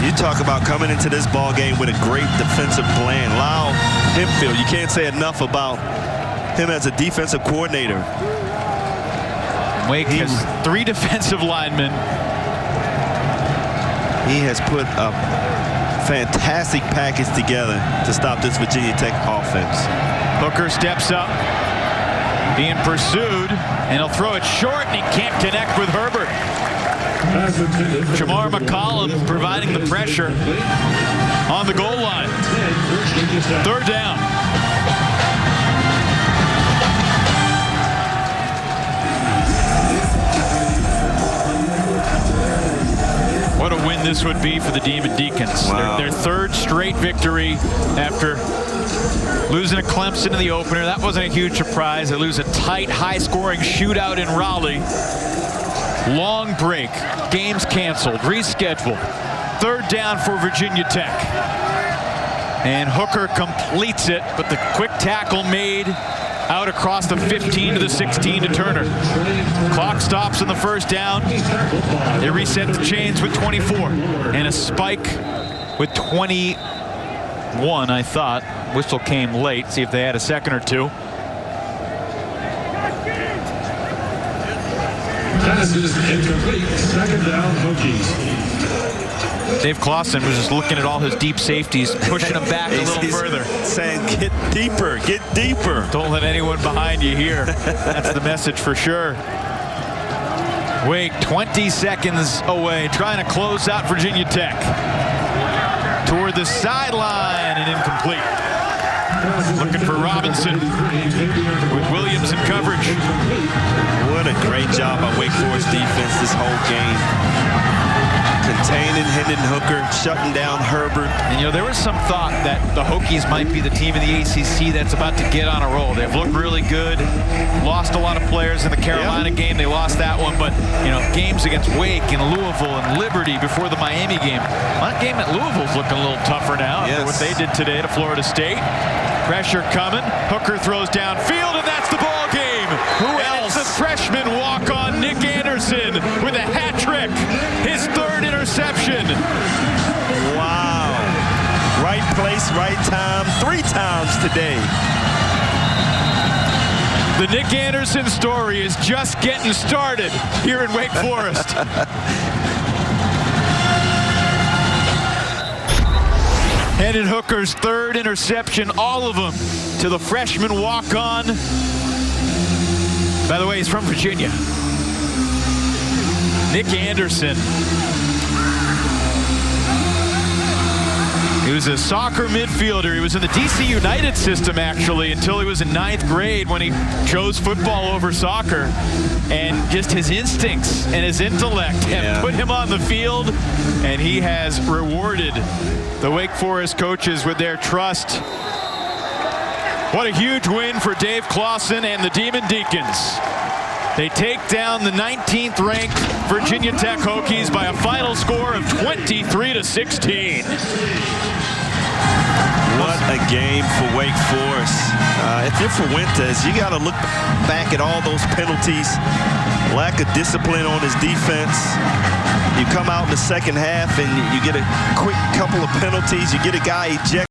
You talk about coming into this ball game with a great defensive plan. Lyle Hempfield, you can't say enough about him as a defensive coordinator. Wake has 3 defensive linemen. He has put a fantastic package together to stop this Virginia Tech offense. Hooker steps up, being pursued, and he'll throw it short, and he can't connect with Herbert. Jamar McCollum providing the pressure on the goal line. 3rd down. What a win this would be for the Demon Deacons. Wow. Their 3rd straight victory after Losing to Clemson in the opener, that wasn't a huge surprise. They lose a tight, high-scoring shootout in Raleigh. Long break, games canceled, rescheduled. Third down for Virginia Tech. And Hooker completes it, but the quick tackle made out across the 15 to the 16 to Turner. Clock stops on the first down. They reset the chains with 24. And a spike with 21, I thought. Whistle came late. See if they had a second or two. Pass is incomplete. Second down, Hokies. Dave Clawson was just looking at all his deep safeties, pushing them back a little further. Saying, get deeper, get deeper. Don't let anyone behind you hear. That's the message for sure. Wake 20 seconds away, trying to close out Virginia Tech. Toward the sideline and incomplete. Looking for Robinson with Williams in coverage. What a great job by Wake Forest defense this whole game. Containing Hendon Hooker, shutting down Herbert. And you know, there was some thought that the Hokies might be the team in the ACC that's about to get on a roll. They've looked really good. Lost a lot of players in the Carolina game. They lost that one, but you know, games against Wake and Louisville and Liberty before the Miami game. That game at Louisville's looking a little tougher now after what they did today to Florida State. Pressure coming. Hooker throws downfield, and that's the ball game. Who else? It's the freshman walk-on Nick Andersen with a hat trick. His third interception. Wow. Right place, right time, 3 times today. The Nick Andersen story is just getting started here in Wake Forest. Hendon Hooker's third interception, all of them to the freshman walk-on. By the way, he's from Virginia. Nick Andersen. He was a soccer midfielder. He was in the DC United system, actually, until he was in 9th grade when he chose football over soccer. And just his instincts and his intellect have put him on the field, and he has rewarded the Wake Forest coaches with their trust. What a huge win for Dave Clawson and the Demon Deacons. They take down the 19th ranked Virginia Tech Hokies by a final score of 23-16. What a game for Wake Forest. If you're Fuentes, you got to look back at all those penalties. Lack of discipline on his defense. You come out in the second half and you get a quick couple of penalties. You get a guy ejected.